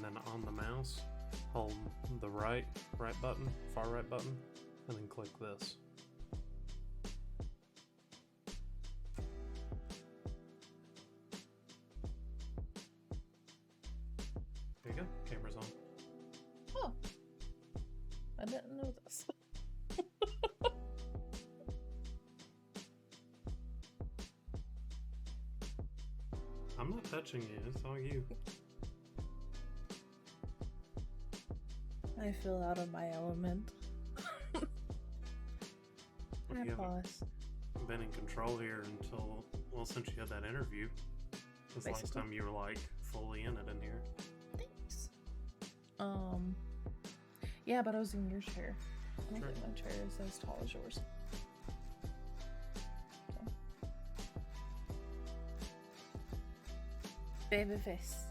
then on the mouse, hold the right button, far right button, and then click this. There you go, camera's on. Oh, I didn't know this. I'm not touching you, it's all you. I feel out of my element. Well, I you haven't pause. been in control here until, well, since you had that interview. This last Basically. time you were like fully in it in here. Thanks. Yeah, but I was in your chair. I don't Sure. think my chair is as tall as yours. So. Baby face.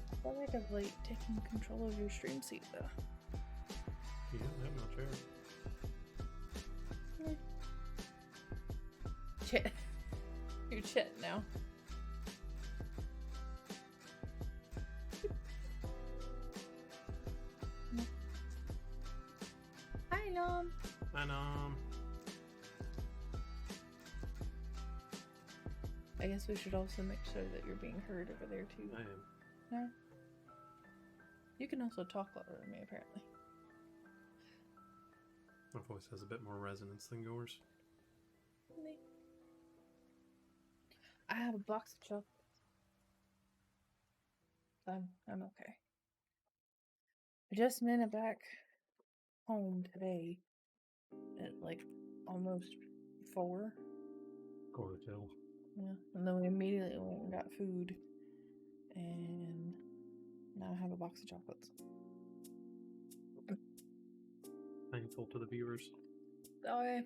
I feel like I've like taken control of your stream seat though. You didn't have no chair. Chet. You're Chet now. Hi, Nom. And I guess we should also make sure that you're being heard over there too. I am. No? You can also talk louder than me, apparently. My voice has a bit more resonance than yours. Really? I have a box of chocolates. I'm okay. I just made it back home today at like almost 4. Quarter till. Yeah. And then we immediately went and got food. And now I have a box of chocolates. Thankful to the viewers. Oh, yeah.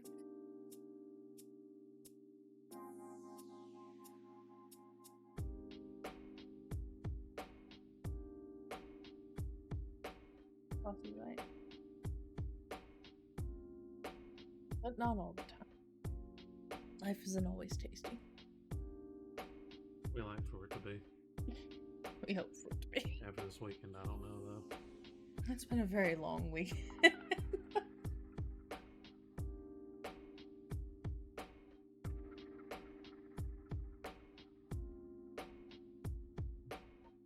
Possibly right. But not all the time. Life isn't always tasty. We like for it to be. We hope for it to be. After this weekend, I don't know though. It's been a very long week.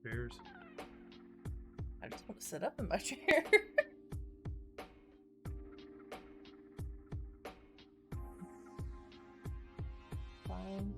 Beers. I just want to sit up in my chair. Fine.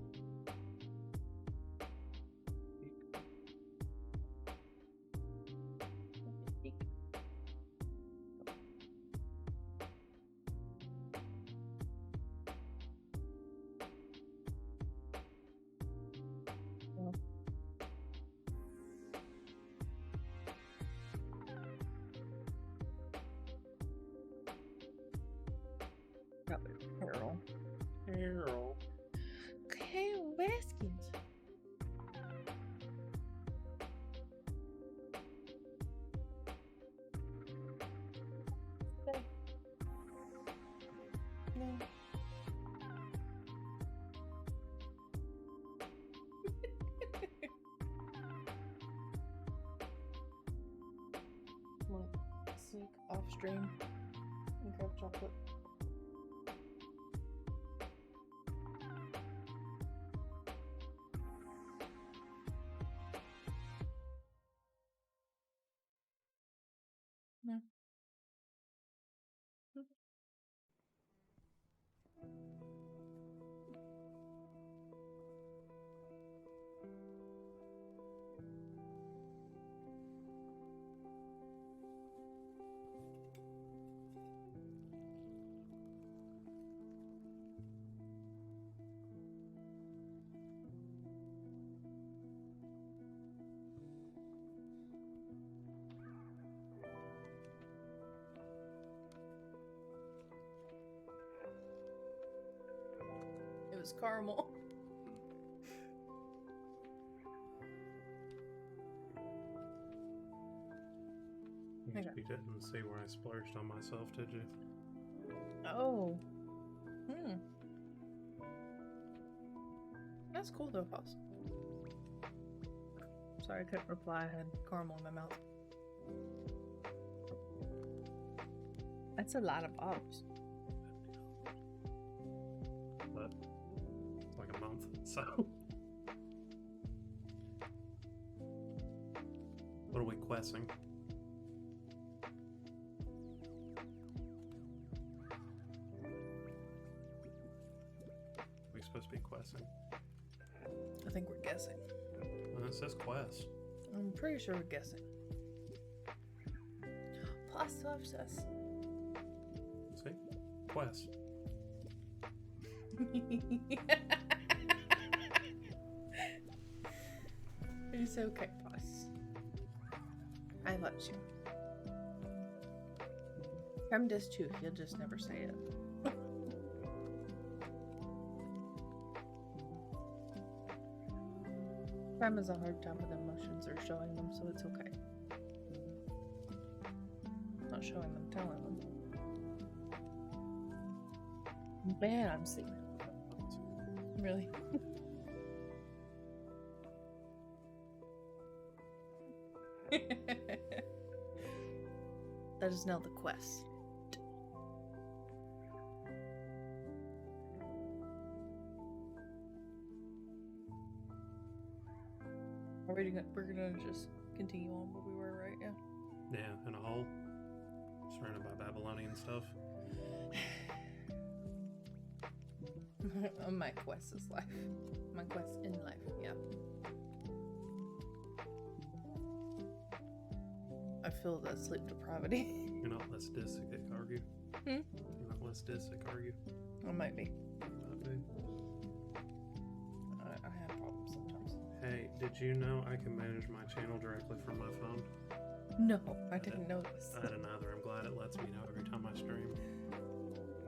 Probably Carol. Carol. Carol Baskins. Okay. No. Want to sneak off stream and grab chocolate? No. It was caramel. You didn't see where I splurged on myself, did you? Oh. Hmm. That's cool though, Pops. Sorry, I couldn't reply. I had caramel in my mouth. That's a lot of Pops. But it's like a month, so. What are we questing? Are we supposed to be questing? I think we're guessing. Well, it says quest. I'm pretty sure we're guessing. Plus loves us. See? Quest. It's okay, boss. I love you. Prem does too, he'll just never say it. Prem has a hard time with emotions or showing them, so it's okay. Not showing them, telling them. Man, I'm seeing. Really? That is now the quest. We're gonna just continue on where we were, right? Yeah. Yeah, in a hole. Surrounded by Babylonian stuff. My quest is life. My quest in life, yeah. I feel that sleep depravity. You're not less disic, argue. Hmm? You're not less disic, argue. I might be. Might be. I have problems sometimes. Hey, did you know I can manage my channel directly from my phone? No, I didn't know this. I didn't either. I'm glad it lets me know every time I stream.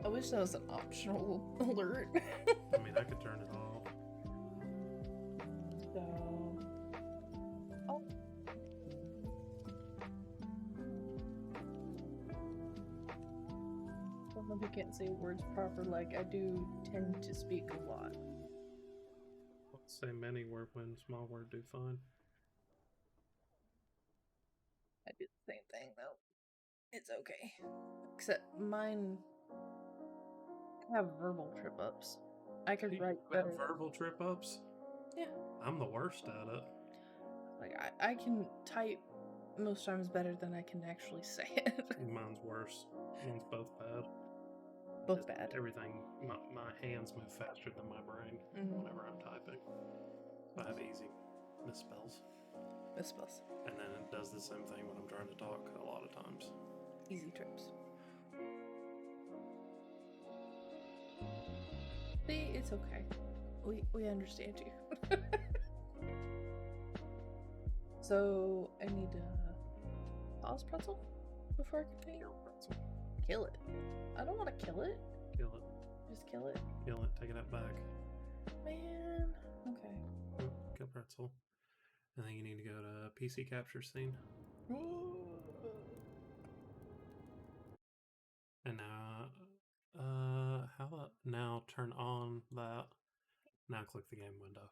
I wish that was an optional alert. I mean, I could turn it off. So. Oh. Some of you can't say words proper, like I do tend to speak a lot. Say many word when small word do fine. I do the same thing though. It's okay. Except mine have verbal trip ups. I could write better. Verbal trip ups? Yeah. I'm the worst at it. Like I can type most times better than I can actually say it. Mine's worse. Mine's both bad. Both bad. Everything, my hands move faster than my brain whenever I'm typing. So I have easy misspells. Misspells. And then it does the same thing when I'm trying to talk a lot of times. Easy trips. See, it's okay. We understand you. So I need to pause pretzel before I continue. Kill pretzel. Kill it. I don't want to kill it. Kill it. Just kill it. Kill it. Take it back. Man. Okay. Kill pretzel. And then you need to go to PC capture scene. And now, how about now turn on that? Now click the game window.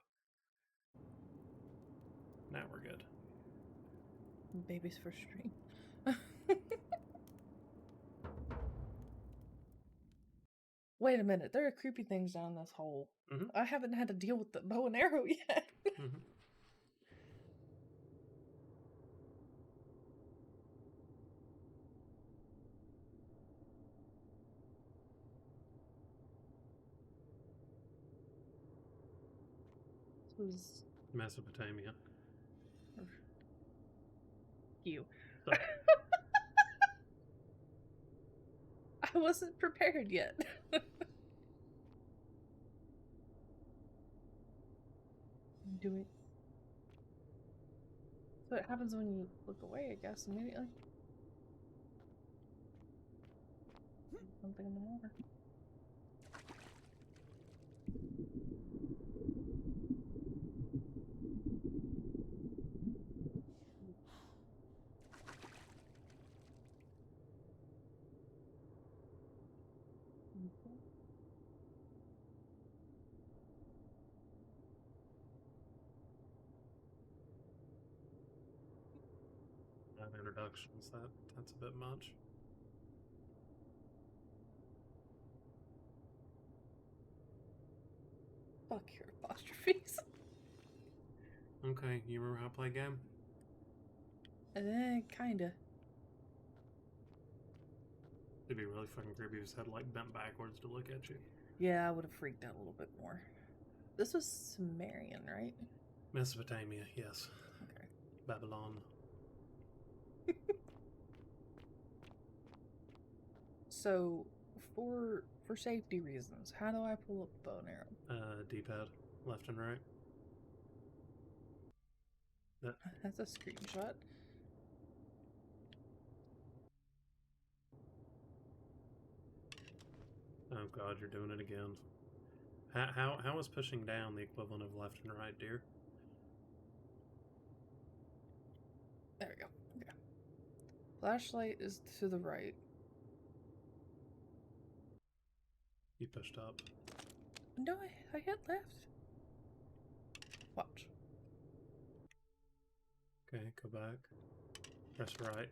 Now we're good. Baby's first stream. Wait a minute, there are creepy things down this hole. I haven't had to deal with the bow and arrow yet. This was Mesopotamia. you. I wasn't prepared yet. Do it. So it happens when you look away, I guess, immediately. Something in the water. introductions. That's a bit much. Fuck your apostrophes. Okay, you remember how to play a game? Kinda. It'd be really fucking creepy if his head like bent backwards to look at you. Yeah, I would have freaked out a little bit more. This was Sumerian, right? Mesopotamia, yes. Okay. Babylon. So, for safety reasons, how do I pull up the bow and arrow? D-pad, left and right. That's a screenshot. Oh god, you're doing it again. How is pushing down the equivalent of left and right, dear? There we go. Okay. Flashlight is to the right. You pushed up. No, I hit left. Watch. Okay, go back. Press right.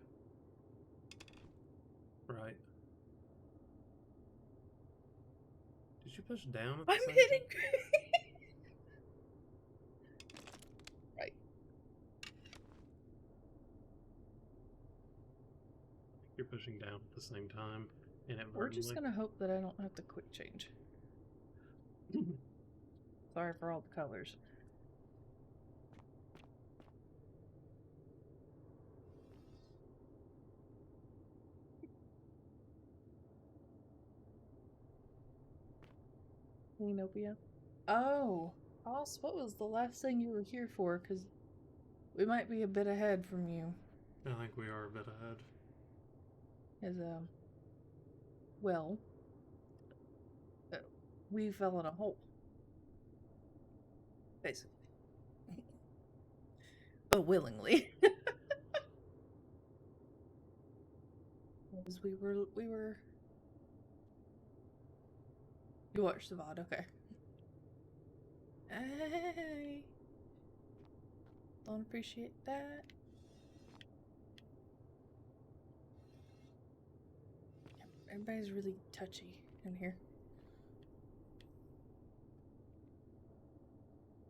Right. Did you push down at the I'm same hitting. Right. You're pushing down at the same time, inadvertently. We're just gonna hope that I don't have to quick change. Sorry for all the colors. Cleanopia. Oh, Ross, what was the last thing you were here for? Because we might be a bit ahead from you. I think we are a bit ahead. Well, we fell in a hole. Basically. But willingly. Because we were... You watched the VOD, okay. Hey! Don't appreciate that. Everybody's really touchy in here.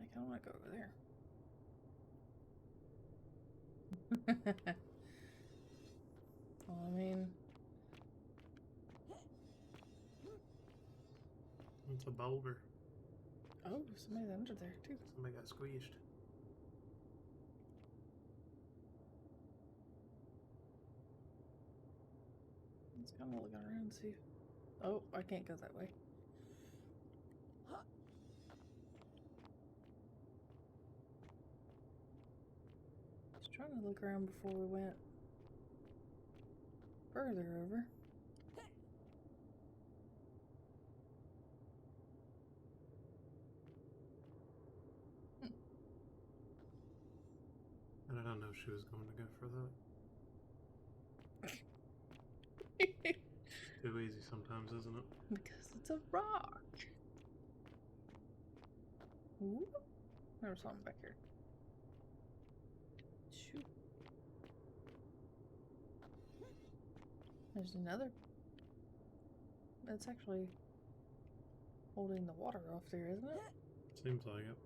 I kinda wanna go over there. Well, I mean... It's a boulder. Oh, somebody's under there, too. Somebody got squeezed. Let's kind of look around and see. Oh, I can't go that way. Just trying to look around before we went further over. I don't know if she was going to go for that. Too easy sometimes, isn't it? Because it's a rock. Ooh, there's something back here. Shoot. There's another. That's actually holding the water off there, isn't it? Seems like it.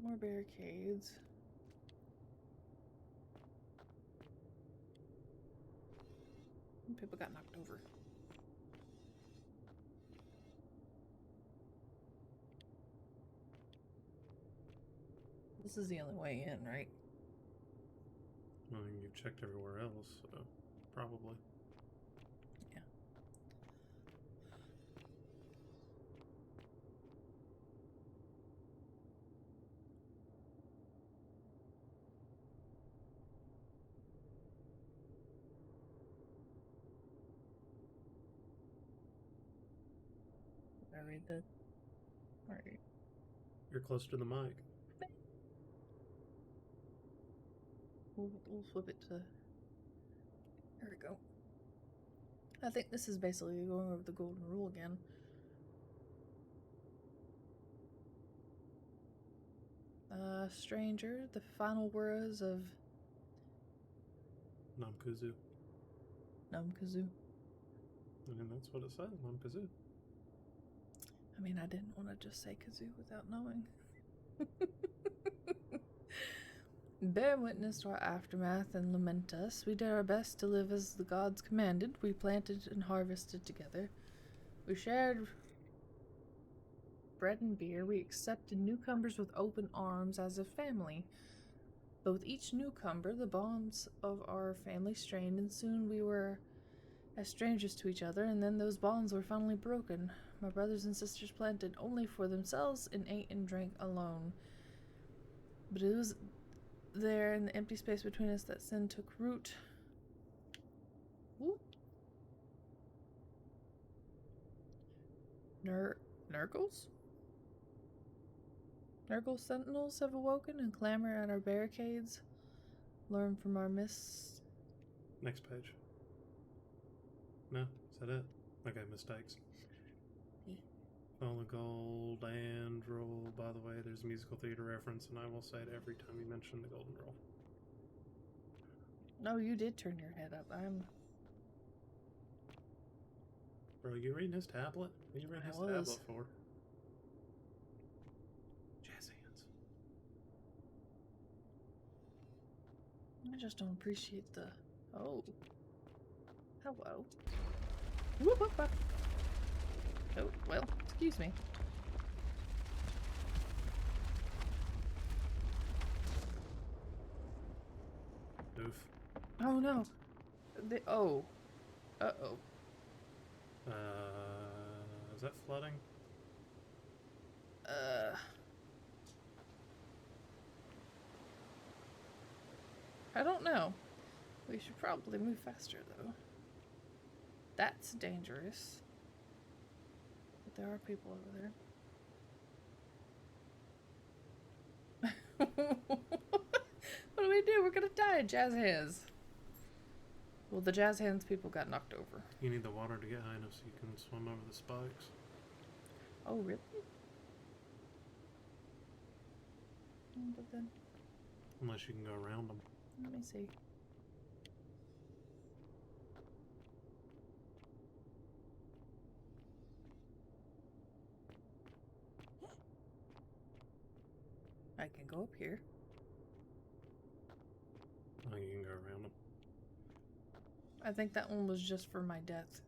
More barricades. People got knocked over. This is the only way in, right? I mean, you've checked everywhere else, so probably. Yeah. Did I read that? Alright. You're close to the mic. We'll flip it to... There we go. I think this is basically going over the golden rule again. Stranger, the final words of Namkuzu. Namkuzu. I mean, that's what it says, Namkuzu. I mean, I didn't want to just say kazoo without knowing. Bear witness to our aftermath and lament us. We did our best to live as the gods commanded. We planted and harvested together. We shared bread and beer. We accepted newcomers with open arms as a family. But with each newcomer, the bonds of our family strained, and soon we were as strangers to each other, and then those bonds were finally broken. My brothers and sisters planted only for themselves and ate and drank alone. But it was there in the empty space between us that sin took root. Ooh. Nurgles? Nurgle sentinels have awoken and clamor at our barricades. Learn from our Next page. No? Is that it? Okay, mistakes. Fallen Gold and Roll. By the way, there's a musical theater reference, and I will say it every time you mention the Golden Roll. No, you did turn your head up. Bro, you reading his tablet? What are you reading his tablet for? Jazz hands. I just don't appreciate the... Oh. Hello. Whoop, whoop, whoop. Oh, well, excuse me. Oof. Oh, no. Oh. Uh-oh. Is that flooding? I don't know. We should probably move faster, though. That's dangerous. But there are people over there. What do we do? We're gonna die, Jazz Hands. Well, the Jazz Hands people got knocked over. You need the water to get high enough so you can swim over the spikes. Oh, really? But then... Unless you can go around them. Let me see. I can go up here. Oh, you can go around them. I think that one was just for my death.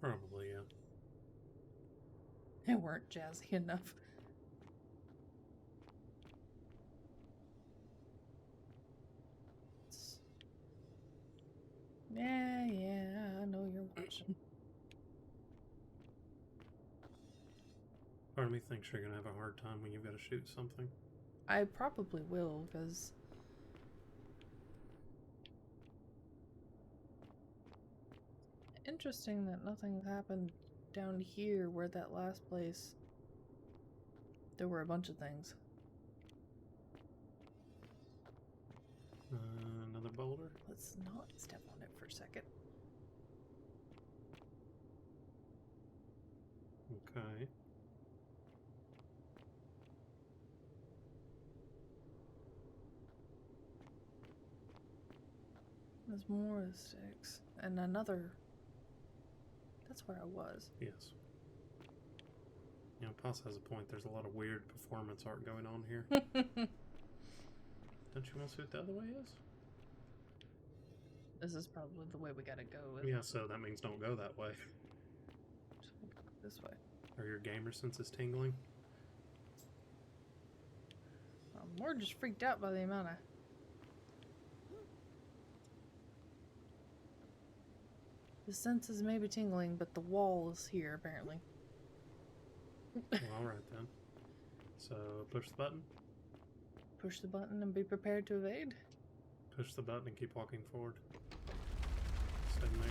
Probably, yeah. They weren't jazzy enough. Yeah, I know you're watching. Part of me thinks you're gonna have a hard time when you've got to shoot something. I probably will, because... Interesting that nothing happened down here where that last place... There were a bunch of things. Another boulder? Let's not step on it for a second. Okay. There's more sticks. And another... That's where I was. Yes. You know, Paz has a point. There's a lot of weird performance art going on here. Don't you want to see what the other way is? This is probably the way we gotta go. Yeah, so that means don't go that way. This way. Are your gamer senses tingling? I'm more just freaked out by the amount of... The senses may be tingling, but the wall is here, apparently. Well, alright then. So, push the button. Push the button and be prepared to evade. Push the button and keep walking forward. Same me.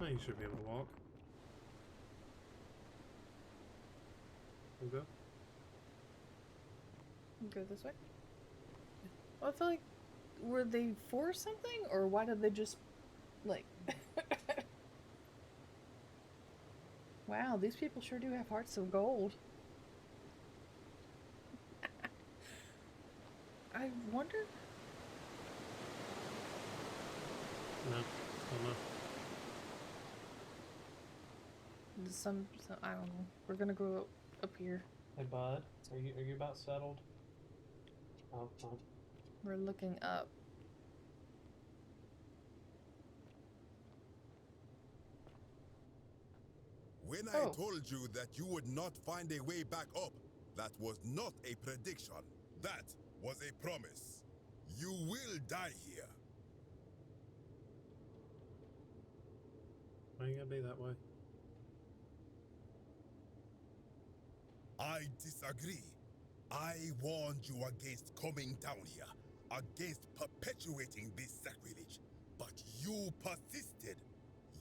Oh, you should be able to walk. We'll go. Go this way. Well, I feel like, were they for something, or why did they just, like... Wow, these people sure do have hearts of gold. I wonder... No, don't know. Some, I don't know. We're gonna go up here. Hey, bud, are you about settled? Oh, fine. We're looking up. When Oh. I told you that you would not find a way back up, that was not a prediction. That was a promise. You will die here. Why you gotta be that way? I disagree. I warned you against coming down here, against perpetuating this sacrilege, but you persisted.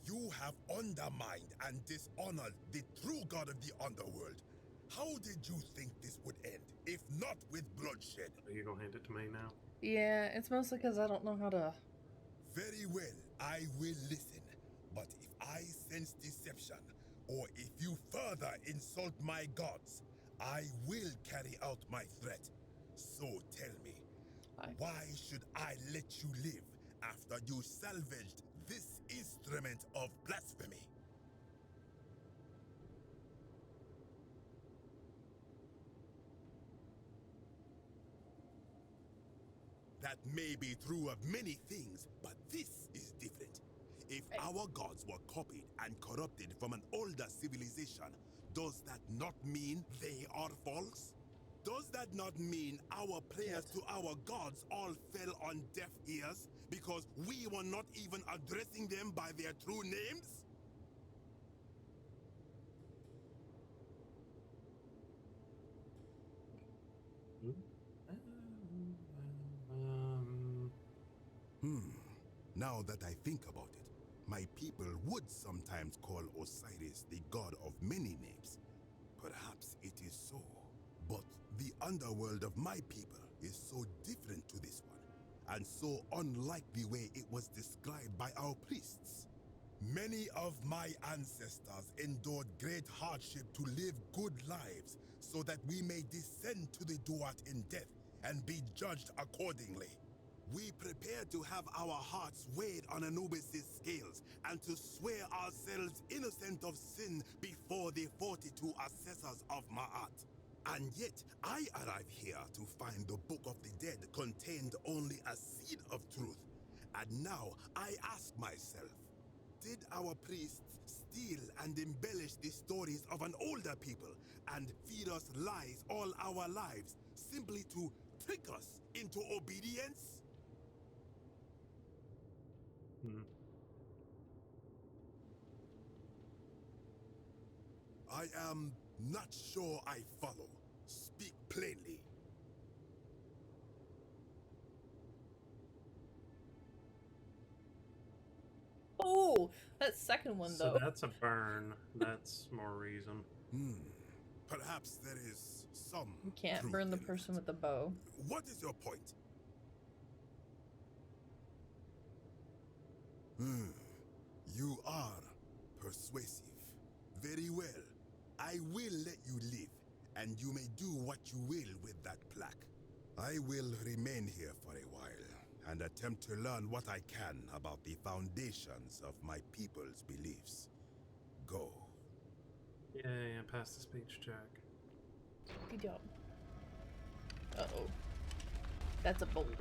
You have undermined and dishonored the true god of the underworld. How did you think this would end, if not with bloodshed? Are you gonna hand it to me now? Yeah, it's mostly because I don't know how to... Very well, I will listen. But if I sense deception, or if you further insult my gods, I will carry out my threat. So tell me, why should I let you live after you salvaged this instrument of blasphemy? That may be true of many things, but this is different. If our gods were copied and corrupted from an older civilization, does that not mean they are false? Does that not mean our prayers to our gods all fell on deaf ears because we were not even addressing them by their true names? Now that I think about it, my people would sometimes call Osiris the god of many names. Perhaps it is so. But the underworld of my people is so different to this one, and so unlike the way it was described by our priests. Many of my ancestors endured great hardship to live good lives so that we may descend to the Duat in death and be judged accordingly. We prepare to have our hearts weighed on Anubis' scales and to swear ourselves innocent of sin before the 42 assessors of Ma'at. And yet, I arrive here to find the Book of the Dead contained only a seed of truth. And now, I ask myself, did our priests steal and embellish the stories of an older people and feed us lies all our lives simply to trick us into obedience? I am not sure I follow. Speak plainly. Oh, that second one, So though. that's a burn. That's more reason. Perhaps there is some You can't truth burn the in person that. with the bow. What is your point? You are persuasive. Very well. I will let you live, and you may do what you will with that plaque. I will remain here for a while, and attempt to learn what I can about the foundations of my people's beliefs. Go. Yeah, pass the speech check. Good job. Uh-oh. That's a boulder.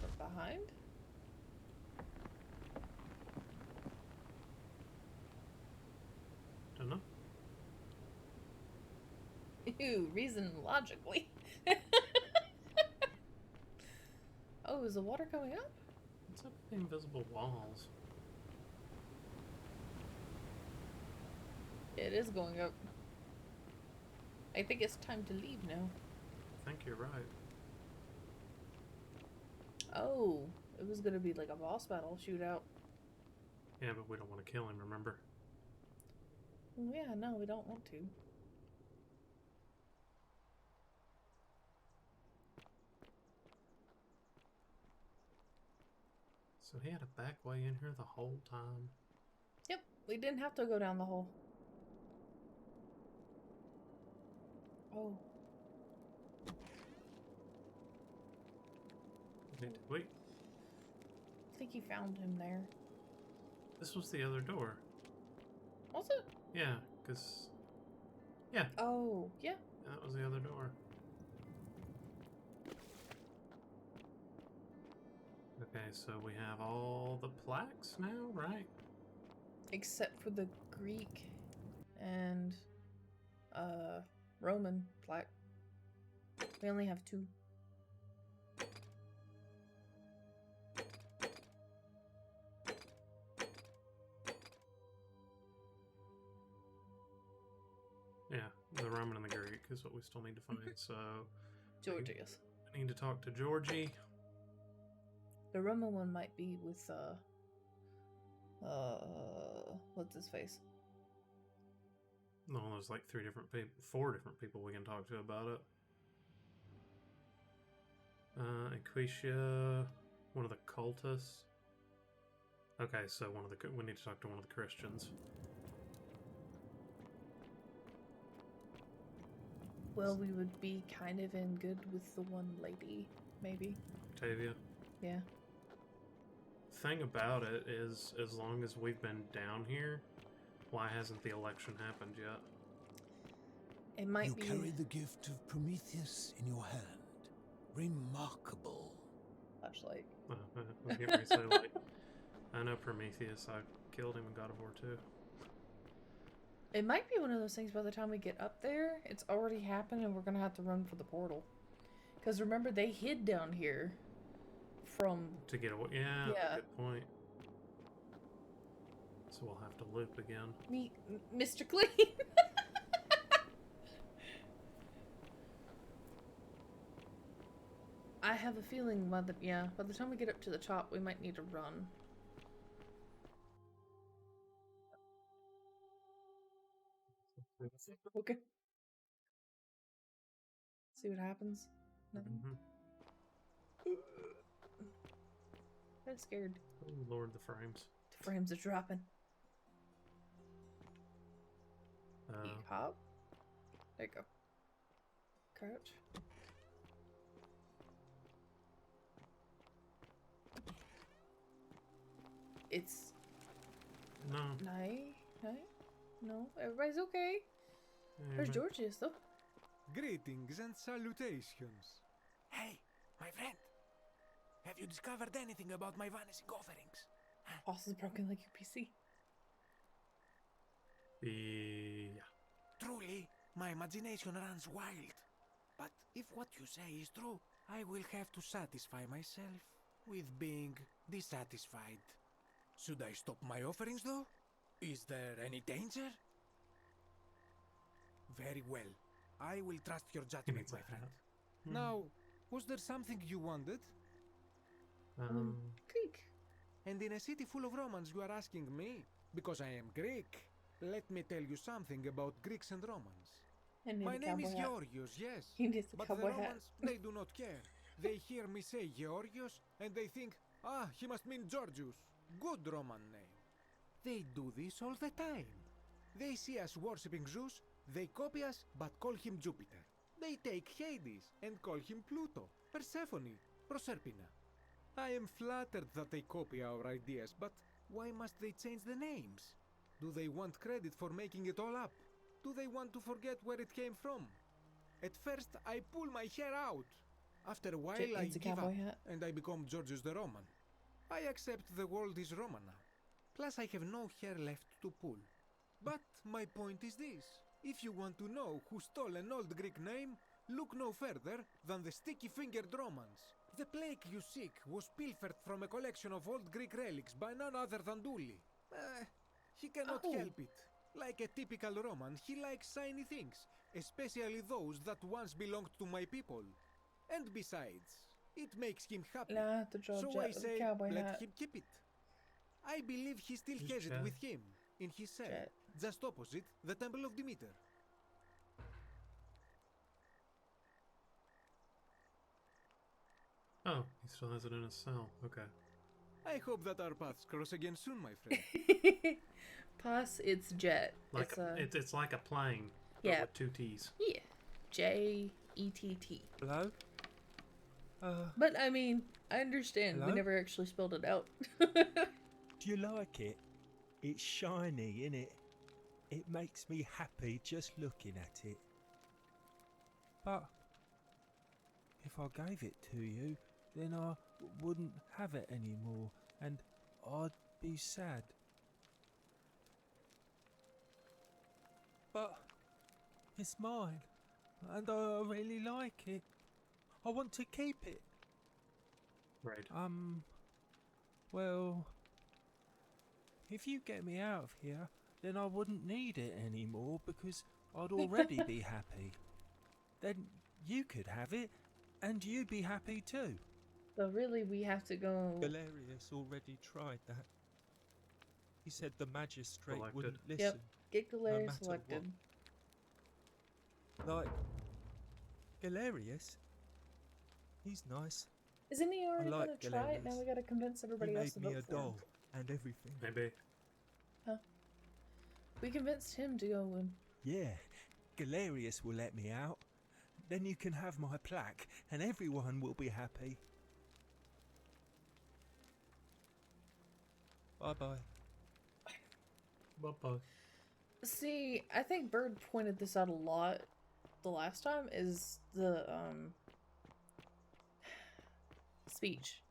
From behind? Don't know. Ew, reason logically. Oh, is the water coming up? What's up with the invisible walls? It is going up. I think it's time to leave now. I think you're right. Oh, it was gonna be like a boss battle shootout. Yeah, but we don't want to kill him, remember? Well, yeah, no, we don't want to. So he had a back way in here the whole time. Yep, we didn't have to go down the hole. Oh. Did we? I think you found him there. This was the other door. Was it? Yeah, because... Yeah, Oh, yeah. that was the other door. Okay, so we have all the plaques now, right? Except for the Greek and Roman plaque. We only have 2. Yeah, the Roman and the Greek is what we still need to find. So Georgius. I need to talk to Georgie. The Roman one might be with what's his face? No, there's like 4 different people we can talk to about it. Equatia, one of the cultists. Okay, so we need to talk to one of the Christians. Well, we would be kind of in good with the one lady, maybe. Octavia. Yeah. Thing about it is, as long as we've been down here, why hasn't the election happened yet? It might You be. carry the gift of Prometheus in your hand. Remarkable. Flashlight. I can't really say, like, I know Prometheus, I killed him in God of War 2. It might be one of those things by the time we get up there, it's already happened and we're gonna have to run for the portal. Because remember, they hid down here from. To get away. Yeah, Yeah. good point. So we'll have to loop again. Mr. Clean! I have a feeling by the time we get up to the top, we might need to run. Okay. See what happens. Nothing. Mm-hmm. I'm scared. Oh, Lord, the frames. The frames are dropping. Hop. There you go. Crouch. It's No. No, everybody's okay. Where's Georgius though? Greetings and salutations. Hey, my friend. Have you discovered anything about my vanishing offerings? Boss is broken like your PC. Yeah. Truly, my imagination runs wild. But if what you say is true, I will have to satisfy myself with being dissatisfied. Should I stop my offerings though? Is there any danger? Very well. I will trust your judgment, needs my a friend. hat. Now, was there something you wanted? Greek. And in a city full of Romans you are asking me? Because I am Greek. Let me tell you something about Greeks and Romans. And My name is hat. Georgios, yes. He needs the But the cowboy hat. Romans, they do not care. They hear me say Georgios and they think, ah, he must mean Georgius. Good Roman name. They do this all the time. They see us worshipping Zeus, they copy us but call him Jupiter. They take Hades and call him Pluto, Persephone, Proserpina. I am flattered that they copy our ideas, but why must they change the names? Do they want credit for making it all up? Do they want to forget where it came from? At first, I pull my hair out. After a while, I It's a give up, cowboy hat. and I become Georgius the Roman. I accept the world is Roman now. Plus, I have no hair left to pull. But my point is this. If you want to know who stole an old Greek name, look no further than the sticky-fingered Romans. The plague you seek was pilfered from a collection of old Greek relics by none other than Duli. He cannot Oh. help it. Like a typical Roman, he likes shiny things, especially those that once belonged to my people. And besides, it makes him happy. Nah, the Georgia So I with the say, cowboy let hat. him keep it. I believe he still Who's has it Jet? with him, in his cell, Jet. just opposite the Temple of Demeter. Oh, he still has it in his cell. Okay. I hope that our paths cross again soon, my friend. Plus, it's Jet. Like It's a it's like a plane, but Yeah. with 2 T's. yeah, Jett. Hello? But I mean, I understand. We Hello? never actually spelled it out. Do you like it? It's shiny, innit? It makes me happy just looking at it. But if I gave it to you, then I wouldn't have it anymore, and I'd be sad. But it's mine, and I really like it. I want to keep it. Right. Well, if you get me out of here, then I wouldn't need it anymore because I'd already be happy. Then you could have it, and you'd be happy too. So really, we have to go. Galerius already tried that. He said the magistrate Selected. wouldn't Yep. listen. Get Galerius matter selected. Like, Galerius? He's nice. Isn't he already like gonna try it? Now Galerius. we gotta convince everybody He else to made me vote a for him. doll and everything. Maybe. We convinced him to go and Yeah, Galerius will let me out. Then you can have my plaque, and everyone will be happy. Bye-bye. Bye-bye. see. I think Bird pointed this out a lot the last time. Is the speech?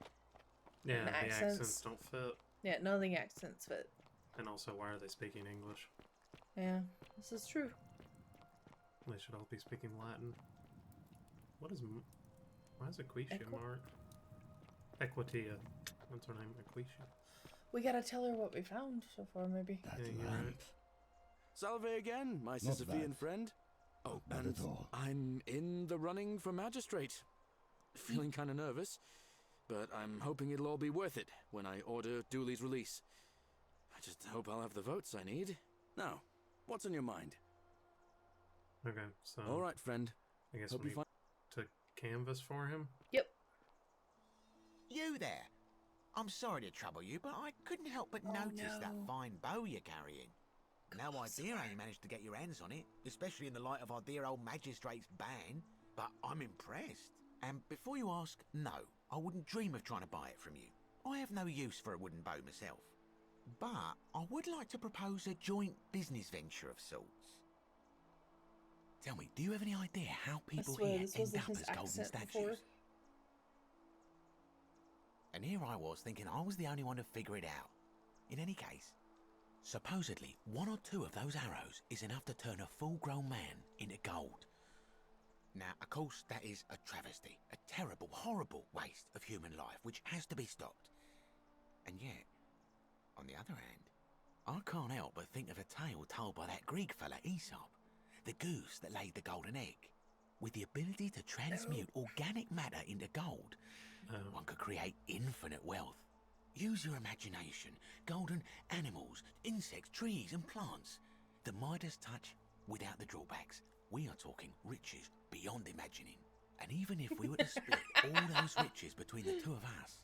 Yeah, The the accents. accents don't fit. Yeah, none of the accents fit. And also, why are they speaking English? Yeah, this is true. They should all be speaking Latin. What is... Why is Aquitia marked? Equitia. What's her name? Aquitia. We gotta tell her what we found so far, maybe. That Yeah, you're lamp. right. Salve again, my Not Sisyphean bad. friend. Oh, Not and at all. I'm in the running for magistrate. Feeling kind of nervous, but I'm hoping it'll all be worth it when I order Dooley's release. I just hope I'll have the votes I need. Now, what's on your mind? Okay, so... All right, friend. I guess Hope we you need find. to canvas for him. Yep. You there! I'm sorry to trouble you, but I couldn't help but notice that no. fine bow you're carrying. No idea how you managed to get your hands on it, especially in the light of our dear old magistrate's ban, but I'm impressed. And before you ask, no, I wouldn't dream of trying to buy it from you. I have no use for a wooden bow myself. But I would like to propose a joint business venture of sorts. Tell me, do you have any idea how people swear here this end wasn't up his as golden accent statues? before. And here I was thinking I was the only one to figure it out. In any case, supposedly 1 or 2 of those arrows is enough to turn a full-grown man into gold. Now, of course, that is a travesty, a terrible, horrible waste of human life, which has to be stopped. And yet, on the other hand, I can't help but think of a tale told by that Greek fella Aesop, the goose that laid the golden egg. With the ability to transmute organic matter into gold, one could create infinite wealth. Use your imagination. Golden animals, insects, trees and plants. The Midas touch without the drawbacks. We are talking riches beyond imagining. And even if we were to split all those riches between the two of us,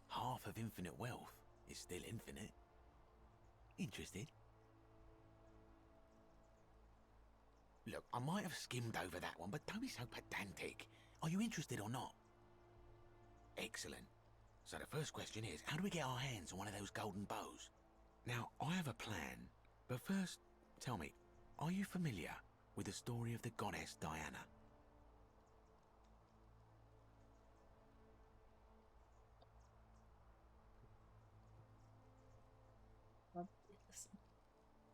half of infinite wealth is still infinite. Interested? Look, I might have skimmed over that one, but don't be so pedantic. Are you interested or not? Excellent. So the first question is, how do we get our hands on one of those golden bows? Now, I have a plan, but first, tell me, are you familiar with the story of the goddess Diana?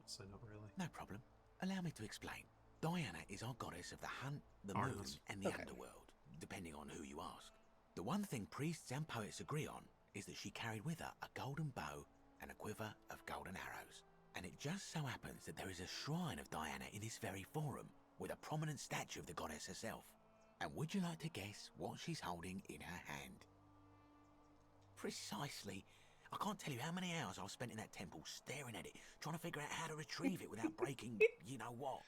So not really. No problem. Allow me to explain. Diana is our goddess of the hunt, the moon, Artemis. and the Okay. underworld, depending on who you ask. The one thing priests and poets agree on is that she carried with her a golden bow and a quiver of golden arrows. And it just so happens that there is a shrine of Diana in this very forum, with a prominent statue of the goddess herself. And would you like to guess what she's holding in her hand? Precisely, I can't tell you how many hours I've spent in that temple staring at it, trying to figure out how to retrieve it without breaking you know what.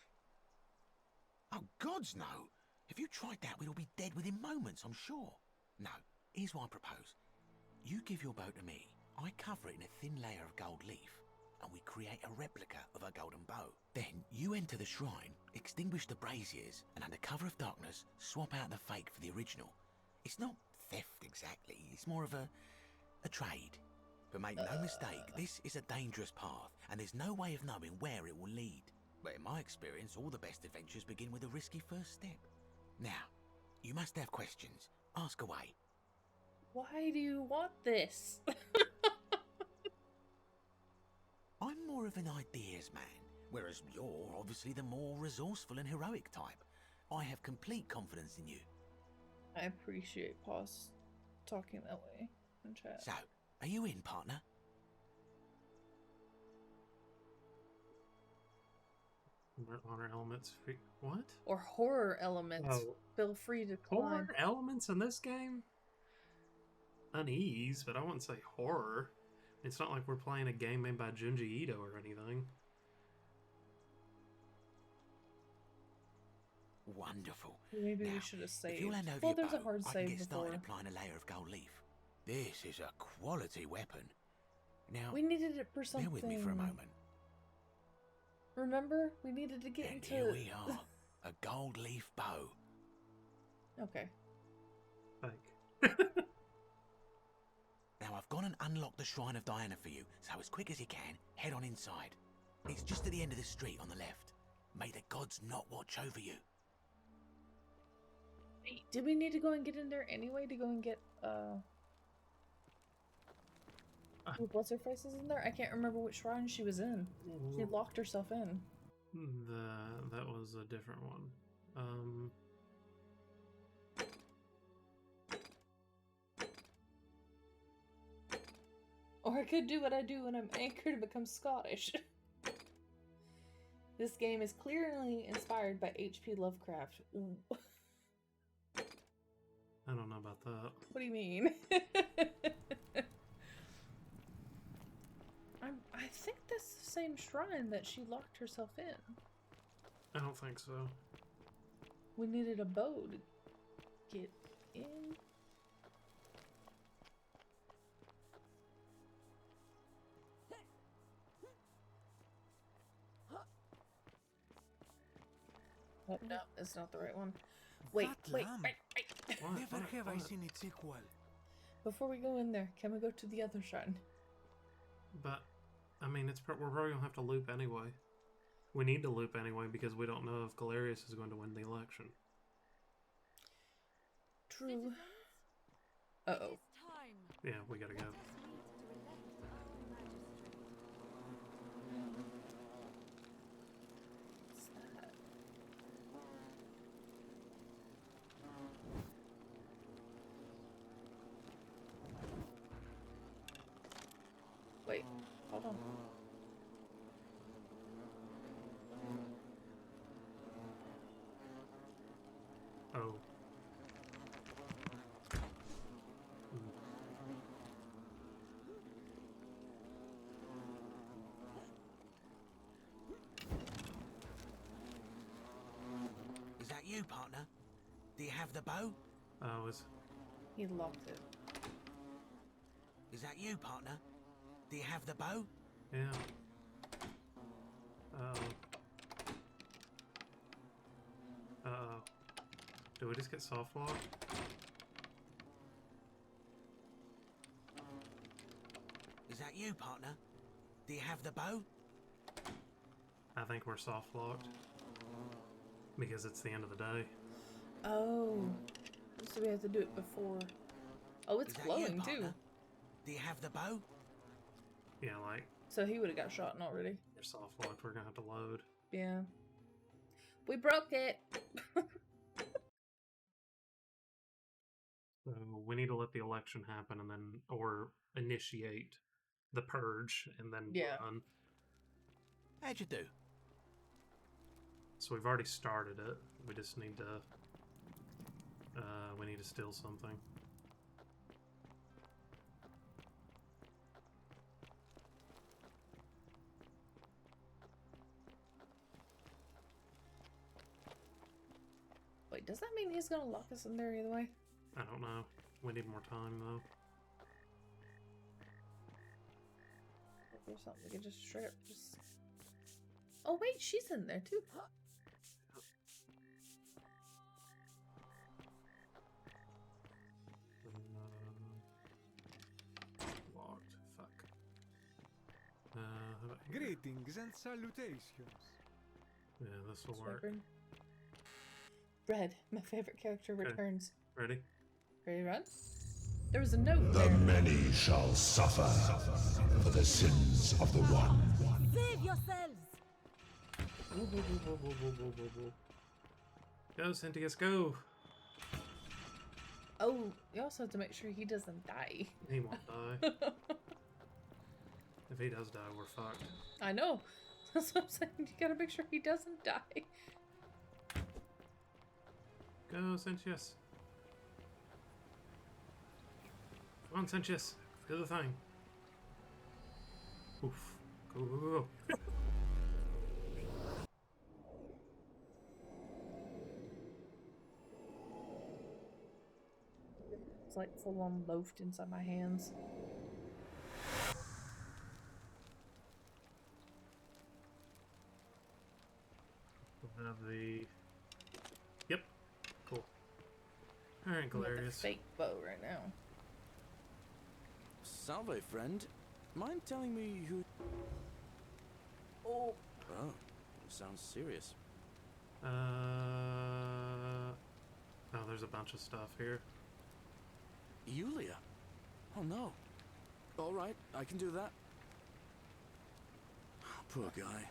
Oh, gods no. If you tried that, we'd all be dead within moments, I'm sure. No, here's what I propose. You give your bow to me, I cover it in a thin layer of gold leaf, and we create a replica of a golden bow. Then you enter the shrine, extinguish the braziers, and under cover of darkness, swap out the fake for the original. It's not theft exactly, it's more of a trade. But make no mistake, this is a dangerous path, and there's no way of knowing where it will lead. But in my experience, all the best adventures begin with a risky first step. Now, you must have questions. Ask away. Why do you want this? I'm more of an ideas man, whereas you're obviously the more resourceful and heroic type. I have complete confidence in you. I appreciate Paws talking that way in chat. So, are you in, partner? Honor elements. What? Or horror elements. Oh. Feel free to climb. Horror elements in this game? Unease, but I wouldn't say horror. It's not like we're playing a game made by Junji Ito or anything. Wonderful. Maybe now, we should have saved. If you'll hand over Well, your there's bow, a hard I can save get before. started applying a layer of gold leaf. This is a quality weapon. Now, We needed it for something. bear with me for a moment. Remember? We needed to get And into... here we are. A gold leaf bow. Okay. Like, Now I've gone and unlocked the Shrine of Diana for you, so as quick as you can, head on inside. It's just at the end of the street on the left. May the gods not watch over you. Wait, did we need to go and get in there anyway to go and get, what's her face is in there? I can't remember which shrine she was in. She locked herself in. that was a different one. Or I could do what I do when I'm anchored and become Scottish. This game is clearly inspired by H.P. Lovecraft. Ooh. I don't know about that. What do you mean? I think that's the same shrine that she locked herself in. I don't think so. We needed a bow to get in. Oh, no, it's not the right one. Wait, That wait, lamp. wait. Never have I seen its equal. Before we go in there, can we go to the other shrine? But, I mean, we're probably going to have to loop anyway. We need to loop anyway because we don't know if Galerius is going to win the election. True. Uh-oh. Yeah, we gotta go. What's that? Wait, hold on. Oh. Is that you, partner? Do you have the bow? Oh, He locked it. Is that you, partner? Do you have the bow? yeah. Uh-oh. Uh-oh. Do we just get soft locked? Is that you, partner? Do you have the bow? I think we're soft locked. Because it's the end of the day. Oh. So we have to do it before. Oh, it's Is that glowing you, too. partner? Do you have the bow? Yeah, like, So he would have got shot already. we're soft locked. We're gonna have to load. Yeah. We broke it. So we need to let the election happen and then, or initiate the purge and then Yeah. run. How'd you do? So we've already started it. We just need to, we need to steal something. does that mean he's gonna lock us in there either way? I don't know. We need more time though. Or something we can just straight up just. Oh wait, she's in there too. Locked. Fuck. How about here? Greetings and salutations. Yeah, this will work. Swiping. Red, my favorite character, Okay. returns. Ready? Ready to run? There was a note The there. many shall suffer for the sins of the one. Save yourselves! Go, Cynthia, go! Oh, you also have to make sure he doesn't die. He won't die. If he does die, we're fucked. I know. That's what I'm saying. You gotta make sure he doesn't die. Go, Sentius. Come on, Sentius. Do the thing. Oof. Go, go, go, go. It's like full on loafed inside my hands. We'll have the... Yep. Cool. Alright, I'm like a Galerius. fake bow right now. Salve, friend. Mind telling me who... Oh. Oh, sounds serious. Oh, there's a bunch of stuff here. Yulia? Oh no. Alright, I can do that. Poor guy.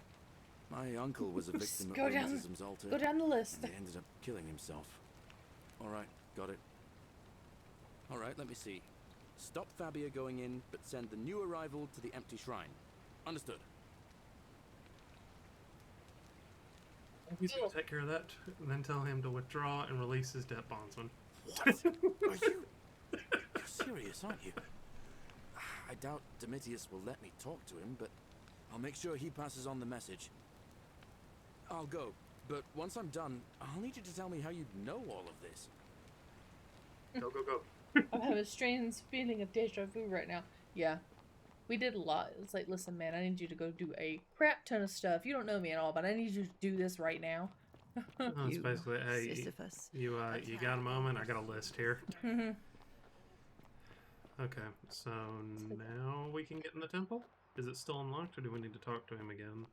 My uncle was a victim of Go down- rheumatism's altar. Go down the list. And he ended up killing himself. Alright, got it. Alright, let me see. Stop Fabia going in, but send the new arrival to the empty shrine. Understood. He's gonna take care of that, and then tell him to withdraw and release his debt bondsman. What? Are you... You're serious, aren't you? I doubt Domitius will let me talk to him, but I'll make sure he passes on the message. I'll go, but once I'm done, I'll need you to tell me how you know all of this. Go, go, go. I have a strange feeling of deja vu right now. Yeah. We did a lot. It's like, listen, man, I need you to go do a crap ton of stuff. You don't know me at all, but I need you to do this right now. It's You basically, hey, Sisyphus. you got a moment? I got a list here. Mhm. Okay, so now we can get in the temple? Is it still unlocked, or do we need to talk to him again?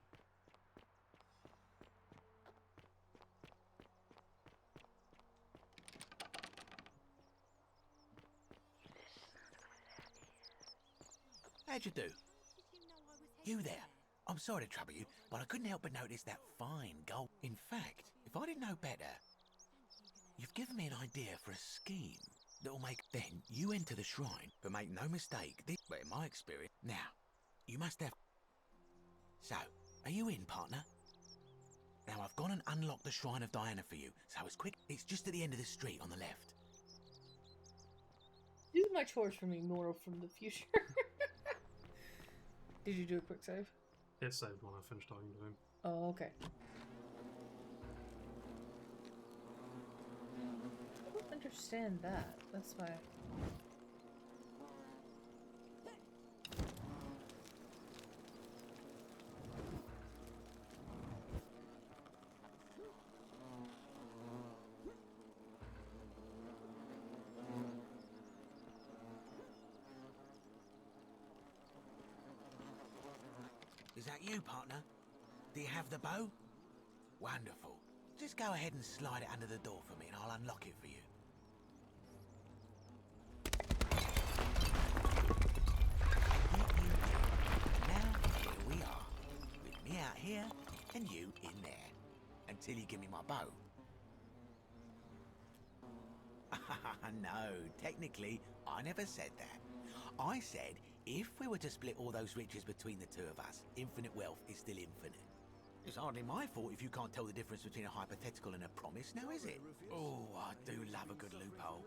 How'd you do? You there? I'm sorry to trouble you, but I couldn't help but notice that fine gold. In fact, if I didn't know better, you've given me an idea for a scheme that'll make... Then you enter the shrine, but make no mistake, this, well, in my experience... Now, you must have... So, are you in, partner? Now, I've gone and unlocked the Shrine of Diana for you, so it's quick. It's just at the end of the street on the left. Do my chores for me, Moro from the future. Did you do a quick save? It saved when I finished talking to him. Oh, okay. I don't understand that. That's why. Is that you, partner? Do you have the bow? Wonderful. Just go ahead and slide it under the door for me and I'll unlock it for you. Now, here we are. With me out here and you in there. Until you give me my bow. No, technically, I never said that. I said, if we were to split all those riches between the two of us, infinite wealth is still infinite. It's hardly my fault if you can't tell the difference between a hypothetical and a promise, now is it? Oh, I do love a good loophole.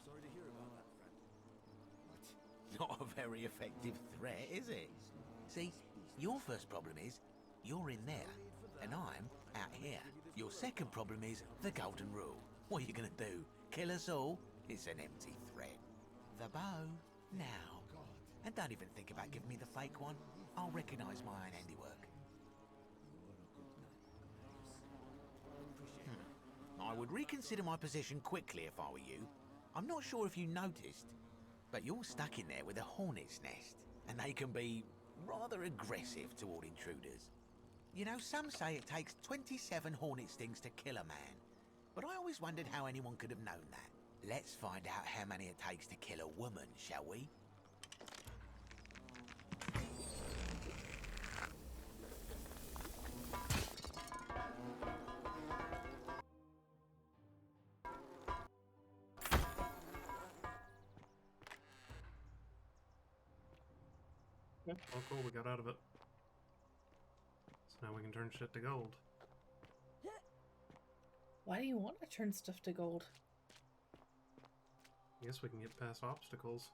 Sorry to hear about that, friend. Not a very effective threat, is it? See, your first problem is, you're in there, and I'm out here. Your second problem is the golden rule. What are you gonna do? Kill us all? It's an empty threat. The bow, now. And don't even think about giving me the fake one. I'll recognise my own handiwork. I would reconsider my position quickly if I were you. I'm not sure if you noticed, but you're stuck in there with a hornet's nest, and they can be rather aggressive toward intruders. You know, some say it takes 27 hornet stings to kill a man, but I always wondered how anyone could have known that. Let's find out how many it takes to kill a woman, shall we? Yep. Oh, cool, we got out of it. So now we can turn shit to gold. Why do you want to turn stuff to gold? I guess we can get past obstacles.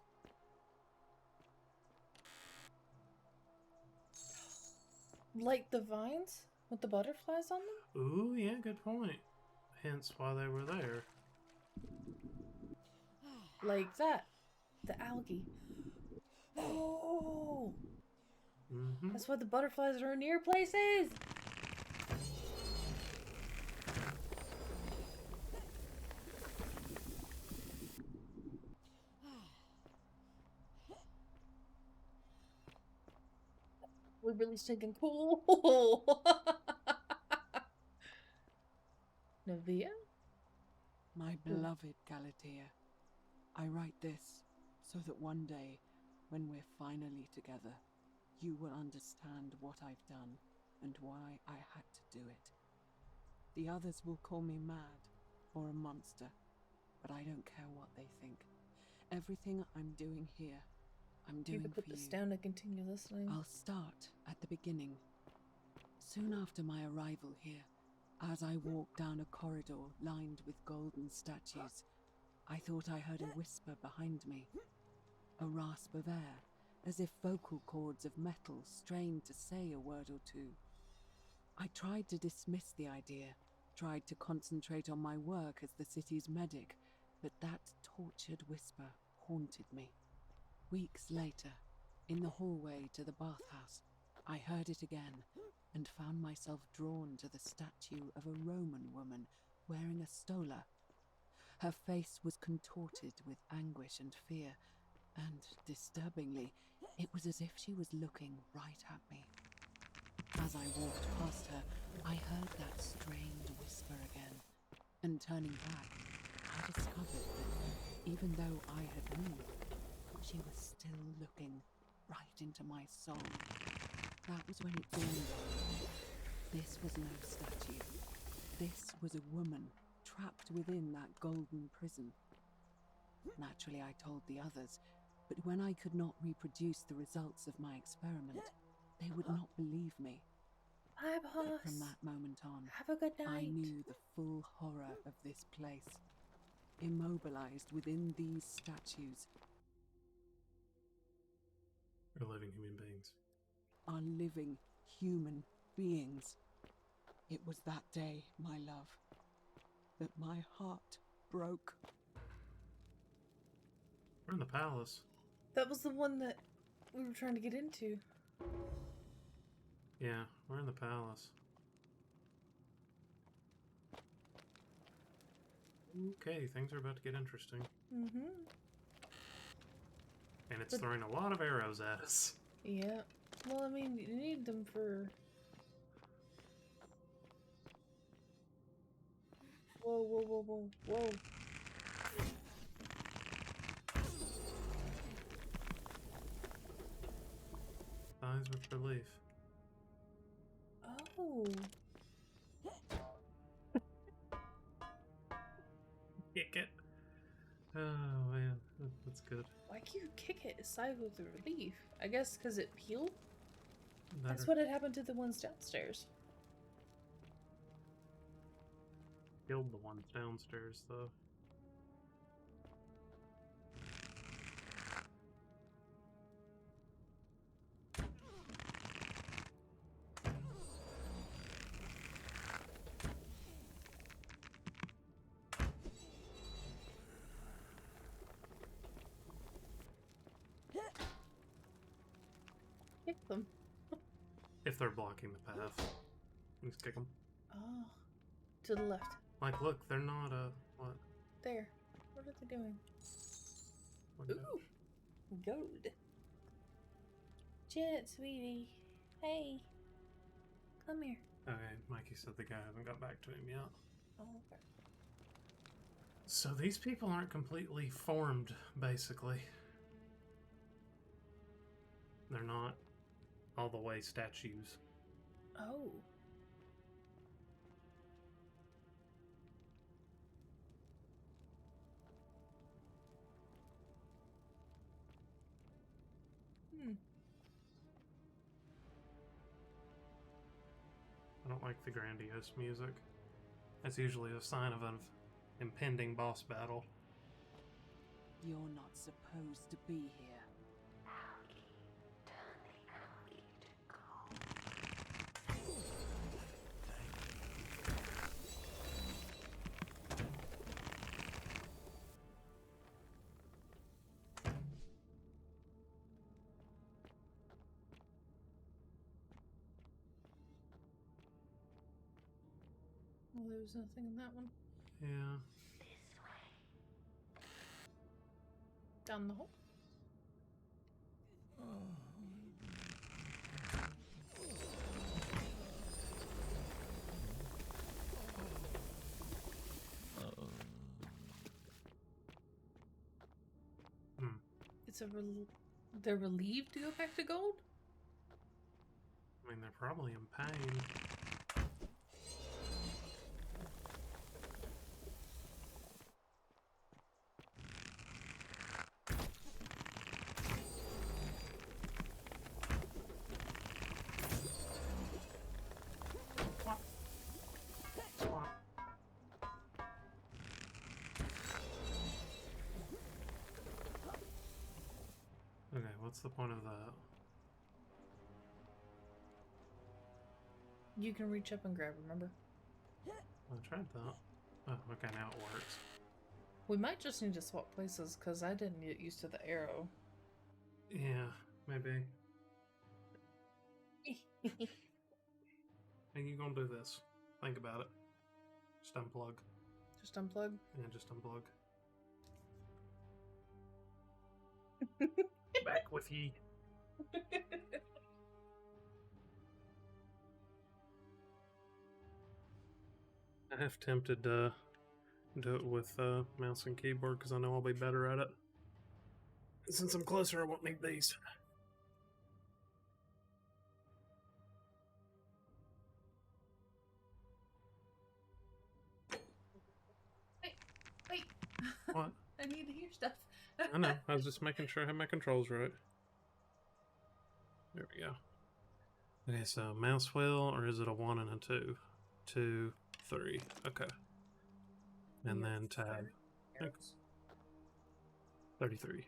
Like the vines with the butterflies on them? Ooh, yeah, good point. Hence why they were there. Like that. The algae. Oh! Mm-hmm. That's why the butterflies are near places! We're really stinking cool. Navia? My beloved Galatea, I write this so that one day, when we're finally together, you will understand what I've done and why I had to do it. The others will call me mad or a monster, but I don't care what they think. Everything I'm doing here, I'm doing You could put for this you. down to continue listening. I'll start at the beginning. Soon after my arrival here, as I walked down a corridor lined with golden statues, I thought I heard a whisper behind me. A rasp of air, as if vocal cords of metal strained to say a word or two. I tried to dismiss the idea, tried to concentrate on my work as the city's medic, but that tortured whisper haunted me. Weeks later, in the hallway to the bathhouse, I heard it again and found myself drawn to the statue of a Roman woman wearing a stola. Her face was contorted with anguish and fear, and, disturbingly, it was as if she was looking right at me. As I walked past her, I heard that strained whisper again, and turning back, I discovered that even though I had moved, she was still looking right into my soul. That was when it dawned on me. This was no statue. This was a woman trapped within that golden prison. Naturally, I told the others, but when I could not reproduce the results of my experiment, they would not believe me. Bye, boss. But from that moment on, Have a good night. I knew the full horror of this place. Immobilized within these statues We're living human beings. are living human beings. It was that day, my love, that my heart broke. We're in the palace. That was the one that we were trying to get into. Yeah, we're in the palace. Okay, things are about to get interesting. Mm-hmm. And it's throwing a lot of arrows at us. Yeah. Well, I mean, you need them for... Whoa, whoa, whoa, whoa, whoa. Eyes with relief. Oh. Kick it. Oh man, that's good. Why can't you kick it aside with the relief? I guess because it peeled? That's Better. what had happened to the ones downstairs. Killed the ones downstairs though. If they're blocking the path. Just kick them. Oh. To the left. Like, look, they're not, what? There. What are they doing? What is Ooh. Gold. Jet, sweetie. Hey. Come here. Okay, Mikey said the guy hasn't got back to him yet. Oh, okay. So these people aren't completely formed, basically. They're not all the way statues. Oh. I don't like the grandiose music. That's usually a sign of an impending boss battle. You're not supposed to be here. Well, there was nothing in that one. Yeah. Down the hole. It's a they're relieved to go back to gold? I mean, they're probably in pain. Okay, what's the point of that? You can reach up and grab, remember? I tried that. Oh, okay, now it works. We might just need to swap places, because I didn't get used to the arrow. Yeah, maybe. Hey, you gonna do this? Think about it. Just unplug. Just unplug? Yeah, just unplug. Back with ye. I have tempted to do it with mouse and keyboard because I know I'll be better at it. Since I'm closer, I won't need these. Hey, wait. What? I need to hear stuff. I know. I was just making sure I had my controls right. There we go. Okay, so mouse wheel, or is it a 1 and a 2? 2, 3. Okay. And then tab. Okay. 33.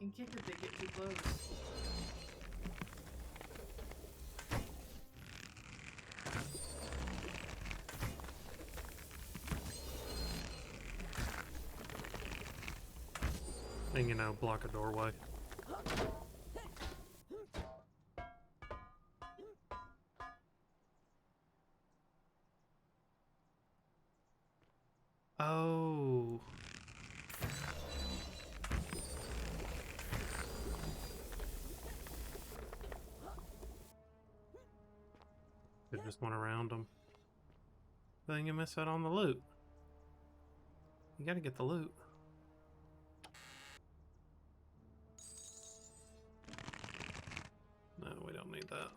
You can kick it, they get too close. And, you know, block a doorway. Oh. They just went around them. Then you miss out on the loot. You gotta get the loot. No, we don't need that.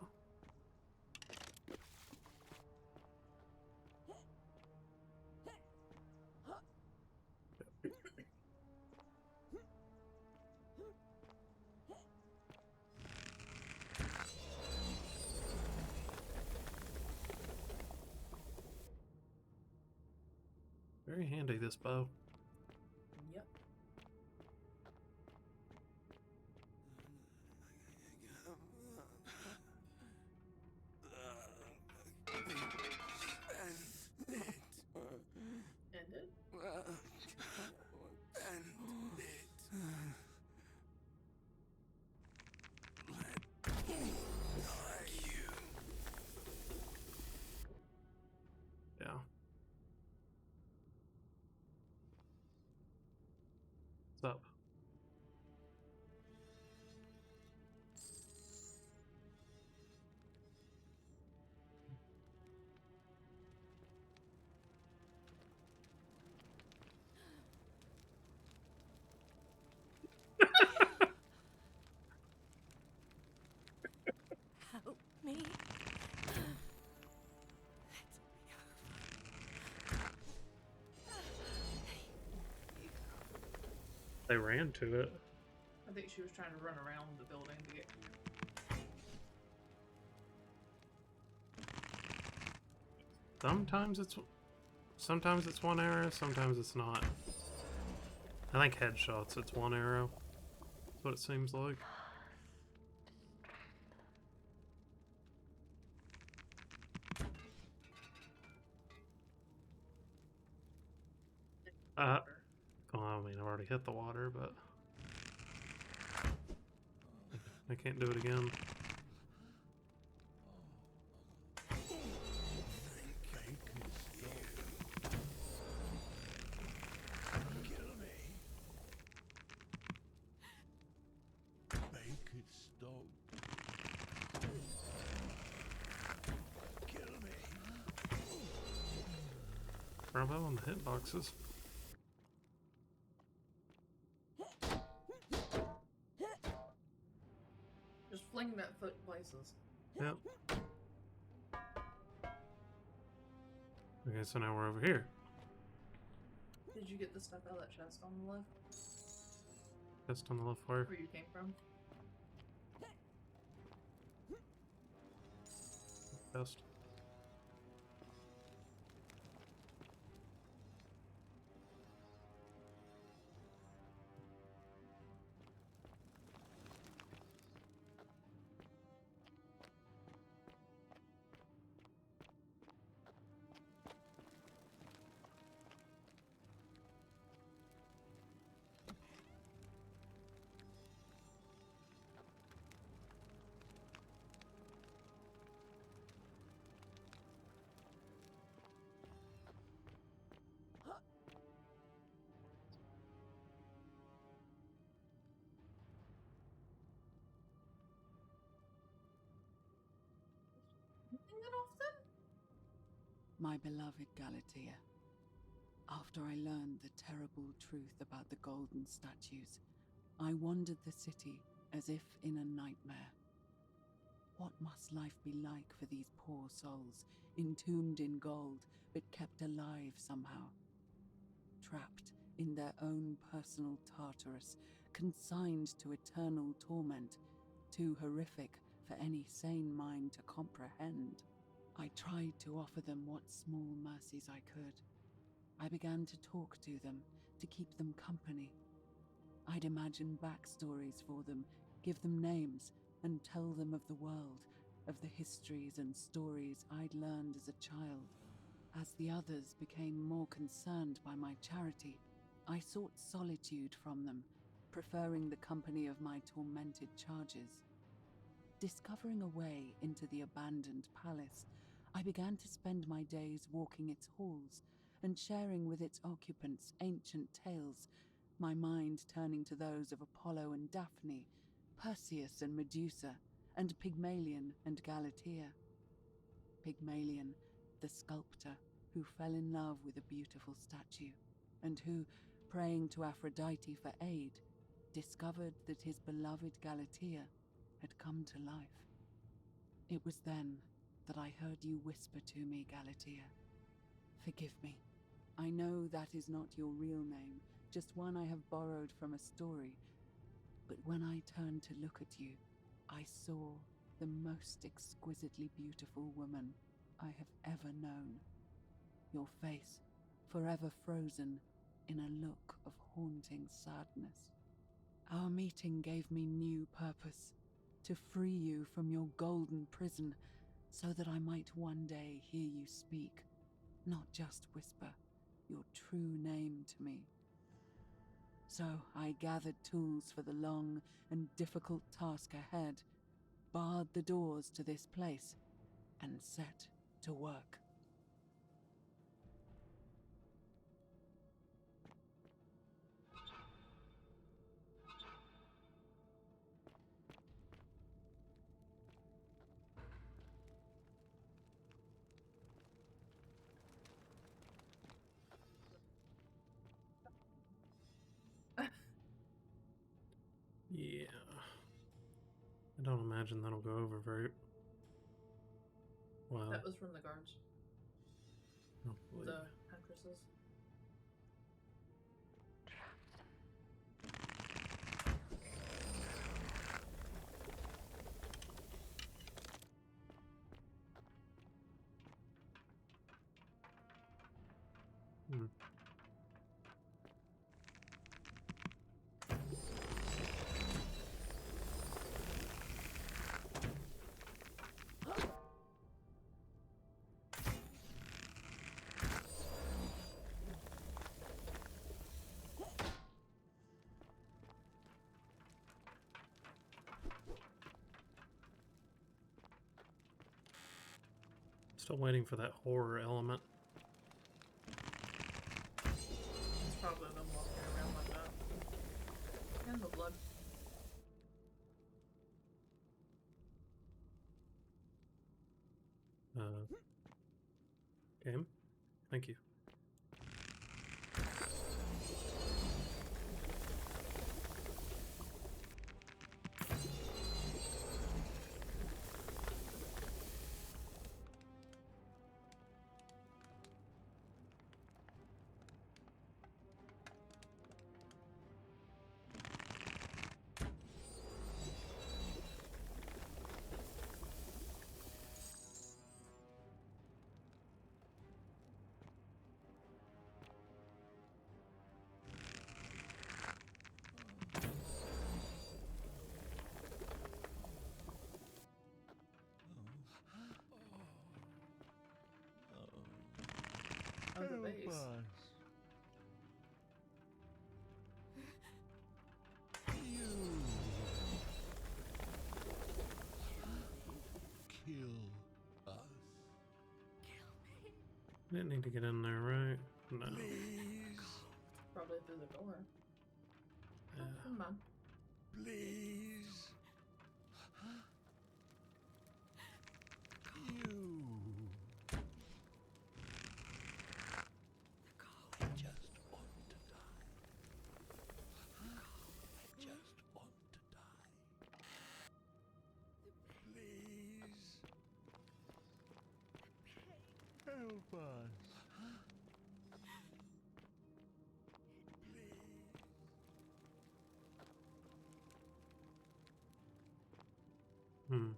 Very handy, this bow. Yep. up? Help me. They ran to it. I think she was trying to run around the building to get. Sometimes it's one arrow, sometimes it's not. I think headshots, it's one arrow. That's what it seems like. Well, I mean, I've already hit the water, but I can't do it again. Bravo on the hitboxes. Just fling that foot places. Yep. Okay, so now we're over here. Did you get the stuff out of that chest on the left? Just on the left where? Where you came from? Best. My beloved Galatea, after I learned the terrible truth about the golden statues, I wandered the city as if in a nightmare. What must life be like for these poor souls, entombed in gold, but kept alive somehow? Trapped in their own personal Tartarus, consigned to eternal torment, too horrific for any sane mind to comprehend. I tried to offer them what small mercies I could. I began to talk to them, to keep them company. I'd imagine backstories for them, give them names, and tell them of the world, of the histories and stories I'd learned as a child. As the others became more concerned by my charity, I sought solitude from them, preferring the company of my tormented charges. Discovering a way into the abandoned palace, I began to spend my days walking its halls and sharing with its occupants ancient tales, my mind turning to those of Apollo and Daphne, Perseus and Medusa, and Pygmalion and Galatea. Pygmalion, the sculptor who fell in love with a beautiful statue, and who, praying to Aphrodite for aid, discovered that his beloved Galatea had come to life. It was then that I heard you whisper to me, Galatea. Forgive me. I know that is not your real name, just one I have borrowed from a story. But when I turned to look at you, I saw the most exquisitely beautiful woman I have ever known. Your face, forever frozen in a look of haunting sadness. Our meeting gave me new purpose, to free you from your golden prison, so that I might one day hear you speak, not just whisper, your true name to me. So I gathered tools for the long and difficult task ahead, barred the doors to this place, and set to work. I don't imagine that'll go over very well. That was from the guards. Hopefully. The actresses. Hmm. Still waiting for that horror element. It's probably them walking around like that. And the blood. Game? Thank you. Oh, the base. Kill us. Didn't need to get in there, right? No. Please. Probably through the door. Yeah. Oh, come on. Please. You. I just want to die. I just want to die. Please. Help us. Hmm.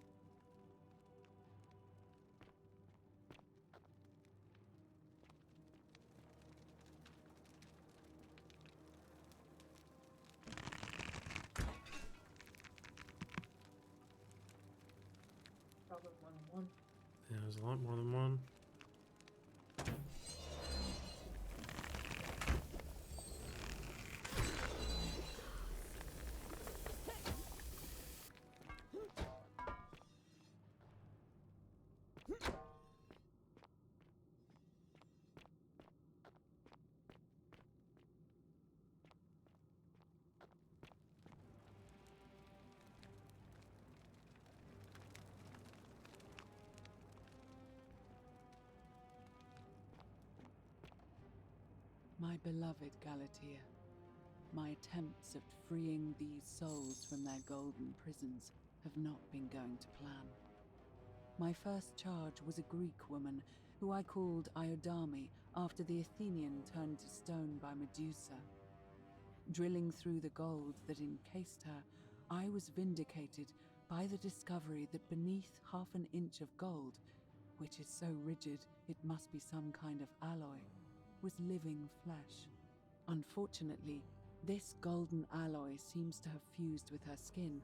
Probably more than one. Yeah, there's a lot more than one. My beloved Galatea, my attempts at freeing these souls from their golden prisons have not been going to plan. My first charge was a Greek woman who I called Iodame after the Athenian turned to stone by Medusa. Drilling through the gold that encased her, I was vindicated by the discovery that beneath half an inch of gold, which is so rigid it must be some kind of alloy, was living flesh. Unfortunately, this golden alloy seems to have fused with her skin,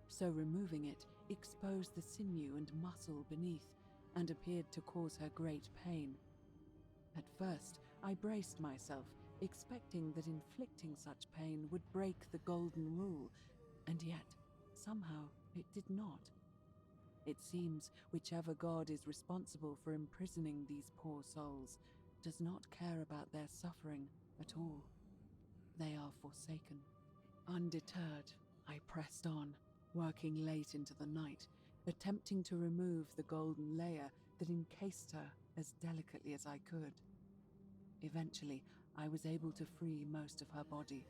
so removing it exposed the sinew and muscle beneath and appeared to cause her great pain. At first, I braced myself, expecting that inflicting such pain would break the golden rule, and yet, somehow, it did not. It seems whichever god is responsible for imprisoning these poor souls does not care about their suffering at all. They are forsaken. Undeterred, I pressed on, working late into the night, attempting to remove the golden layer that encased her as delicately as I could. Eventually, I was able to free most of her body,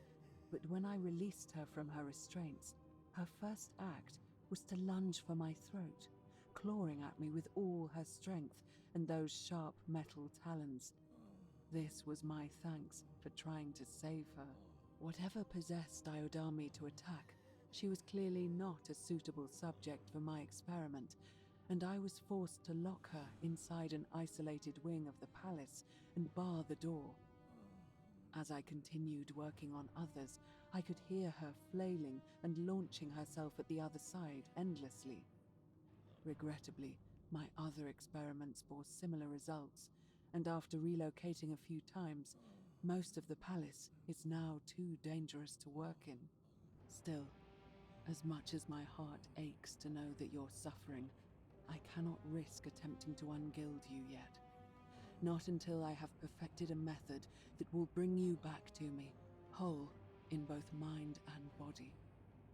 but when I released her from her restraints, her first act was to lunge for my throat, clawing at me with all her strength and those sharp metal talons. This was my thanks for trying to save her. Whatever possessed Iodami to attack, she was clearly not a suitable subject for my experiment, and I was forced to lock her inside an isolated wing of the palace and bar the door. As I continued working on others, I could hear her flailing and launching herself at the other side endlessly. Regrettably, my other experiments bore similar results, and after relocating a few times, most of the palace is now too dangerous to work in. Still, as much as my heart aches to know that you're suffering, I cannot risk attempting to ungild you yet. Not until I have perfected a method that will bring you back to me, whole in both mind and body,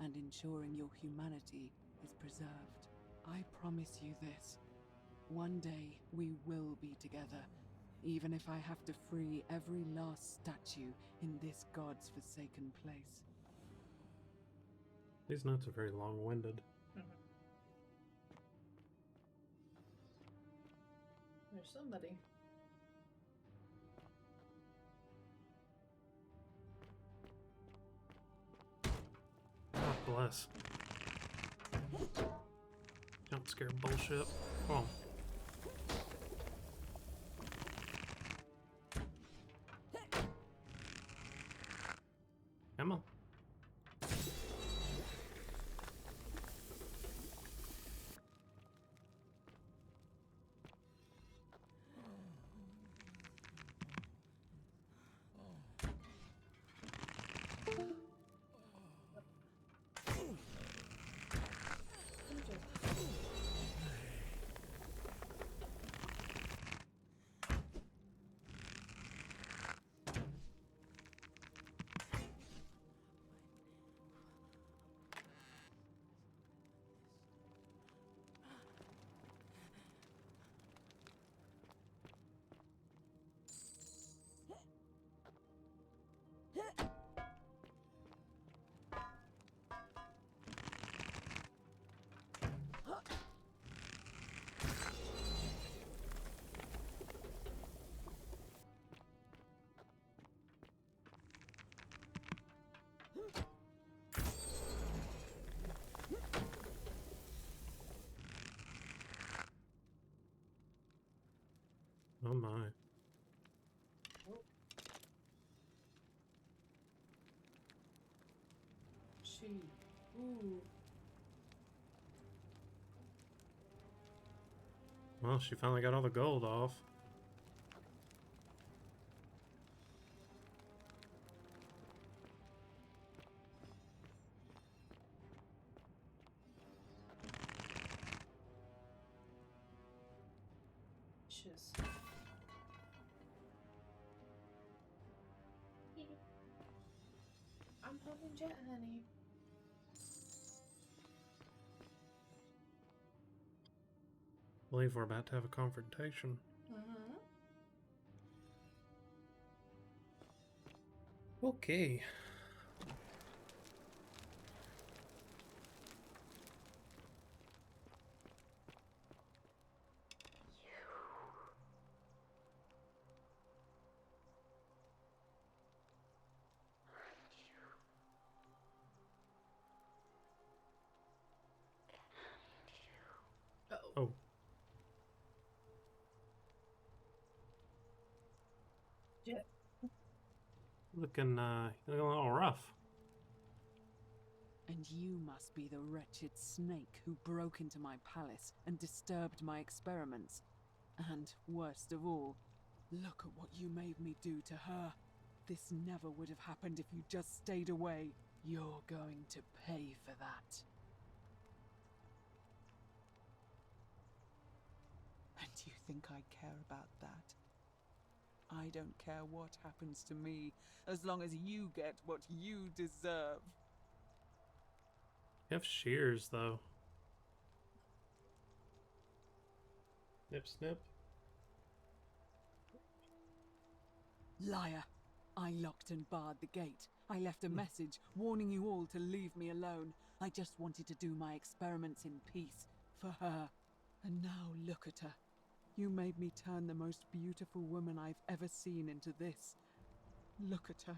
and ensuring your humanity is preserved. I promise you this. One day we will be together, even if I have to free every last statue in this god's forsaken place. These notes are very long-winded. There's somebody. God bless. Jump scare bullshit. Come on. Come on. Oh my. Ooh. Well, she finally got all the gold off. Shiz. I'm helping Jet, honey. I believe we're about to have a confrontation. Okay. Oh. Jet. Looking a little rough. And you must be the wretched snake who broke into my palace and disturbed my experiments. And worst of all, look at what you made me do to her. This never would have happened if you just stayed away. You're going to pay for that. And you think I care about that? I don't care what happens to me, as long as you get what you deserve. You have shears, though. Snip, snip. Liar! I locked and barred the gate. I left a message warning you all to leave me alone. I just wanted to do my experiments in peace, for her. And now look at her. You made me turn the most beautiful woman I've ever seen into this. Look at her.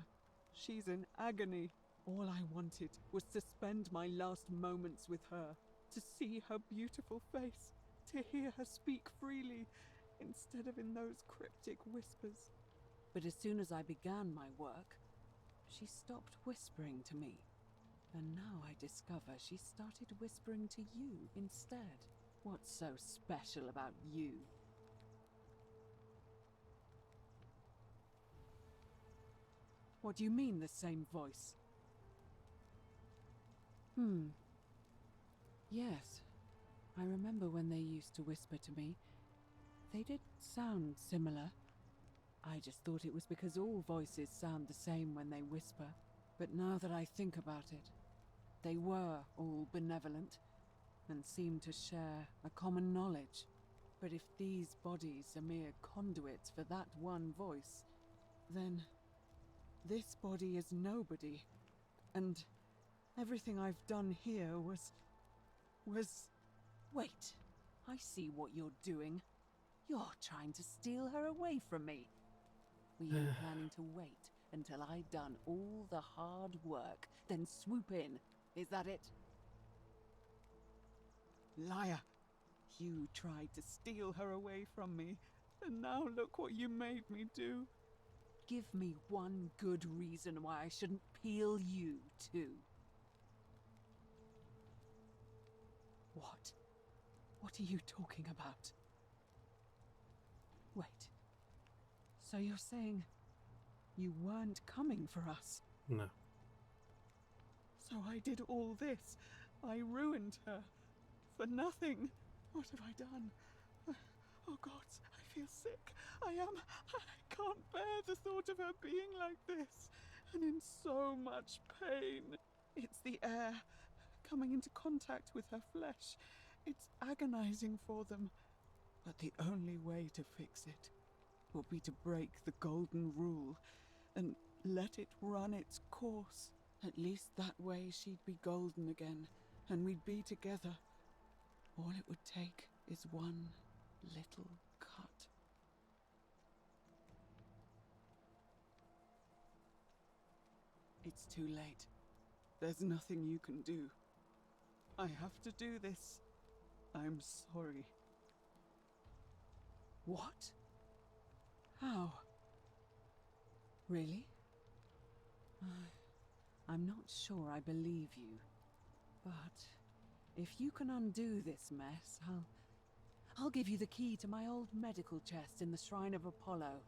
She's in agony. All I wanted was to spend my last moments with her, to see her beautiful face, to hear her speak freely, instead of in those cryptic whispers. But as soon as I began my work, she stopped whispering to me. And now I discover she started whispering to you instead. What's so special about you? What do you mean, the same voice? Yes. I remember when they used to whisper to me. They did sound similar. I just thought it was because all voices sound the same when they whisper. But now that I think about it, they were all benevolent and seemed to share a common knowledge. But if these bodies are mere conduits for that one voice, then this body is nobody, and everything I've done here was... Wait, I see what you're doing. You're trying to steal her away from me. Were you planning to wait until I'd done all the hard work, then swoop in? Is that it? Liar! You tried to steal her away from me, and now look what you made me do. Give me one good reason why I shouldn't peel you, too. What? What are you talking about? Wait. So you're saying you weren't coming for us? No. So I did all this. I ruined her. For nothing. What have I done? Oh God, I feel sick. I can't bear the thought of her being like this. And in so much pain. It's the air coming into contact with her flesh. It's agonizing for them. But the only way to fix it will be to break the golden rule and let it run its course. At least that way she'd be golden again, and we'd be together. All it would take is one little cut. It's too late. There's nothing you can do. I have to do this. I'm sorry. What? How? Really? I'm not sure I believe you. But if you can undo this mess, I'll give you the key to my old medical chest in the Shrine of Apollo.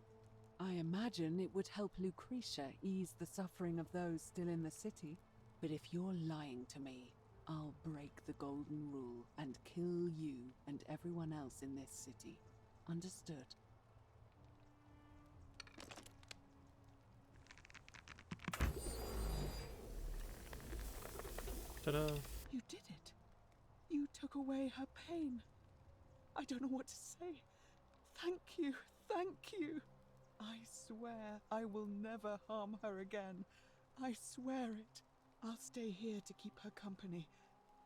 I imagine it would help Lucretia ease the suffering of those still in the city. But if you're lying to me, I'll break the golden rule and kill you and everyone else in this city. Understood? Ta-da! You did it. You took away her pain. I don't know what to say. Thank you, thank you. I swear I will never harm her again. I swear it. I'll stay here to keep her company.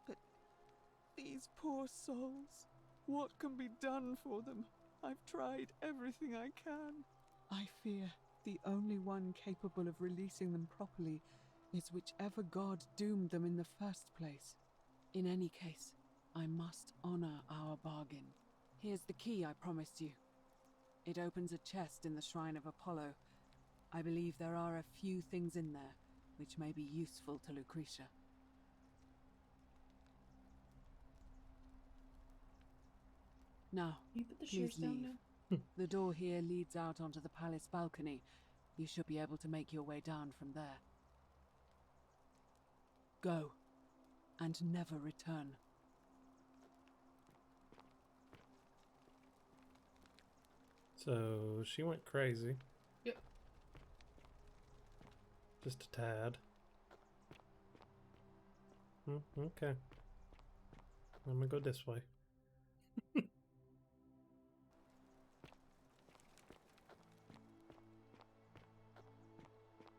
But these poor souls, what can be done for them? I've tried everything I can. I fear the only one capable of releasing them properly is whichever god doomed them in the first place. In any case, I must honor our bargain. Here's the key I promised you. It opens a chest in the Shrine of Apollo. I believe there are a few things in there which may be useful to Lucretia. Now, You put the please shears down leave. now? The door here leads out onto the palace balcony. You should be able to make your way down from there. Go, and never return. So she went crazy. Yep. Just a tad. Okay. I'm gonna go this way.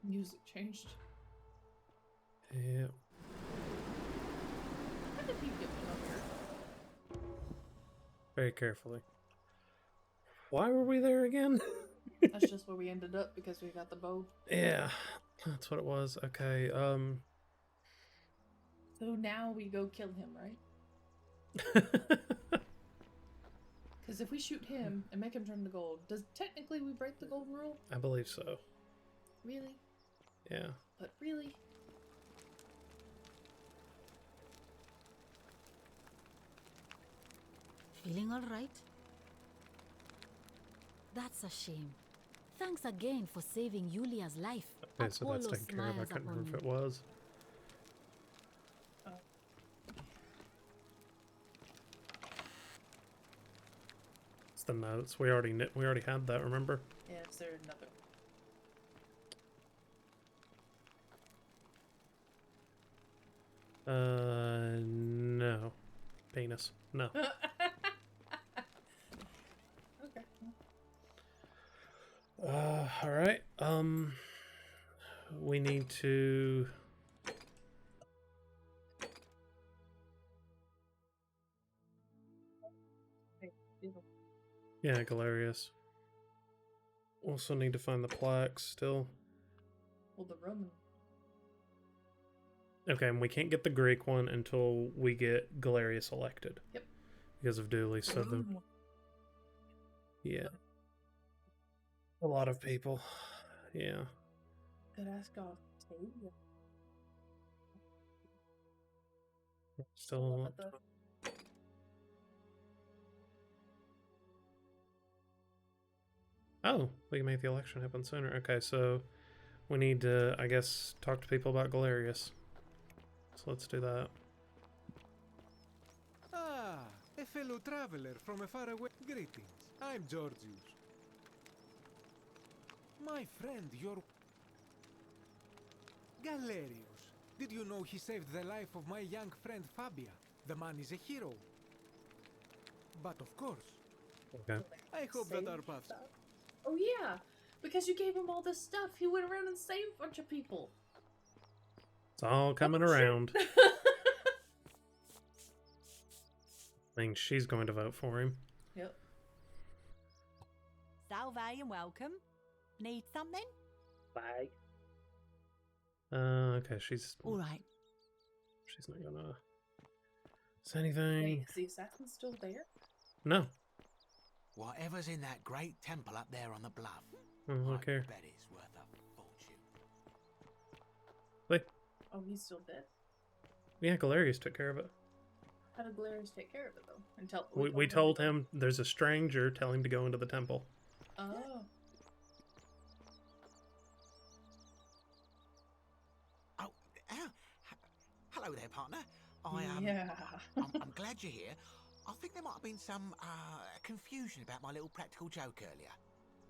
Music changed. Yeah. very carefully. Why were we there again? That's just where we ended up because we got the bow. Yeah, that's what it was. Okay, So now we go kill him, right? Because if we shoot him and make him turn to gold, does technically we break the gold rule? I believe so. Really? Yeah. But really? Feeling all right? That's a shame. Thanks again for saving Yulia's life. Okay, so that's Apollo taken care of. I smiles couldn't remember upon if you. it was. It's the notes. We already had that. Remember? Yeah, is there another? No. Penis. No. Okay. All right. We need to. Yeah, Galerius. Also need to find the plaques still. Well, the Roman. Okay, and we can't get the Greek one until we get Galerius elected. Yep. Because of Dooley, so the... Yeah. A lot of people. Yeah. Could ask God. Still... Oh, we can make the election happen sooner. Okay, so we need to, I guess, talk to people about Galerius. So let's do that. Ah, a fellow traveler from a faraway. Greetings. I'm Georgius. My friend, your Galerius. Did you know he saved the life of my young friend Fabia? The man is a hero. But of course, Okay. I hope that our paths. Oh yeah, because you gave him all this stuff. He went around and saved a bunch of people. It's all coming around. I think she's going to vote for him. Yep. Salve and welcome. Need something? Bye. Okay, she's... All right. She's not gonna say anything. Wait, is the assassin still there? No. Whatever's in that great temple up there on the bluff, Look I here. bet it's worth a fortune. Wait. Oh, he's still dead. Yeah, Galerius took care of it. How did Galerius take care of it though? Until We told him there's a stranger. Tell him to go into the temple. Oh. Oh, hello there, partner. Yeah. I'm glad you're here. I think there might have been some confusion about my little practical joke earlier.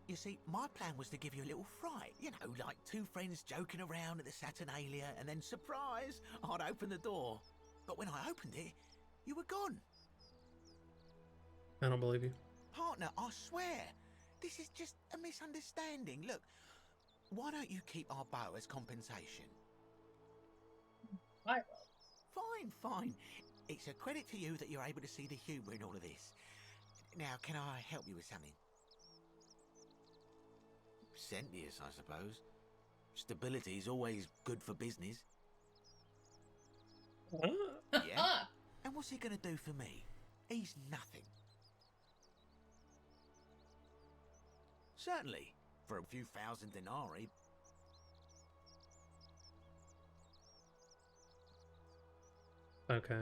You see, my plan was to give you a little fright. You know, like two friends joking around at the Saturnalia, and then, surprise, I'd open the door. But when I opened it, you were gone. I don't believe you. Partner, I swear, this is just a misunderstanding. Look, why don't you keep our bow as compensation? Right. Fine. It's a credit to you that you're able to see the humour in all of this. Now, can I help you with something? Sentius, I suppose. Stability is always good for business. Yeah? And what's he going to do for me? He's nothing. Certainly, for a few thousand denarii. Okay.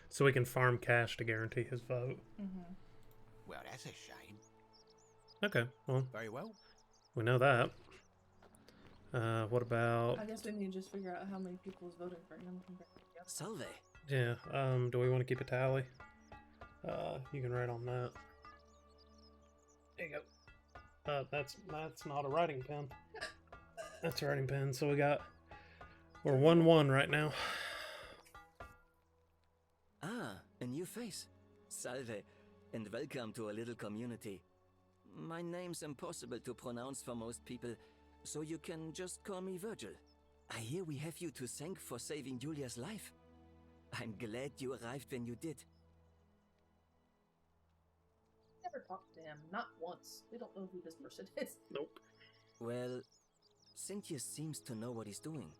So we can farm cash to guarantee his vote. Mm-hmm. Well, that's a shame. Okay, well, Very well. we know that. What about... I guess we need to just figure out how many people is voting for him. Salve. Yeah, do we want to keep a tally? You can write on that. There you go. That's not a writing pen. That's a writing pen. So we're 1-1 right now. Ah, a new face. Salve, and welcome to a little community. My name's impossible to pronounce for most people, so you can just call me Virgil. I hear we have you to thank for saving Julia's life. I'm glad you arrived when you did. never talked to him. Not once. We don't know who this person is. Nope. Well, Cynthius seems to know what he's doing.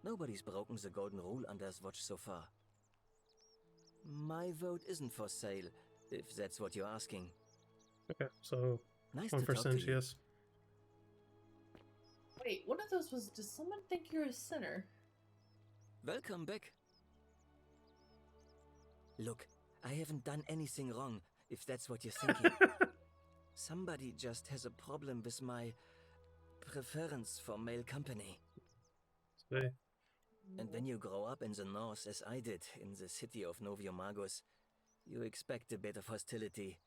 Nobody's broken the golden rule under his watch so far. My vote isn't for sale, if that's what you're asking. Okay, so Nice one to for talk to you. Cynthius. Wait, one of those was, does someone think you're a sinner? Welcome back. Look, I haven't done anything wrong, if that's what you're thinking. Somebody just has a problem with my preference for male company. Hey. And when you grow up in the north, as I did, in the city of Noviomagus, you expect a bit of hostility.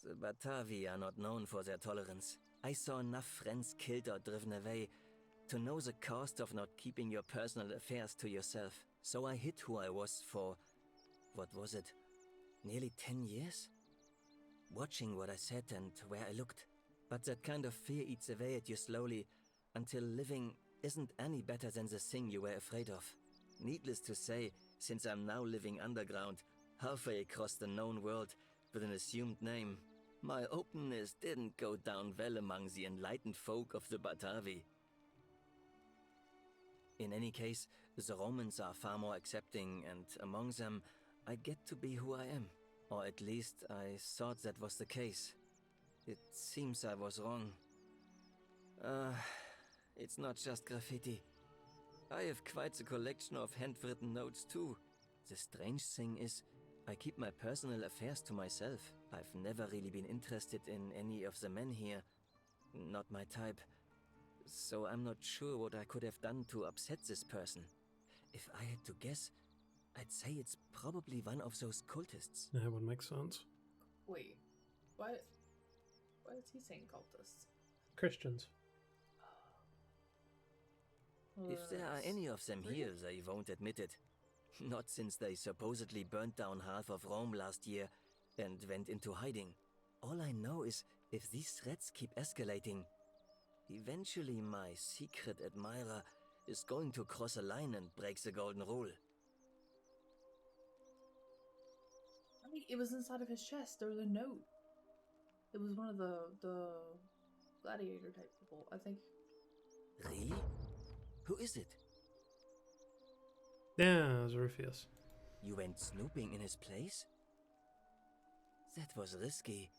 The Batavi are not known for their tolerance. I saw enough friends killed or driven away to know the cost of not keeping your personal affairs to yourself. So I hid who I was for, what was it, nearly 10 years? Watching what I said and where I looked. But that kind of fear eats away at you slowly, until living isn't any better than the thing you were afraid of. Needless to say, since I'm now living underground, halfway across the known world, with an assumed name, my openness didn't go down well among the enlightened folk of the Batavi. In any case, the Romans are far more accepting, and among them, I get to be who I am. Or at least I thought that was the case. It seems I was wrong. It's not just graffiti. I have quite a collection of handwritten notes too. The strange thing is, I keep my personal affairs to myself. I've never really been interested in any of the men here. Not my type. So I'm not sure what I could have done to upset this person. If I had to guess, I'd say it's probably one of those cultists. Yeah, would make sense. Wait, what? Why is he saying cultists? Christians. If there are any of them here, they won't admit it. Not since they supposedly burnt down half of Rome last year and went into hiding. All I know is, if these threats keep escalating, eventually my secret admirer is going to cross a line and break the golden rule. I mean, it was inside of his chest. There was a note. It was one of the gladiator type people, I think. Really? Who is it? Yeah, it was Rufus. You went snooping in his place? That was risky.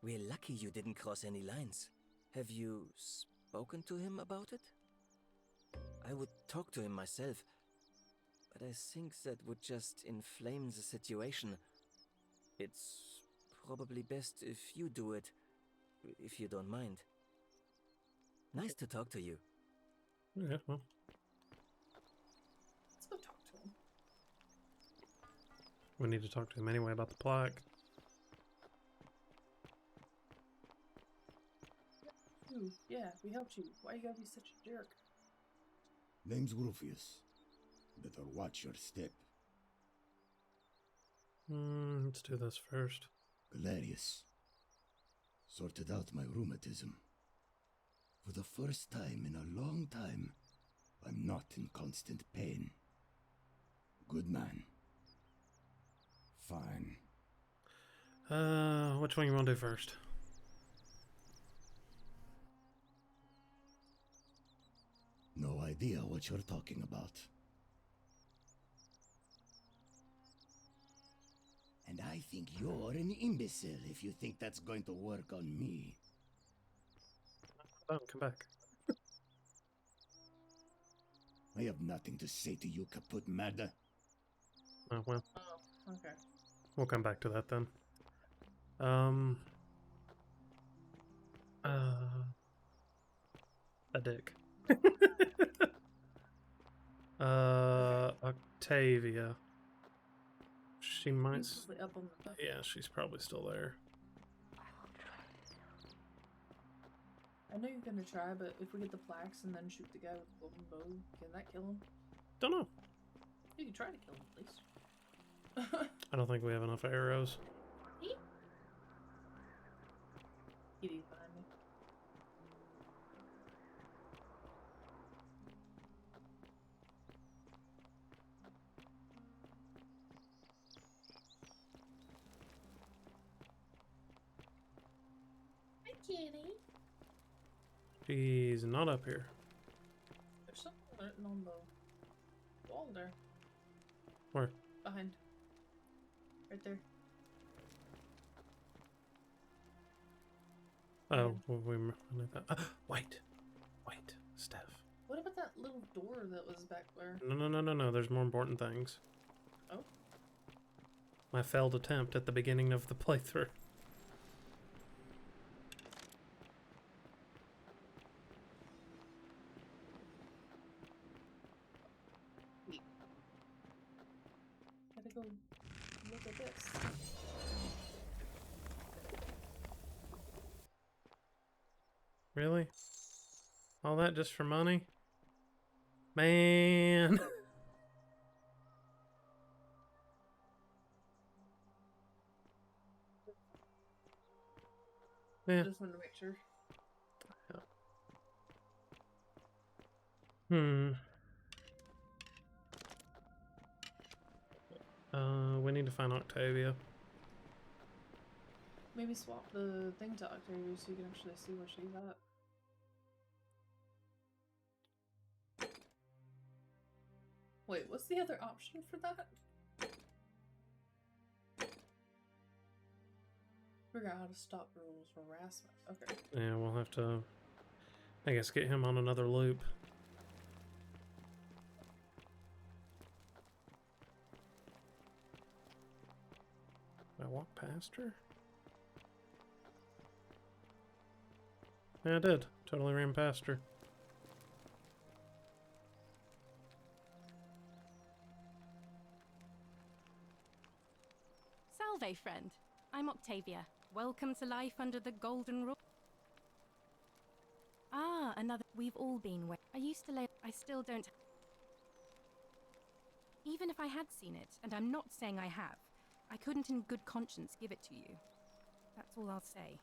We're lucky you didn't cross any lines. Have you spoken to him about it? I would talk to him myself, but I think that would just inflame the situation. It's probably best if you do it, if you don't mind. Nice to talk to you. Yeah, well. Let's go talk to him. We need to talk to him anyway about the plaque. Ooh, yeah, we helped you. Why you gotta be such a jerk? Name's Rufius. Better watch your step. Let's do this first. Galerius. Sorted out my rheumatism. For the first time in a long time, I'm not in constant pain. Good man. Fine. Which one you want to do first? No idea what you're talking about. And I think you're an imbecile if you think that's going to work on me. Oh, come back. I have nothing to say to you, Kaput Mada. Oh, well. Oh, okay. We'll come back to that then. A dick. Octavia. She might. Probably up on the Yeah, she's probably still there. I know you're gonna try, but if we get the plaques and then shoot the guy with the golden bow, can that kill him? Don't know. You can try to kill him at least. I don't think we have enough arrows. Kitty's behind me. Kitty. She's not up here. There's something written on the wall there. Where? Behind. Right there. Oh, well, we that. Wait, Steph. What about that little door that was back there? No. There's more important things. Oh. My failed attempt at the beginning of the playthrough. Gotta go look at this. Really? All that just for money? Man. Yeah. Just wanted to make sure. We need to find Octavia. Maybe swap the thing to Octavia so you can actually see where she's at. Wait, what's the other option for that? Figure out how to stop rules harassment. Okay. Yeah, we'll have to, I guess, get him on another loop. Did I walk past her? Yeah, I did. Totally ran past her. Salve, friend. I'm Octavia. Welcome to life under the golden rule. Ah, another. We've all been where I used to lay. I still don't. Even if I had seen it, and I'm not saying I have, I couldn't in good conscience give it to you. That's all I'll say.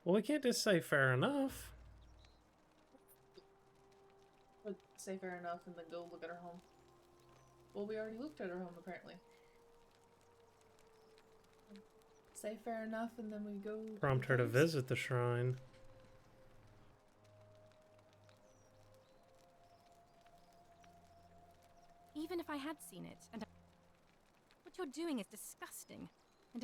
Well, we can't just say fair enough. But say fair enough and then go look at her home. Well, we already looked at her home, apparently. Say fair enough and then we go... Prompt her to visit the shrine. Even if I had seen it, and what you're doing is disgusting. And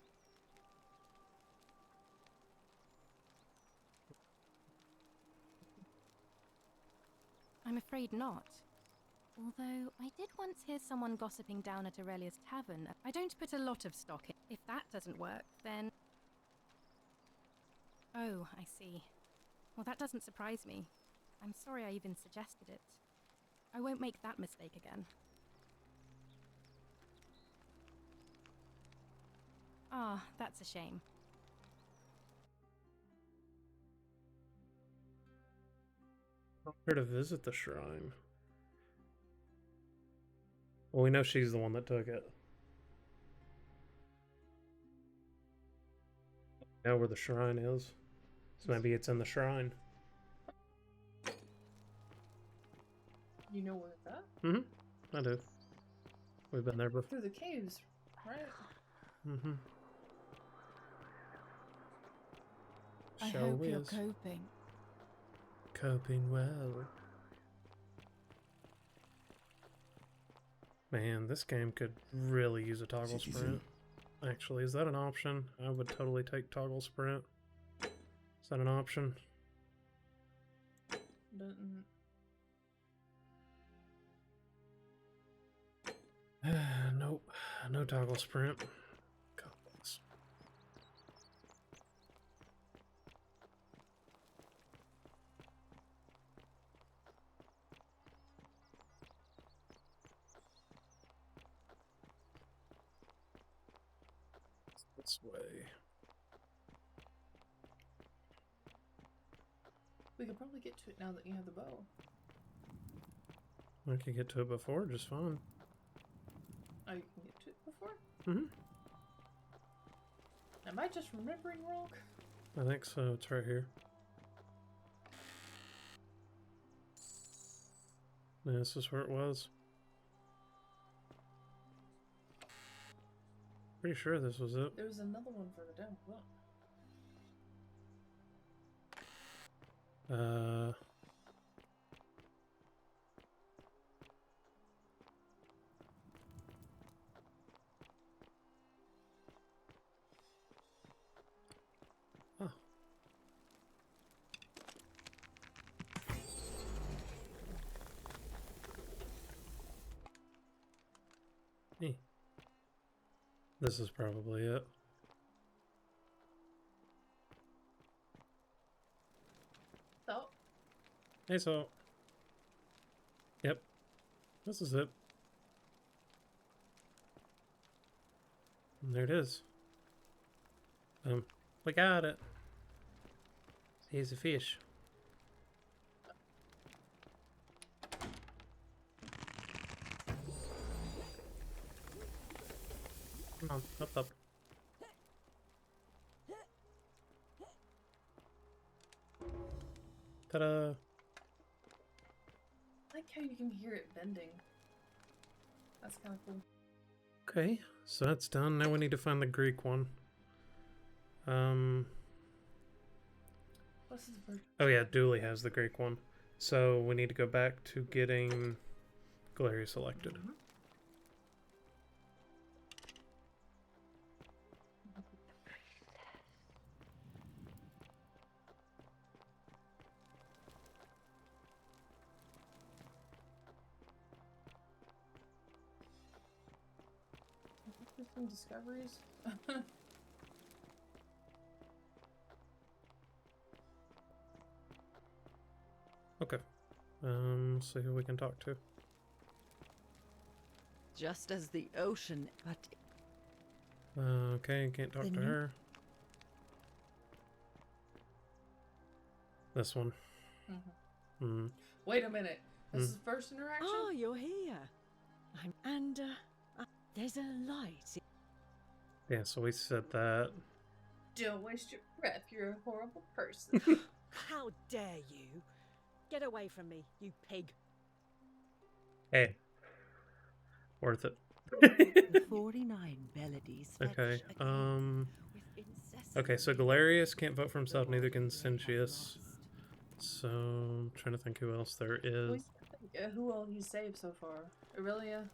I'm afraid not. Although, I did once hear someone gossiping down at Aurelia's tavern. I don't put a lot of stock in. If that doesn't work, then... Oh, I see. Well, that doesn't surprise me. I'm sorry I even suggested it. I won't make that mistake again. Ah, that's a shame. Her to visit the shrine. Well, we know she's the one that took it. Know where the shrine is. So maybe it's in the shrine. You know where it's at? Mm-hmm. I do. We've been there before. Through the caves, right? Mm-hmm. I hope you're coping. Coping well. Man, this game could really use a toggle sprint. Actually, is that an option? I would totally take toggle sprint. Is that an option? Nope. No toggle sprint. Goblins. This way. We could probably get to it now that you have the bow. I could get to it before, just fine. Oh, you can get to it before? Mm-hmm. Am I just remembering wrong? I think so. It's right here. Yeah, this is where it was. Pretty sure this was it. There was another one further down. Look. Oh. Hey. This is probably it. So? Hey, so. Yep. This is it. And there it is. We got it. Here's a fish. Come on, up. Ta-da! I like how you can hear it bending. That's kind of cool. Okay, so that's done. Now we need to find the Greek one. What's the first? Oh yeah, Dooley has the Greek one. So we need to go back to getting Galeria selected. Some discoveries. Okay. See who we can talk to. Just as the ocean, but Okay, can't talk The to new- her. This one. Wait a minute. This is first interaction? oh, you're here. There's a light. Yeah, so we said that. Don't waste your breath. You're a horrible person. How dare you? Get away from me, you pig. Hey. Worth it. 49 melodies. Okay, okay, so Galerius can't vote for himself, neither can Sentius. So, I'm trying to think who else there is. Who all he's saved so far? Aurelia,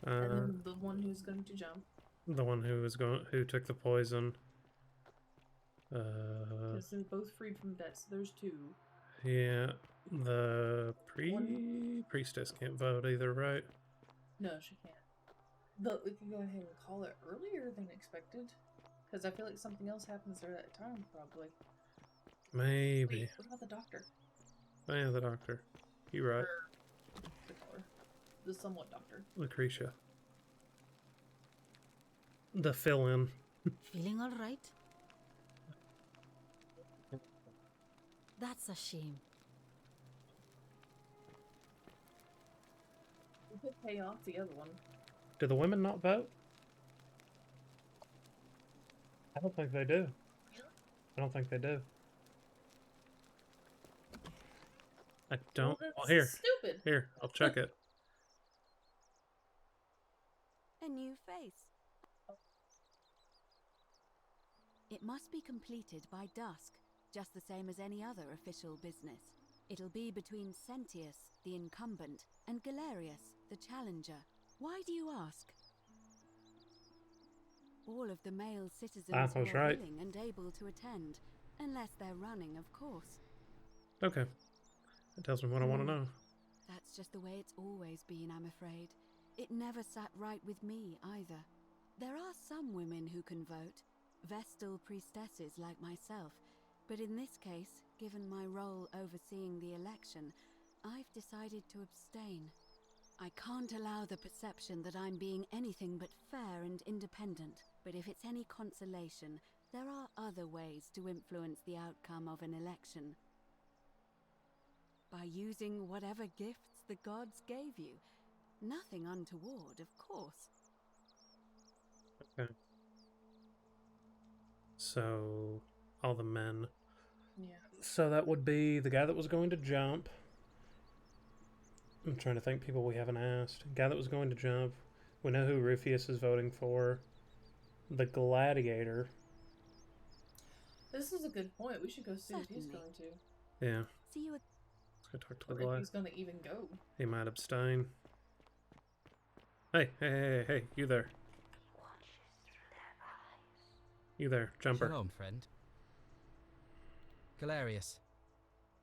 and Uh, then the one who's going to jump. the one who took the poison. Because they're both freed from debt, so there's two. Yeah, the priestess can't vote either, right? No, she can't. But we can go ahead and call it earlier than expected. Because I feel like something else happens there at that time, probably. Maybe. Wait, what about the doctor? Oh, yeah, the doctor. You right. The caller. The somewhat doctor. Lucretia. The fill-in. Feeling all right? That's a shame. We could pay off the other one. Do the women not vote? I don't think they do. I don't think they do. I don't. Well, Well, that's here. stupid. Here, I'll check it. A new face. It must be completed by dusk, just the same as any other official business. It'll be between Sentius, the incumbent, and Galerius, the challenger. Why do you ask? All of the male citizens I was are right. willing and able to attend, unless they're running, of course. Okay. That tells me what I want to know. That's just the way it's always been, I'm afraid. It never sat right with me, either. There are some women who can vote, Vestal priestesses like myself, but in this case, given my role overseeing the election, I've decided to abstain. I can't allow the perception that I'm being anything but fair and independent, but if it's any consolation, there are other ways to influence the outcome of an election. By using whatever gifts the gods gave you. Nothing untoward, of course. Okay. So, all the men. Yeah. So that would be the guy that was going to jump. I'm trying to think people we haven't asked. Guy that was going to jump. We know who Rufius is voting for. the gladiator. This is a good point. We should go see if he's Certainly. going to. Yeah. See you. Let's go talk to the Or if gladiator. he's going to even go. He might abstain. Hey, you there. You there, jumper. Shalom, friend. Galerius.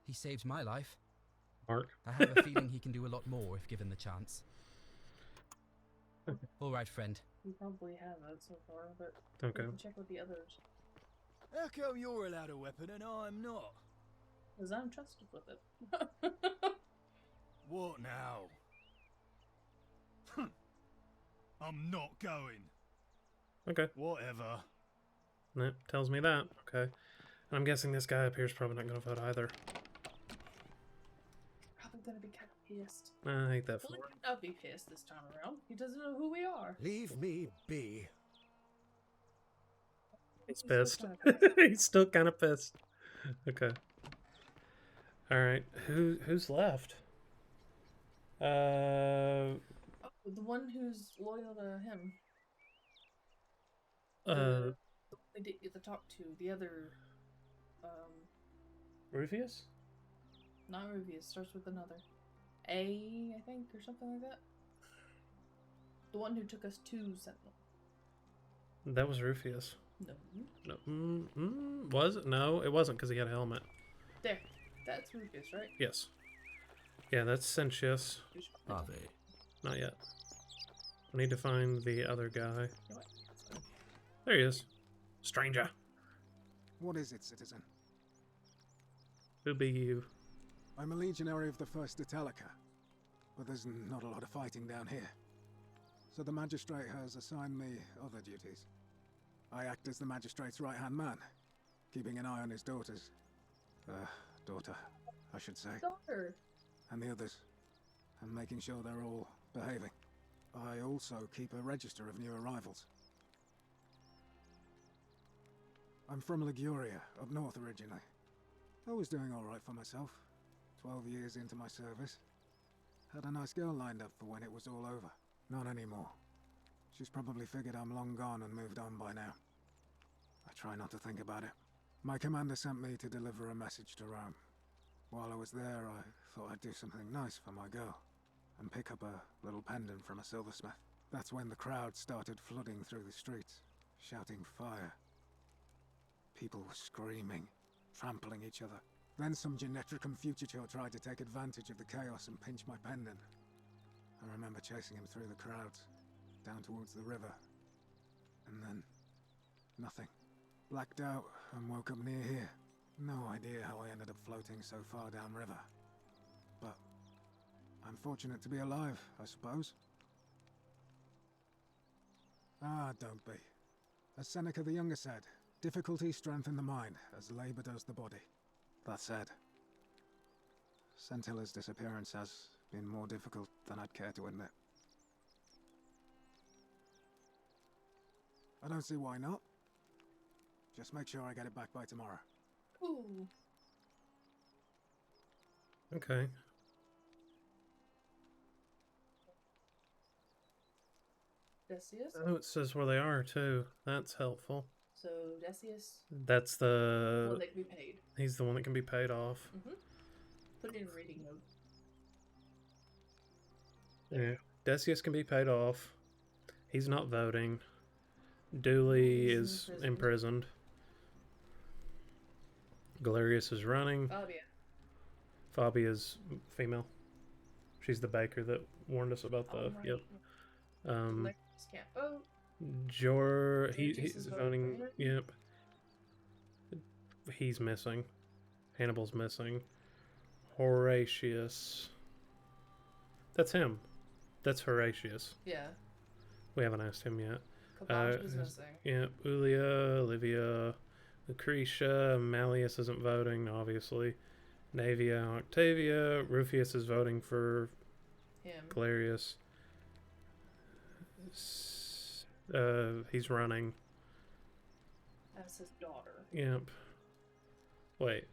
He saved my life. Mark. I have a feeling he can do a lot more if given the chance. All right, friend. We probably have that so far, but Okay. we can check with the others. How come you're allowed a weapon and I'm not? Because I'm trusted with it. What now? I'm not going. Okay. Whatever. That tells me that. Okay. And I'm guessing this guy up here is probably not going to vote either. Probably going to be kind of pissed. I hate that for Well, him. he might not be pissed this time around. He doesn't know who we are. Leave me be. He's pissed. He's still kind of pissed. Okay. All right. Who's left? Oh, the one who's loyal to him. We didn't get to talk to. The other, Rufius? not Rubius, starts with another. I think, or something like that. The one who took us to Sentinel. That was Rufius. No. No. Was it? No, it wasn't because he had a helmet. There. That's Rubius, right? Yes. Yeah, that's Sentius. Ave. Not yet. I need to find the other guy. You know what? There he is. Stranger. What is it, citizen? Who be you? I'm a legionary of the 1st Italica, but there's not a lot of fighting down here. So the magistrate has assigned me other duties. I act as the magistrate's right-hand man, keeping an eye on his daughters. Daughter, I should say. Daughter. And the others, and making sure they're all behaving. I also keep a register of new arrivals. I'm from Liguria, up north originally. I was doing alright for myself. 12 years into my service. Had a nice girl lined up for when it was all over. Not anymore. She's probably figured I'm long gone and moved on by now. I try not to think about it. My commander sent me to deliver a message to Rome. While I was there, I thought I'd do something nice for my girl, and pick up a little pendant from a silversmith. That's when the crowd started flooding through the streets, shouting fire. People were screaming, trampling each other. Then some Genetricum Fugitor tried to take advantage of the chaos and pinch my pendant. I remember chasing him through the crowds, down towards the river. And then, nothing. Blacked out and woke up near here. No idea how I ended up floating so far downriver. But I'm fortunate to be alive, I suppose. Ah, don't be. As Seneca the Younger said, difficulty strengthens the mind, as labor does the body. That said, Sentilla's disappearance has been more difficult than I'd care to admit. I don't see why not. Just make sure I get it back by tomorrow. Ooh. Okay. Decius? Oh, it says where they are too. That's helpful. So, Decius, That's one the... that can be paid. He's the one that can be paid off. Put it in a reading note. Yeah. Decius can be paid off. He's not voting. Dooley He's is imprisoned. Galerius is running. Fabia. Fabia's female. She's the baker that warned us about the... Alright. Yep. Alexis can't vote. He's is voting. voting for it? Yep. He's missing. Hannibal's missing. Horatius. That's him. That's Horatius. Yeah. We haven't asked him yet. Cabal's was missing. Yep. Ulia, Olivia, Lucretia, Malleus isn't voting, obviously. Navia, Octavia. Rufius is voting for Him. Galerius. He's running. That's his daughter. Yep. Wait.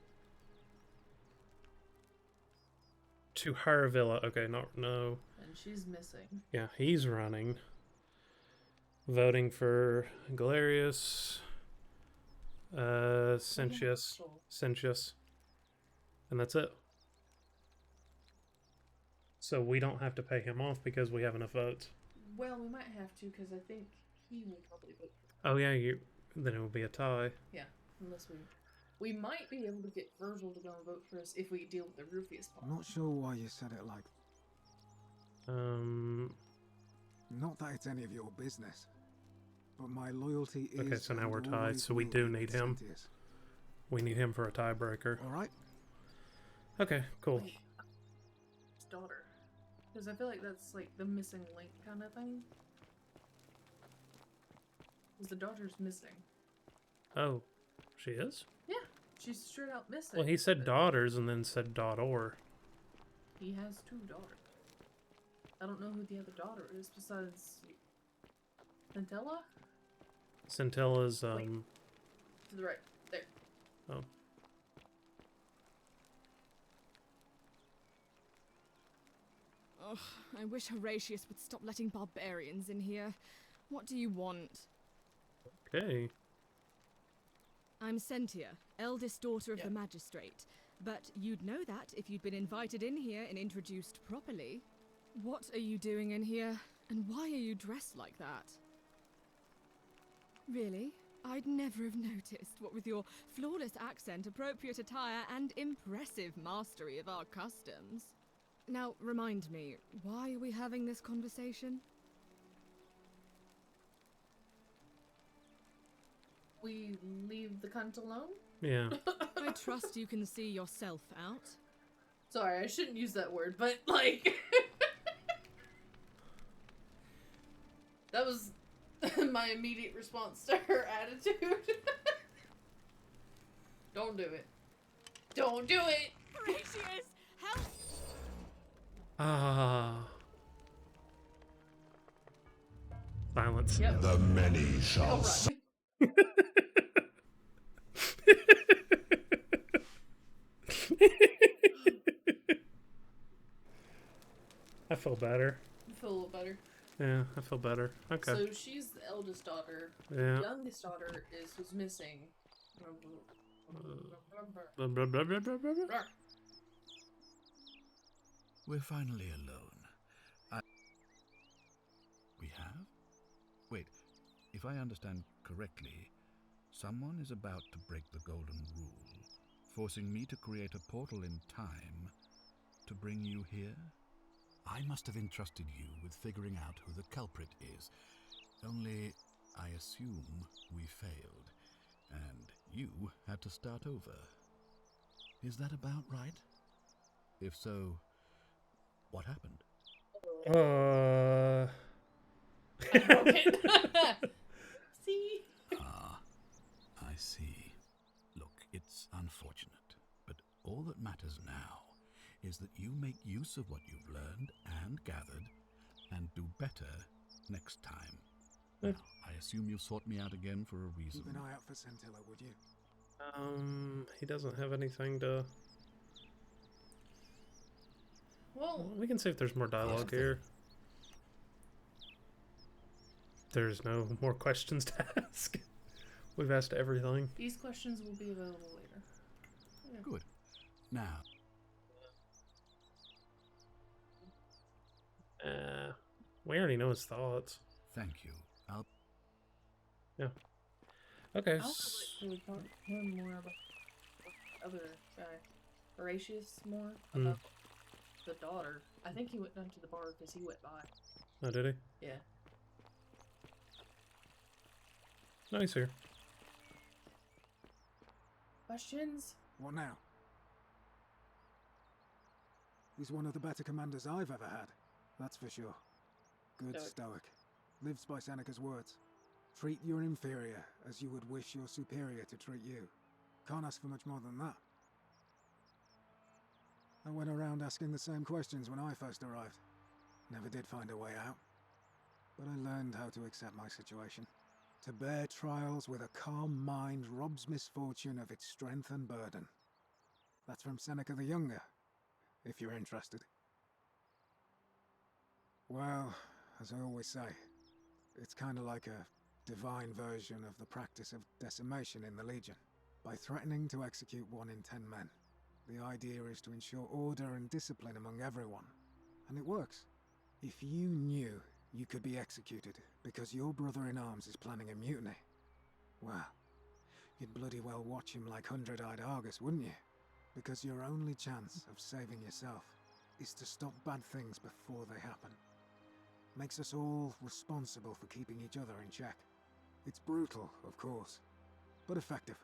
To her villa. Okay, no. And she's missing. Yeah, he's running. voting for Galerius, Sentius, and that's it. So we don't have to pay him off because we have enough votes. Well, we might have to because I think he will probably vote for Oh yeah, then it will be a tie. Yeah, unless we might be able to get Virgil to go and vote for us if we deal with the Rufius part. I'm not sure why you said it like. Not that it's any of your business, but my loyalty is. Okay, so now and we're tied, always so we will do be need him. Sentius. We need him for a tiebreaker. All right. Okay, cool. Wait, his daughter, because I feel like that's like the missing link kind of thing. Because the daughter's missing. Oh, she is? Yeah, she's straight out missing. Well, he said daughters and then said daughter. He has 2 daughters. I don't know who the other daughter is besides Centella? Centella's, To the right, there. Oh. Ugh, I wish Horatius would stop letting barbarians in here. What do you want? Okay. I'm Sentia, eldest daughter of the magistrate. But you'd know that if you'd been invited in here and introduced properly. What are you doing in here? And why are you dressed like that? Really? I'd never have noticed, what with your flawless accent, appropriate attire, and impressive mastery of our customs. Now, remind me, why are we having this conversation? We leave the cunt alone? Yeah. I trust you can see yourself out. Sorry, I shouldn't use that word, but like... that was my immediate response to her attitude. Don't do it. Don't do it! Horatius, help! Ah. Silence. Yep. The many shall I feel better. You feel a little better. Yeah, I feel better. Okay. So she's the eldest daughter. Yeah. The youngest daughter is who's missing. Blah, blah, blah, blah, blah, blah, blah. We're finally alone. We have? Wait, if I understand correctly, someone is about to break the Golden Rule, forcing me to create a portal in time to bring you here? I must have entrusted you with figuring out who the culprit is. Only, I assume we failed, and you had to start over. Is that about right? If so, what happened? See? I see. Look, it's unfortunate, but all that matters now is that you make use of what you've learned and gathered, and do better next time. Now, I assume you've sought me out again for a reason. Keep an eye out for Centilla, would you? He doesn't have anything to... Well, we can see if there's more dialogue here. There's no more questions to ask. We've asked everything. These questions will be available later. Yeah. Good. Now... we already know his thoughts. Thank you. I'll... Yeah. Okay. I'll probably talk to him more about the other guy. Horatius more about the daughter. I think he went down to the bar because he went by. Oh, did he? Yeah. No, he's here. Questions? What now? He's one of the better commanders I've ever had. That's for sure. Good stoic. Lives by Seneca's words. Treat your inferior as you would wish your superior to treat you. Can't ask for much more than that. I went around asking the same questions when I first arrived. Never did find a way out. But I learned how to accept my situation. To bear trials with a calm mind robs misfortune of its strength and burden. That's from Seneca the Younger, if you're interested. Well, as I always say, It's kind of like a divine version of the practice of decimation in the Legion. By threatening to execute 1 in 10 men, the idea is to ensure order and discipline among everyone. And it works. If you knew you could be executed because your brother-in-arms is planning a mutiny, well, you'd bloody well watch him like hundred-eyed Argus, wouldn't you? Because your only chance of saving yourself is to stop bad things before they happen. Makes us all responsible for keeping each other in check. It's brutal, of course, but effective.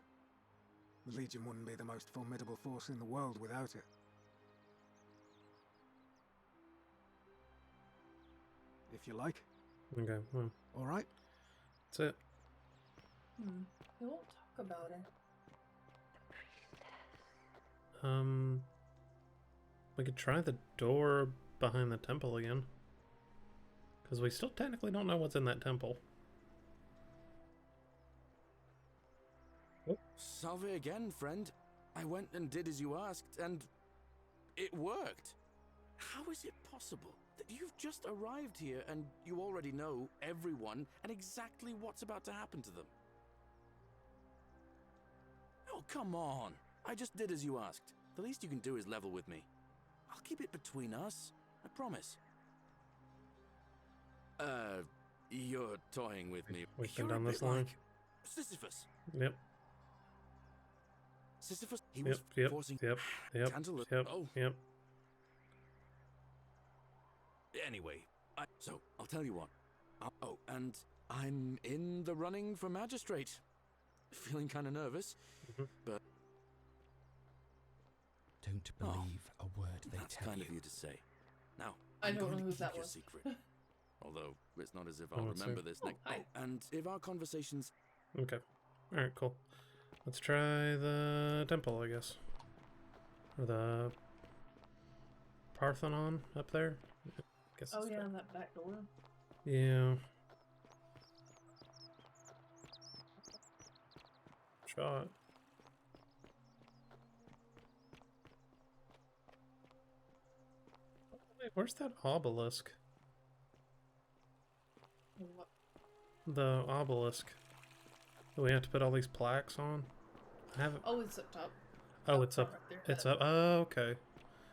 The Legion wouldn't be the most formidable force in the world without it. If you like. Okay, well. Alright? That's it. They won't talk about it. We could try the door behind the temple again. Because we still technically don't know what's in that temple. Salve again, friend. I went and did as you asked, and it worked. How is it possible that you've just arrived here and you already know everyone and exactly what's about to happen to them? Oh, come on. I just did as you asked. The least you can do is level with me. I'll keep it between us. I promise. You're toying with me. We've been You're down a this bit line. like Sisyphus. Yep. Sisyphus, he was forcing Tantalus. Oh. Yep. Anyway, so I'll tell you what. And I'm in the running for magistrate. Feeling kind of nervous, but don't believe a word they that's tell kind you. of you to say. Now, I I'm don't going know to who keep that your was. secret. Although it's not as if Oh, I'll let's remember see. this next. Oh, and if our conversations. Okay. Alright, cool. Let's try the temple, I guess. Or the Parthenon up there. I guess Oh it's yeah, that back door. Yeah. Shot. Wait, where's that obelisk? What? The obelisk. Do we have to put all these plaques on? I haven't. Oh, it's up top. Oh, it's up. Right there. It's up. Oh, okay.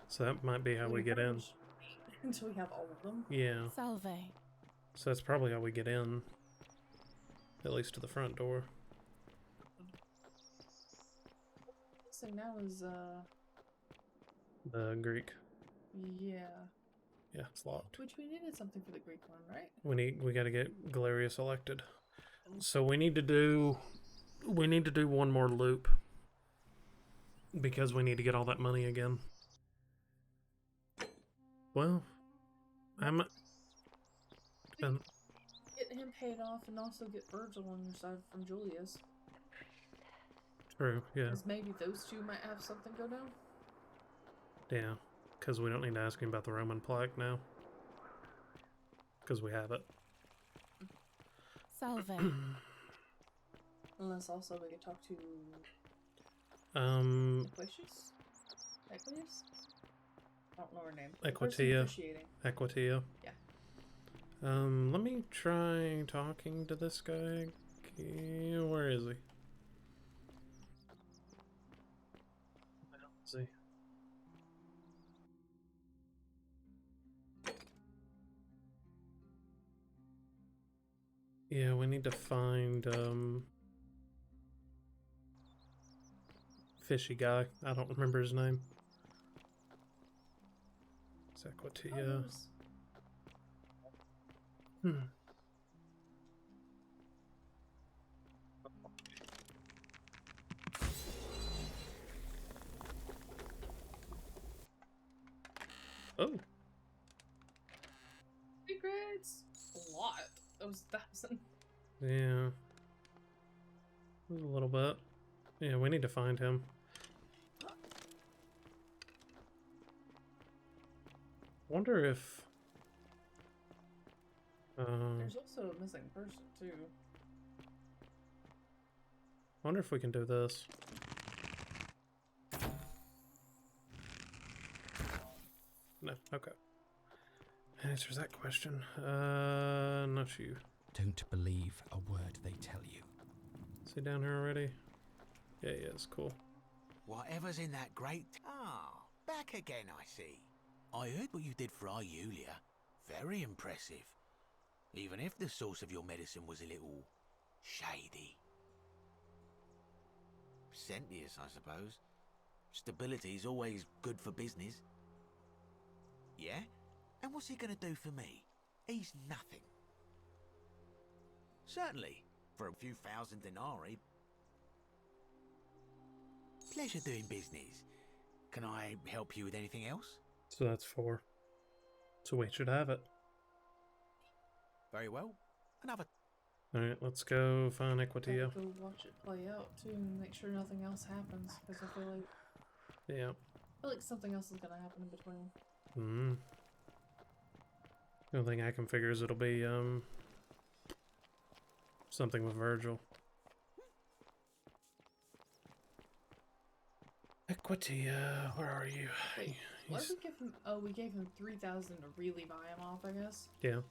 So that might be how we get in. Until we have all of them. Yeah. Salve. So that's probably how we get in. At least to the front door. So now is The Greek. yeah. Yeah, it's locked. Which we needed something for the Greek one, right? We gotta get Galerius elected. So we need to do one more loop. Because we need to get all that money again. Well, Get him paid off and also get Virgil on your side from Julius. true, yeah. Because maybe those two might have something go down. Yeah. Because we don't need to ask him about the Roman plaque now. Because we have it. Salve. Unless also we could talk to Equitius? Equitius? I don't know her name. The person Equitia. officiating. Equitia. Yeah. Let me try talking to this guy. Where is he? Where is he? Yeah, we need to find fishy guy. I don't remember his name. It's Equitia. Oh. Secrets! A lot. That was 1,000. Yeah. A little bit. Yeah, we need to find him. Wonder if... There's also a missing person, too. wonder if we can do this. No, okay. Answers that question. Not you. Don't believe a word they tell you. Is he down here already? Yeah, he is. Cool. Whatever's in that grate... Ah, back again, I see. I heard what you did for our Yulia. Very impressive. Even if the source of your medicine was a little... shady. Sentius, I suppose. Stability's always good for business. Yeah? And what's he gonna do for me? He's nothing. Certainly, for a few thousand denarii. Pleasure doing business. Can I help you with anything else? So that's 4. So we should have it. Very well. Another... Alright, let's go find Equitio. Go watch it play out too, and make sure nothing else happens. Because I feel like something else is gonna happen in between. Hmm. The only thing I can figure is it'll be something with Virgil. Equitio, where are you? Wait, what did we give him? Oh, we gave him 3,000 to really buy him off, I guess. Yeah.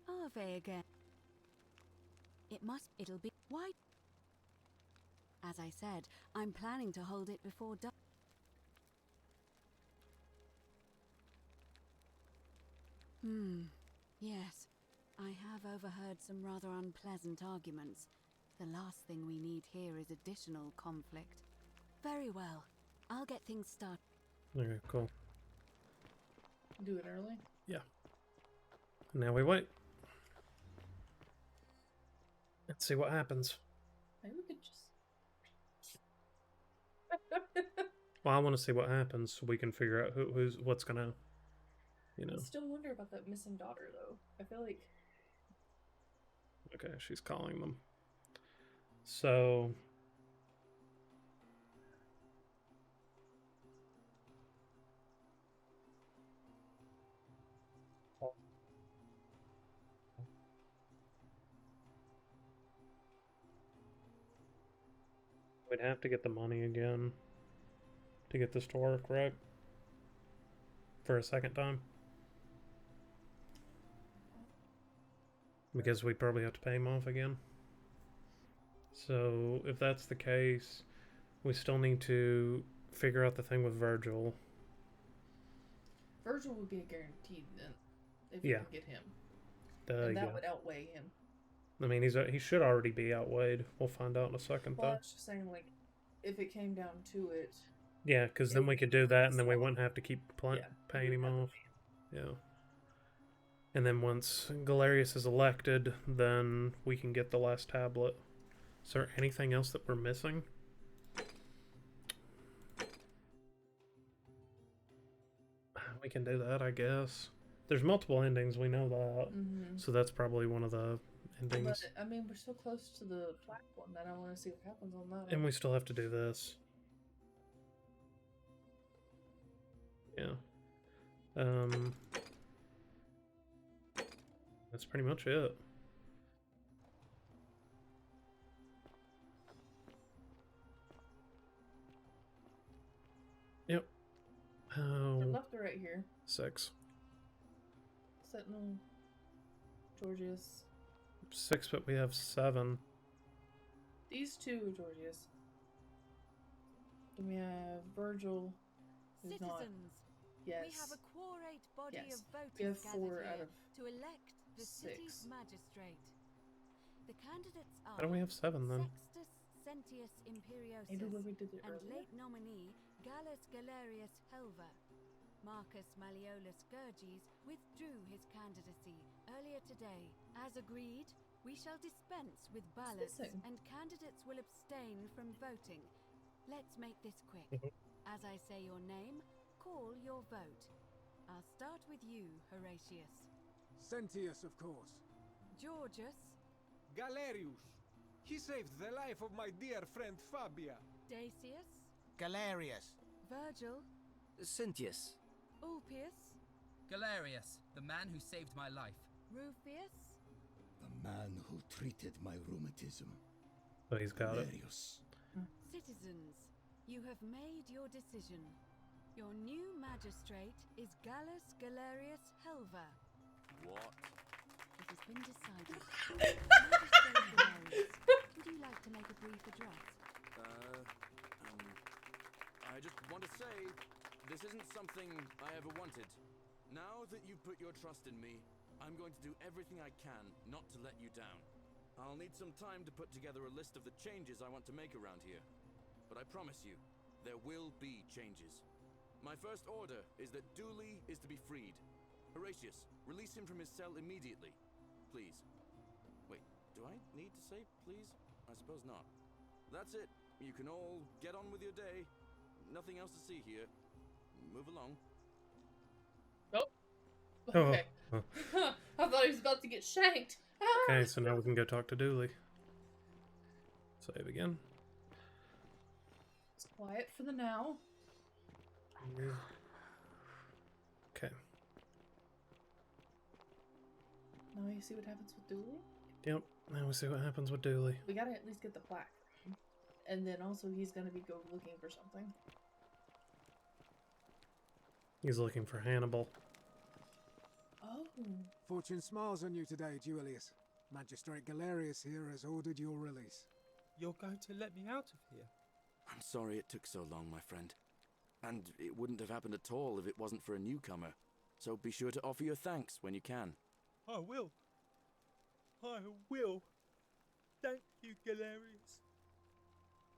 Ave again. It'll be... Why? As I said, I'm planning to hold it before dark. Yes. I have overheard some rather unpleasant arguments. The last thing we need here is additional conflict. Very well. I'll get things started. Okay, cool. Do it early? Yeah. Now we wait. Let's see what happens. Maybe we could just... Well, I want to see what happens so we can figure out what's gonna, you know. I still wonder about that missing daughter, though. I feel like... Okay, she's calling them. So... We'd have to get the money again to get this to work, right? For a second time. Because we probably have to pay him off again. So if that's the case, we still need to figure out the thing with Virgil. Virgil would be a guaranteed then, if we could get him. And that would outweigh him. I mean, he should already be outweighed. We'll find out in a second, Well, I though. was just saying, like, if it came down to it... Yeah, because then we could do that, and then we wouldn't have to keep paying him off. Yeah. And then once Galerius is elected, then we can get the last tablet. Is there anything else that we're missing? We can do that, I guess. There's multiple endings, we know that. So that's probably one of the endings. But, I mean, we're so close to the black one that I want to see what happens on that. And we still have to do this. Yeah. That's pretty much it. Yep. Or left or right here? 6. Sentinel. Georgius. 6, but we have 7. These two are Georgius. Then we have Virgil. Who's not. Citizens, Yes. we have a quorate body Yes. of voters We have 4 gathered out here of to elect the 6. city's magistrate. The candidates are How do we have 7 then? Sextus Sentius Imperiosus Maybe when we did it and earlier? late nominee Gallus Galerius Helver. Marcus Malleolus Gurges withdrew his candidacy earlier today. As agreed, we shall dispense with ballots missing? and candidates will abstain from voting. Let's make this quick. As I say your name, call your vote. I'll start with you, Horatius. Sentius, of course. Georgius. Galerius. He saved the life of my dear friend Fabia. Dacius. Galerius. Virgil. Sentius. Ulpius. Galerius, the man who saved my life. Rufius. The man who treated my rheumatism. Oh, he's got it. Galerius. Citizens, you have made your decision. Your new magistrate is Gallus Galerius Helver. What? It has been decided. Magistrate Galerius, would you like to make a brief address? I just want to say, this isn't something I ever wanted. Now that you've put your trust in me, I'm going to do everything I can not to let you down. I'll need some time to put together a list of the changes I want to make around here. But I promise you, there will be changes. My first order is that Dooley is to be freed. Horatius, release him from his cell immediately. Please. Wait, do I need to say please? I suppose not. That's it. You can all get on with your day. Nothing else to see here. Move along. Okay. I thought he was about to get shanked. Okay, so now we can go talk to Dooley. Save again. It's quiet for the now. Okay. Now you see what happens with Dooley? Yep, now we see what happens with Dooley. We gotta at least get the plaque. And then also he's gonna be looking for something. He's looking for Hannibal. Oh. Fortune smiles on you today, Julius. Magistrate Galerius here has ordered your release. You're going to let me out of here? I'm sorry it took so long, my friend. And it wouldn't have happened at all if it wasn't for a newcomer. So be sure to offer your thanks when you can. I will. I will. Thank you, Galerius.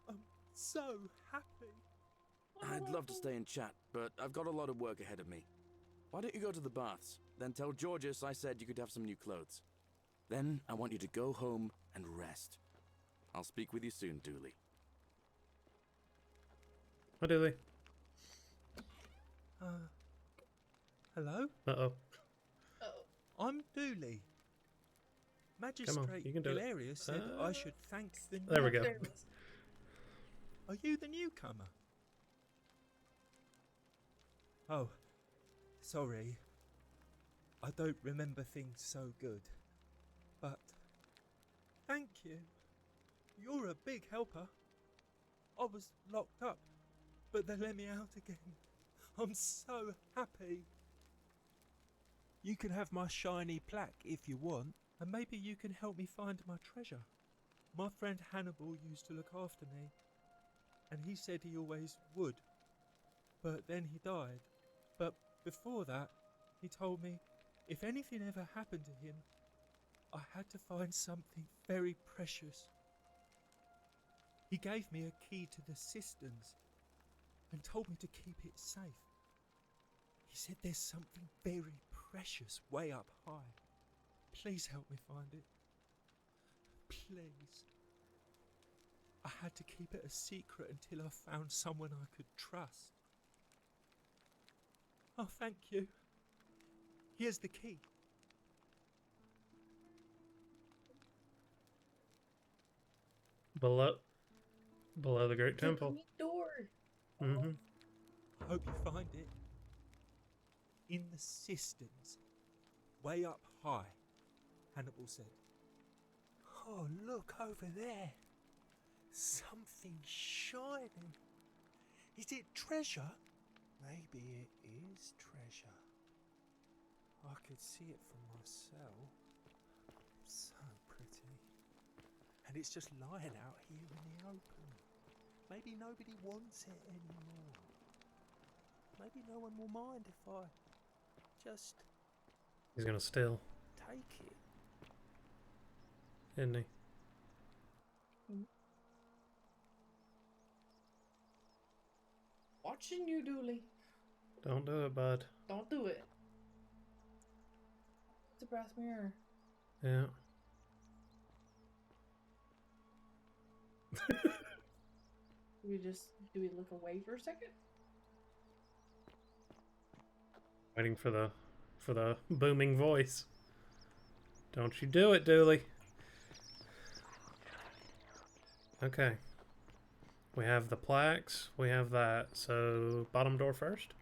I'm so happy. I'd love to stay and chat, but I've got a lot of work ahead of me. Why don't you go to the baths? Then tell Georgius I said you could have some new clothes. Then I want you to go home and rest. I'll speak with you soon, Dooley. Hi, Dooley. Hello? Uh-oh. I'm Dooley. Magistrate you can do it. Galerius said I should thank the There we go. Are you the newcomer? Oh, sorry. I don't remember things so good. But thank you. You're a big helper. I was locked up, but they let me out again. I'm so happy. You can have my shiny plaque if you want, and maybe you can help me find my treasure. My friend Hannibal used to look after me, and he said he always would. But then he died. But before that, he told me if anything ever happened to him, I had to find something very precious. He gave me a key to the cisterns and told me to keep it safe. He said there's something very precious way up high. Please help me find it. Please. I had to keep it a secret until I found someone I could trust. Oh, thank you. Here's the key. Below the Great Temple. Door. Mm-hmm. I hope you find it. In the cisterns, way up high, Hannibal said. Oh, look over there. Something shining. Is it treasure? Maybe it is treasure. I could see it from my cell. So pretty. And it's just lying out here in the open. Maybe nobody wants it anymore. Maybe no one will mind if I just He's gonna steal, take it. isn't he? Watching you, Dooley. Don't do it, bud. Don't do it. It's a brass mirror. Yeah. Do we look away for a second? Waiting for the booming voice. Don't you do it, Dooley. Okay. We have the plaques. We have that. So, bottom door first?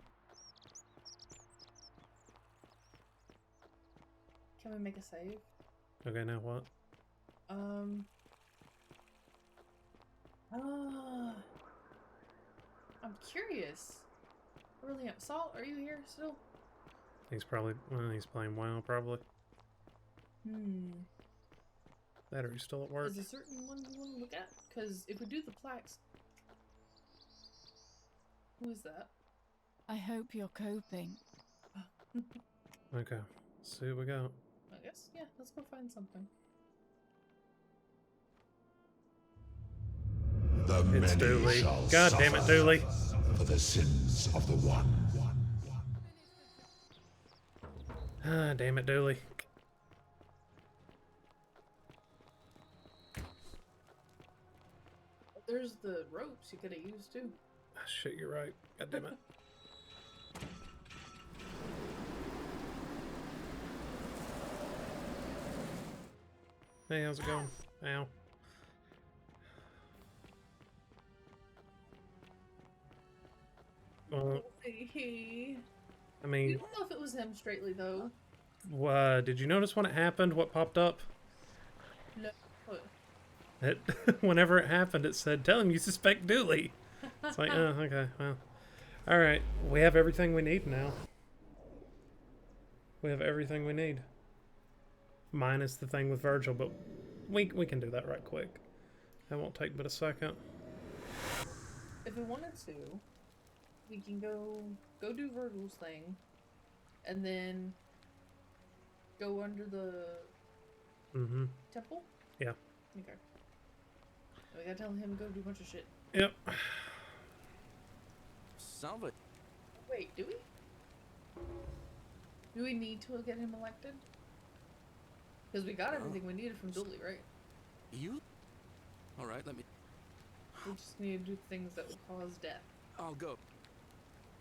Can we make a save? Okay, now what? I'm curious. I really am. Salt, are you here still? He's probably, well, he's playing WoW, probably. Battery's still at work. Is there certain ones you want to look at? Because if we do the plaques... Who is that? I hope you're coping. Okay, let's see what we got. I guess, yeah, let's go find something. It's Dooley. God damn it, Dooley. For the sins of the One. Ah, damn it, Dooley. There's the ropes you could have used too. Ah, shit, you're right. God damn it. Hey, how's it going? Ow. Well, I mean... You don't know if it was him straightly, though. Did you notice when it happened, what popped up? No. What? It, whenever it happened, it said, tell him you suspect Dooley. It's like, oh, okay, well. Alright, we have everything we need now. We have everything we need. Minus the thing with Virgil, but we can do that right quick. That won't take but a second. If we wanted to, we can go do Virgil's thing, and then go under the temple? Yeah. Okay. We gotta tell him to go do a bunch of shit. Yep. Salva. Wait, do we? Do we need to get him elected? Because we got everything we needed from Dooley, right? You? Alright, let me... We just need to do things that would cause death. I'll go.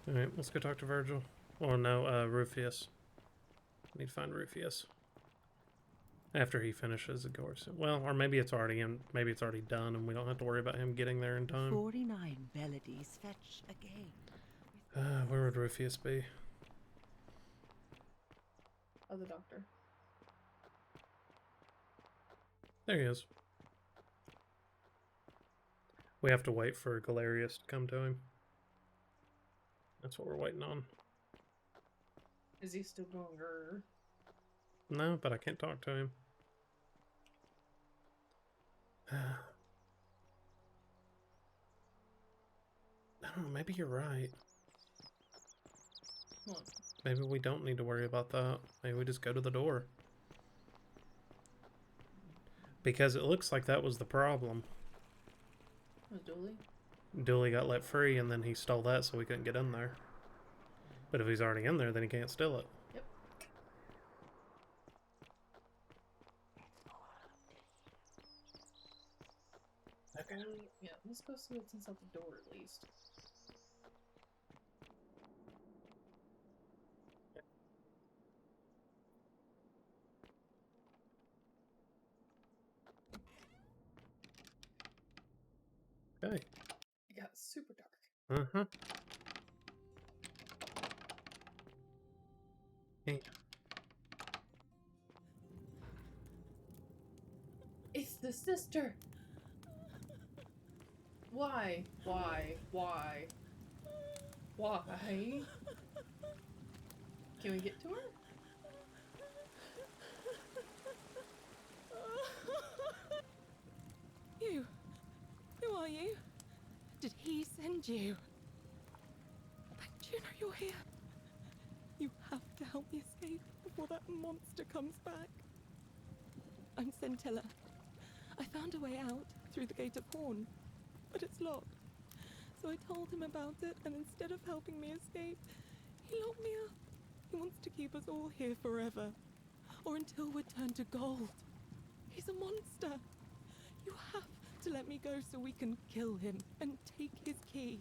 Alright, let's go talk to Virgil. Or no, Rufius. Need to find Rufius. After he finishes the course. Well, or maybe it's already done and we don't have to worry about him getting there in time. 49 melodies fetch again. Where would Rufius be? Oh, the doctor. There he is. We have to wait for Galerius to come to him. That's what we're waiting on. Is he still going grrr? No, but I can't talk to him. I don't know, maybe you're right. What? Maybe we don't need to worry about that. Maybe we just go to the door. Because it looks like that was the problem. Was Dooley? Dooley got let free and then he stole that so we couldn't get in there. But if he's already in there, then he can't steal it. Yep. Okay. Yeah, let's go see what's inside the door at least. Okay. It got super dark. Uh-huh. Hey. It's the sister! Why? Why? Why? Why? Can we get to her? You? Who are you? Did he send you? Do you know you're here? You have to help me escape before that monster comes back. I'm Centella. I found a way out through the Gate of Horn, but it's locked. So I told him about it, and instead of helping me escape, he locked me up. He wants to keep us all here forever, or until we're turned to gold. He's a monster. You have to let me go so we can kill him and take his key.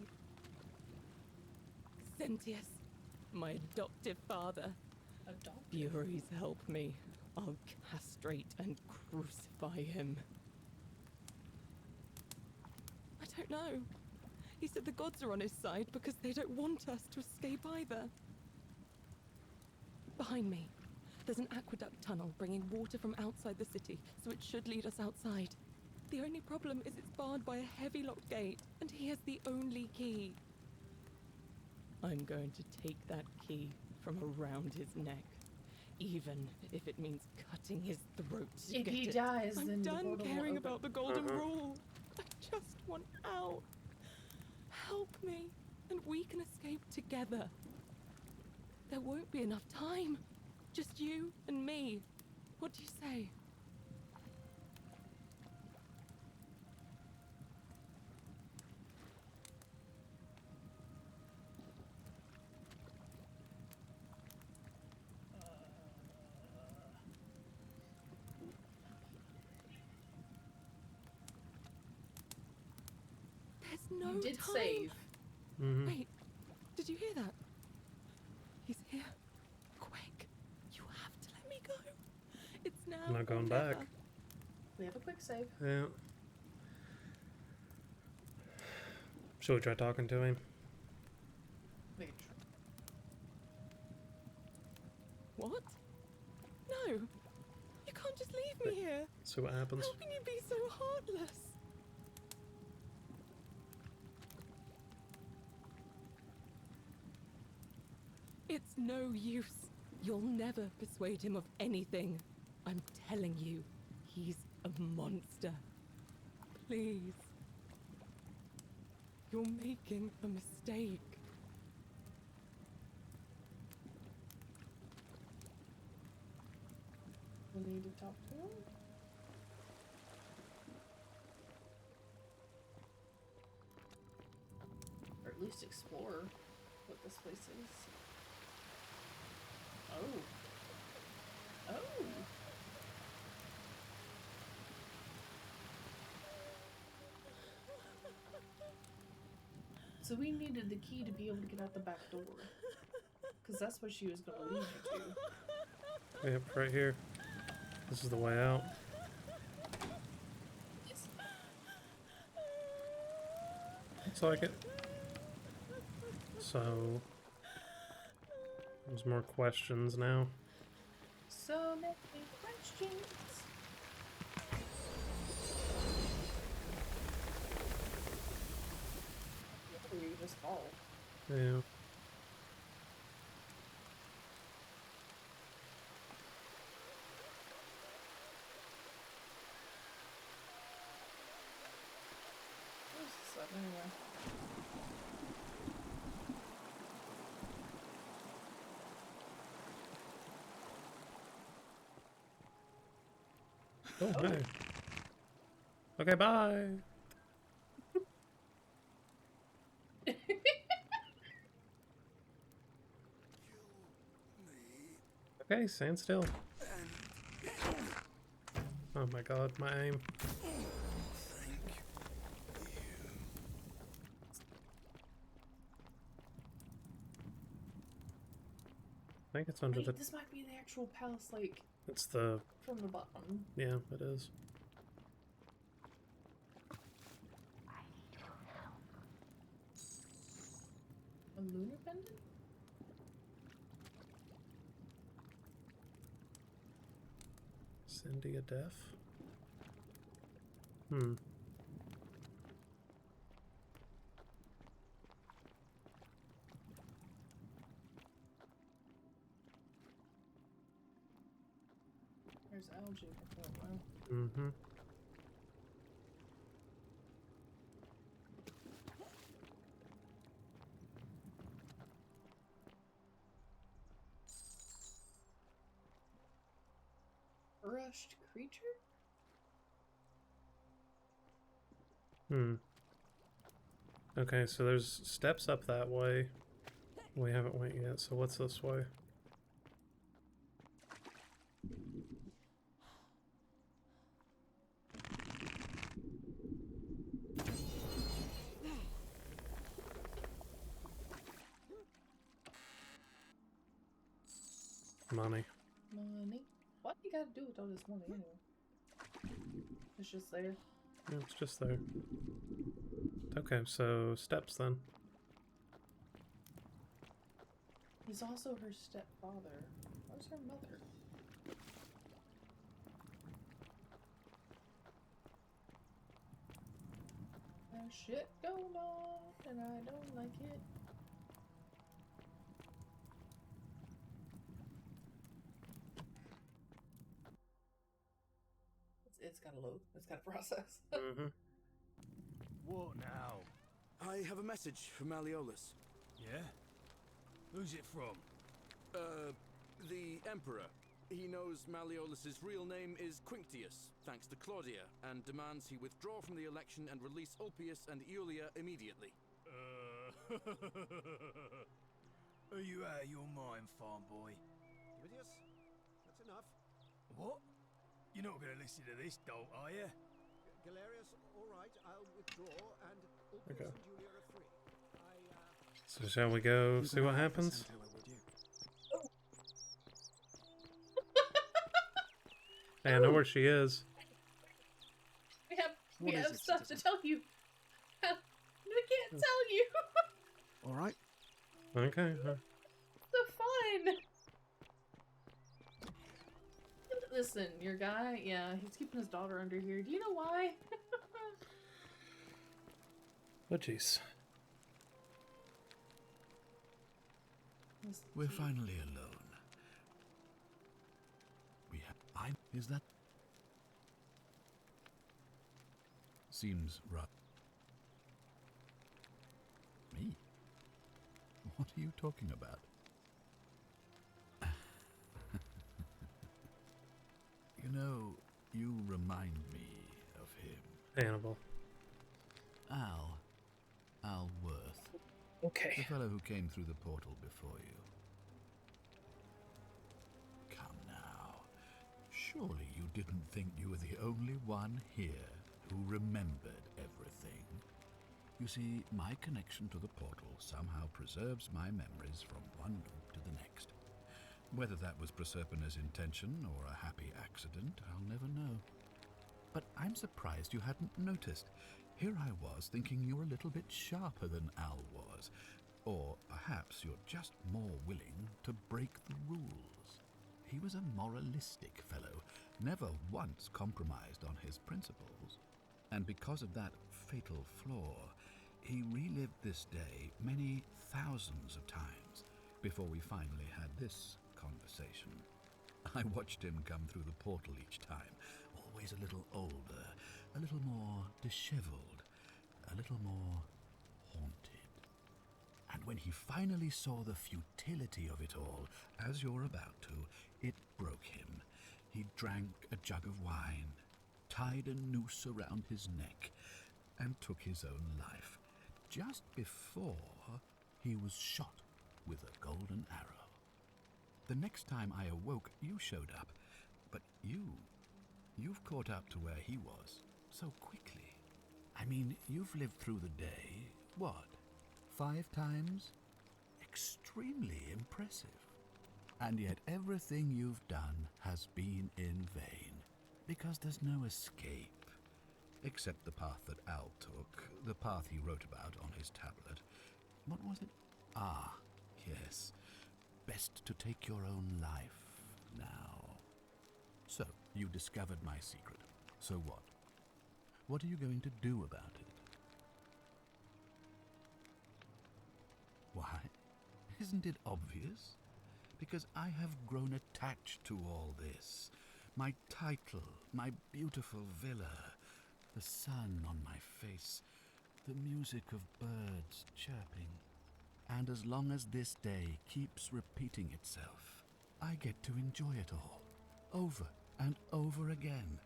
Sentius, my adoptive father. Furies, help me. I'll castrate and crucify him. I don't know. He said the gods are on his side because they don't want us to escape either. Behind me, there's an aqueduct tunnel bringing water from outside the city, so it should lead us outside. The only problem is it's barred by a heavy locked gate, and he has the only key. I'm going to take that key from around his neck, even if it means cutting his throat to If get he it. dies, then I'm the done portal will caring open. about the golden rule. I just want out. Help me, and we can escape together. There won't be enough time. Just you and me. What do you say? There's no You did time. save. Mm-hmm. Wait, did you hear that? He's here. Quick, you have to let me go. It's now. I'm not going or back. never. We have a quick save. Yeah. Should we try talking to him? Wait. What? No, you can't just leave me here. See what happens. How can you be so heartless? It's no use. You'll never persuade him of anything. I'm telling you, he's a monster. Please. You're making a mistake. We need to talk to him. Or at least explore what this place is. Oh. Oh. So we needed the key to be able to get out the back door. Because that's what she was going to lead you to. Yep, right here. This is the way out. Looks like it. So, there's more questions now. So many questions. Or you just fall. Yeah. Where's this up anyway? Oh, hey. Okay, bye. Okay, stand still. Oh my god, my aim. I think it's under Wait, the... this might be the actual palace, like, It's the... from the bottom. Yeah, it is. A lunar pendant? Cindy Def? Hmm. There's algae before it went. Mm-hmm. Brushed creature? Hmm. Okay, so there's steps up that way. We haven't went yet, so what's this way? Money. Money. What you gotta do with all this money anyway? It's just there. Yeah, it's just there. Okay, so steps then. He's also her stepfather. Where's her mother? There's shit going on, and I don't like it. it's got to load. It's got to process. Mm-hmm. What now? I have a message from Malleolus. Yeah? Who's it from? The Emperor. He knows Malleolus's real name is Quinctius, thanks to Claudia, and demands he withdraw from the election and release Ulpius and Iulia immediately. Are you out of your mind, farm boy? Tiberius, that's enough. What? You're not going to listen to this, dolt, are you? Galerius, all right, I'll withdraw, and Ulpius Okay. and Julia are free. So shall we go see what happens? Hey, I know where she is. We have stuff to tell you. We can't tell you. All right. Okay. The fun. Listen, your guy, yeah, he's keeping his daughter under here. Do you know why? Oh, jeez. We're finally alone. We have. Is that? Seems right. Me? What are you talking about? You know, you remind me of him. Hannibal. Al Worth. Okay. The fellow who came through the portal before you. Come now. Surely you didn't think you were the only one here who remembered everything. You see, my connection to the portal somehow preserves my memories from one loop to the next. Whether that was Proserpina's intention or a happy accident, I'll never know. But I'm surprised you hadn't noticed. Here I was thinking you were a little bit sharper than Al was. Or perhaps you're just more willing to break the rules. He was a moralistic fellow, never once compromised on his principles. And because of that fatal flaw, he relived this day many thousands of times before we finally had this conversation. I watched him come through the portal each time, always a little older, a little more disheveled, a little more haunted. And when he finally saw the futility of it all, as you're about to, it broke him. He drank a jug of wine, tied a noose around his neck, and took his own life, just before he was shot with a golden arrow. The next time I awoke, you showed up, but you've caught up to where he was so quickly. I mean, you've lived through the day, what, 5 times? Extremely impressive. And yet everything you've done has been in vain, because there's no escape. Except the path that Al took, the path he wrote about on his tablet. What was it? Ah, yes. Best to take your own life now. So, you discovered my secret. So what? What are you going to do about it? Why? Isn't it obvious? Because I have grown attached to all this. My title, my beautiful villa, the sun on my face, the music of birds chirping. And as long as this day keeps repeating itself, I get to enjoy it all, over and over again,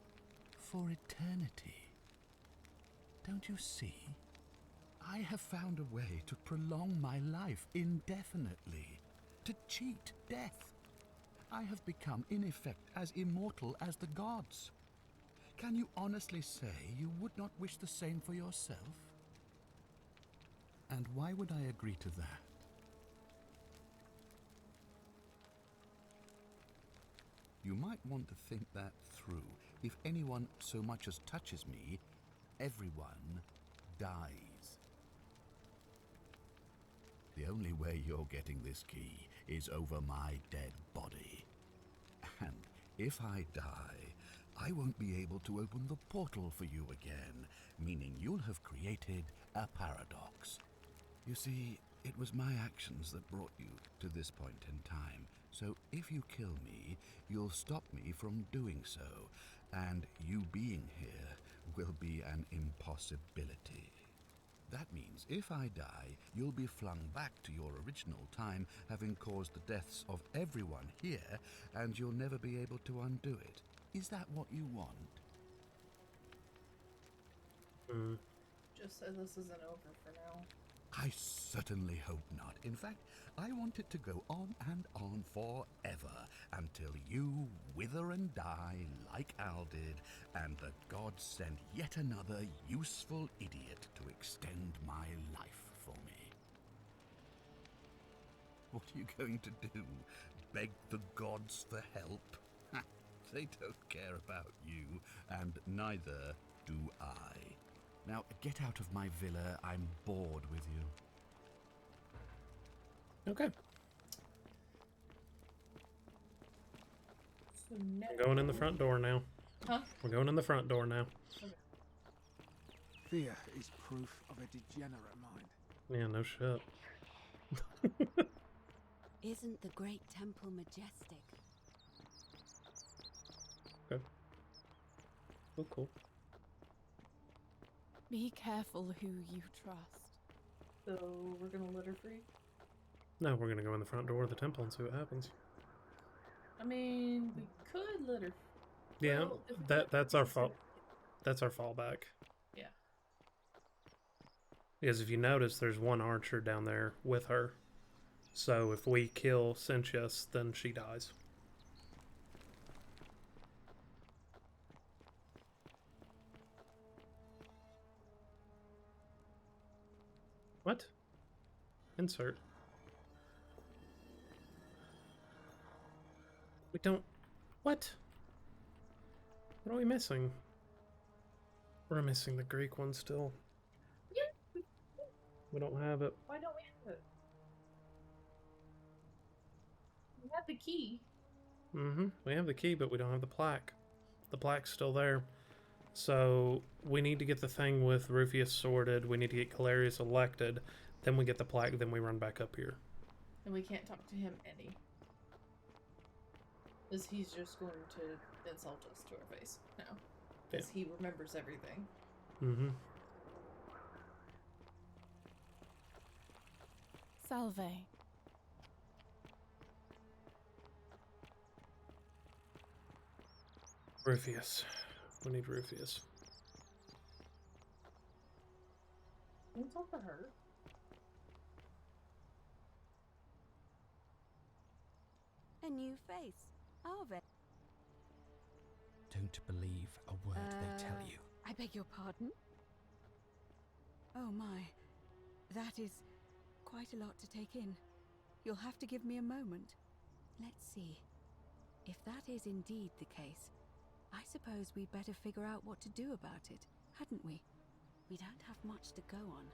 for eternity. Don't you see? I have found a way to prolong my life indefinitely, to cheat death. I have become, in effect, as immortal as the gods. Can you honestly say you would not wish the same for yourself? And why would I agree to that? You might want to think that through. If anyone so much as touches me, everyone dies. The only way you're getting this key is over my dead body. And if I die, I won't be able to open the portal for you again, meaning you'll have created a paradox. You see, It was my actions that brought you to this point in time. So if you kill me, you'll stop me from doing so, and you being here will be an impossibility. That means if I die, you'll be flung back to your original time, having caused the deaths of everyone here, and you'll never be able to undo it. Is that what you want? Just say this isn't over for now. I certainly hope not. In fact, I want it to go on and on forever, until you wither and die like Al did, and the gods send yet another useful idiot to extend my life for me. What are you going to do? Beg the gods for help? They don't care about you, and neither do I. Now, get out of my villa. I'm bored with you. Okay. So now... We're going in the front door now. Huh? We're going in the front door now. Okay. Fear is proof of a degenerate mind. Yeah, no shit. Isn't the great temple majestic? Okay. Oh, cool. Be careful who you trust. So we're gonna let her free? No, we're gonna go in the front door of the temple and see what happens. I mean, we could let her. Yeah, Well, if we that's our fault. That's our fallback. Yeah. Because if you notice, there's one archer down there with her. So if we kill Cincius, then she dies. What? Insert. We don't... What? What are we missing? We're missing the Greek one still. Yeah. We don't have it. Why don't we have it? We have the key. Mm-hmm. We have the key, but we don't have the plaque. The plaque's still there. So we need to get the thing with Rufius sorted. We need to get Galerius elected. Then we get the plaque. Then we run back up here. And we can't talk to him any. Because he's just going to insult us to our face now. Because he remembers everything. Mm-hmm. Salve. Rufius. We need Rufius. Can we talk to her? A new face. Arve. Don't believe a word they tell you. I beg your pardon? Oh my. That is quite a lot to take in. You'll have to give me a moment. Let's see. If that is indeed the case, I suppose we'd better figure out what to do about it, hadn't we? We don't have much to go on,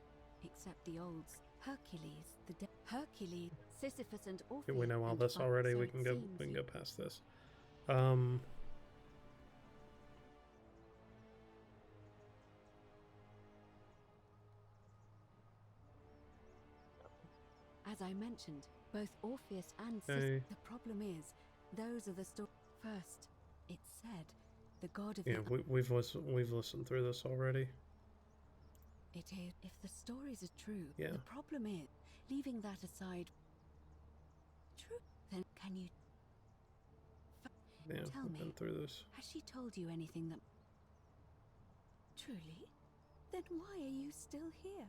except the olds. Hercules, Hercules, Sisyphus, and Orpheus. We know all this already. We can go past this. As I mentioned, both Orpheus and Sisyphus. The problem is, those are the first. It's said, the god of we've listened through this already. It is. If the stories are true, Yeah. the problem is, leaving that aside. True. Then can you Yeah, tell we've me? been through this. Has she told you anything that? Truly? Then why are you still here?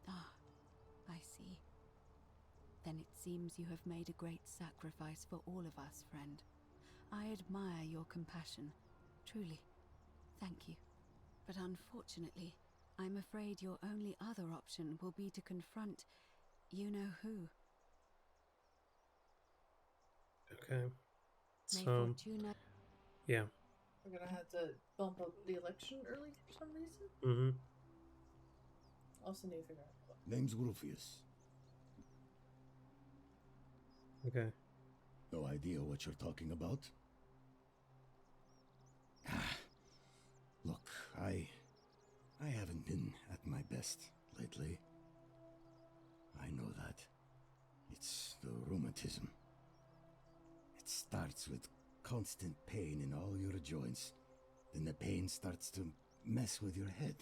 Ah, I see. Then it seems you have made a great sacrifice for all of us, friend. I admire your compassion. Truly. Thank you. But unfortunately, I'm afraid your only other option will be to confront you-know-who. Okay. May So, Fortuna... yeah. We're gonna have to bump up the election early for some reason. Mm-hmm. Also need to figure out what. Name's Rufius. Okay. No idea what you're talking about? Look, I haven't been at my best lately. I know that. It's the rheumatism. It starts with constant pain in all your joints. Then the pain starts to mess with your head.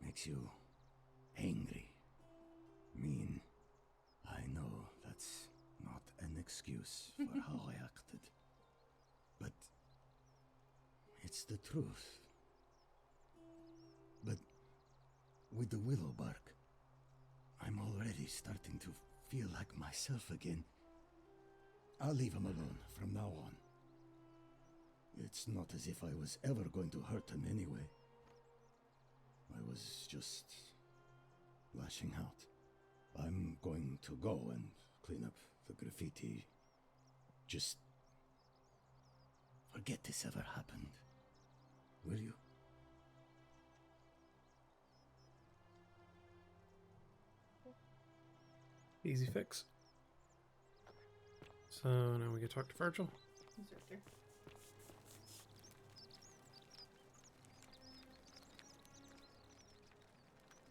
Makes you angry, mean. I know that's not an excuse for how I acted. But it's the truth. But with the willow bark, I'm already starting to feel like myself again. I'll leave him alone from now on. It's not as if I was ever going to hurt him anyway. I was just lashing out. I'm going to go and clean up the graffiti. Just forget this ever happened. Will you? Easy fix. So now we can talk to Virgil. He's right there.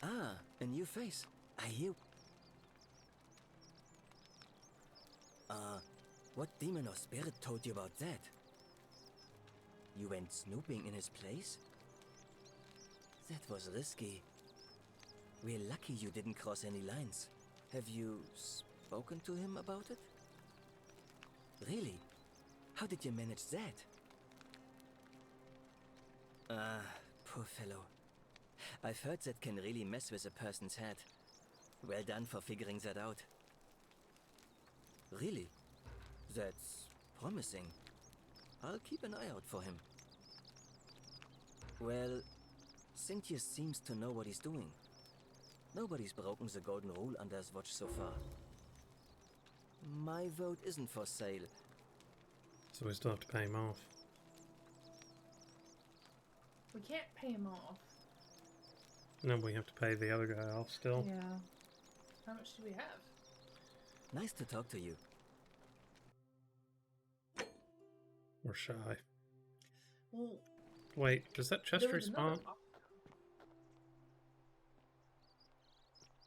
Ah, a new face. I hear. What demon or spirit told you about that? You went snooping in his place? That was risky. We're lucky you didn't cross any lines. Have you spoken to him about it? Really? How did you manage that? Ah, poor fellow. I've heard that can really mess with a person's head. Well done for figuring that out. Really? That's promising. I'll keep an eye out for him. Well, Cynthia seems to know what he's doing. Nobody's broken the golden rule under his watch so far. My vote isn't for sale. So we still have to pay him off. We can't pay him off. No, we have to pay the other guy off still. Yeah. How much do we have? Nice to talk to you. We're shy. Well, wait, does that chest there was another respawn?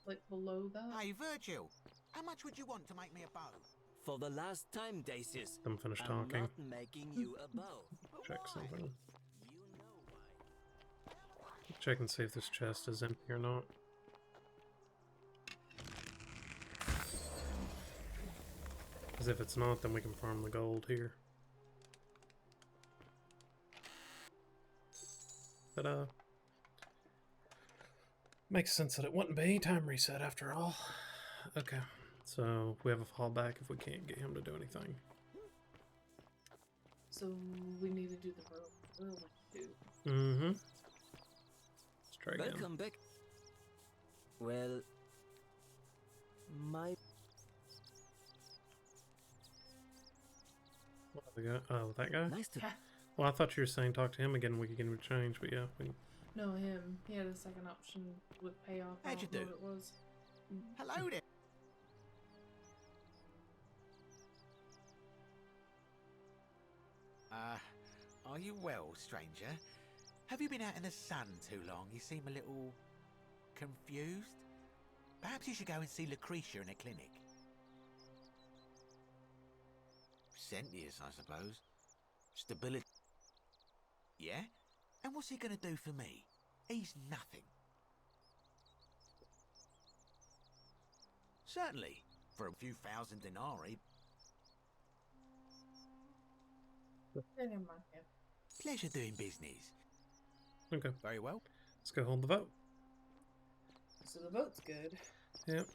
Like below that? Hey, Virgil, how much would you want to make me a bow? For the last time, Dacius. I'm finished I'm talking. not making you a bow. Check something. Check and see if this chest is empty or not. Because if it's not, then we can farm the gold here. But, makes sense that it wouldn't be. Time reset after all. Okay, so we have a fallback if we can't get him to do anything. So we need to do the whirlwind too. Mm-hmm. Let's try again. Welcome back. Well, my... What have we got? Oh, that guy? Nice to... Well, I thought you were saying talk to him again, we could get him to change, but yeah. No, him. He had a second option with payoff. How'd you do? What it was. Hello there. Are you well, stranger? Have you been out in the sun too long? You seem a little confused. Perhaps you should go and see Lucretia in a clinic. Sentius, I suppose. Stability. Yeah? And what's he gonna do for me? He's nothing. Certainly, for a few thousand denarii. Never mind him. Pleasure doing business. Okay. Very well. Let's go hold the vote. So the vote's good. Yep.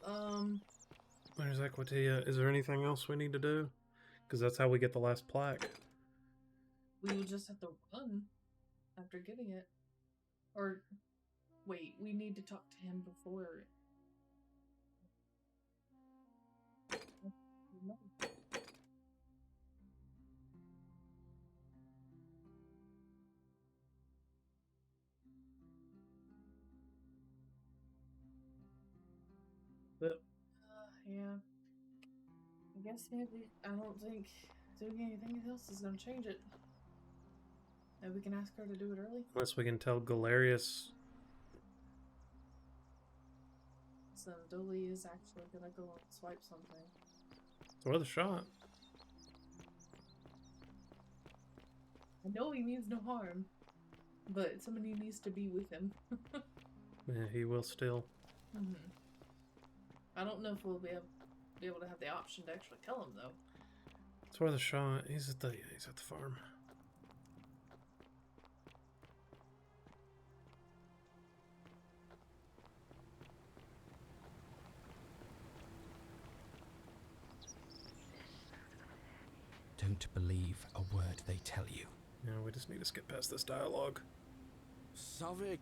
There's Equitia. Is there anything else we need to do? Because that's how we get the last plaque. We will just have to run after getting it. Or, wait, we need to talk to him before. But, yeah. I guess maybe. I don't think doing anything else is going to change it. Maybe we can ask her to do it early. unless we can tell Galerius listen, Dooley is actually gonna go and swipe something. It's worth a shot. I know he means no harm, but somebody needs to be with him. Yeah, he will still. I don't know if we'll be able to have the option to actually tell him though. It's worth a shot. He's at the farm. Don't believe a word they tell you. Yeah, we just need to skip past this dialogue. Salve.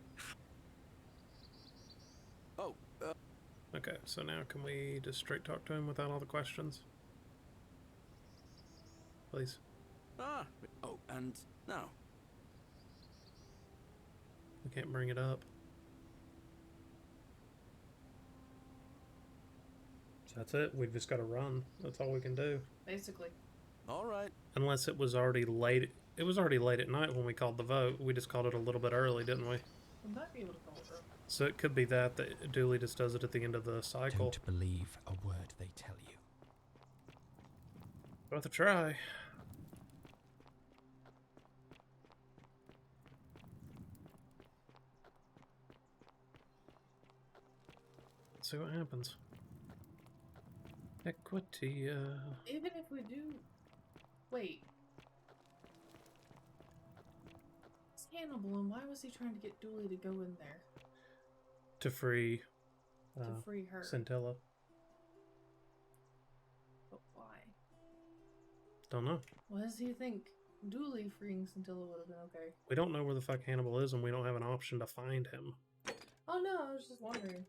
Oh, Okay, so now can we just straight talk to him without all the questions? Please. Oh, and now. We can't bring it up. So that's it. We've just got to run. That's all we can do. Basically. All right. Unless it was already late. It was already late at night when we called the vote. We just called it a little bit early, didn't we? We might be able to call it early. So it could be that Dooley just does it at the end of the cycle. Don't believe a word they tell you. Worth a try. Let's see what happens. Equity, Even if we do... Wait. It's Hannibal, and why was he trying to get Dooley to go in there? to free her. Scintilla. But why? Don't know. Why does he think Dooley freeing Scintilla would have been okay? We don't know where the fuck Hannibal is, and we don't have an option to find him. Oh no, I was just wondering.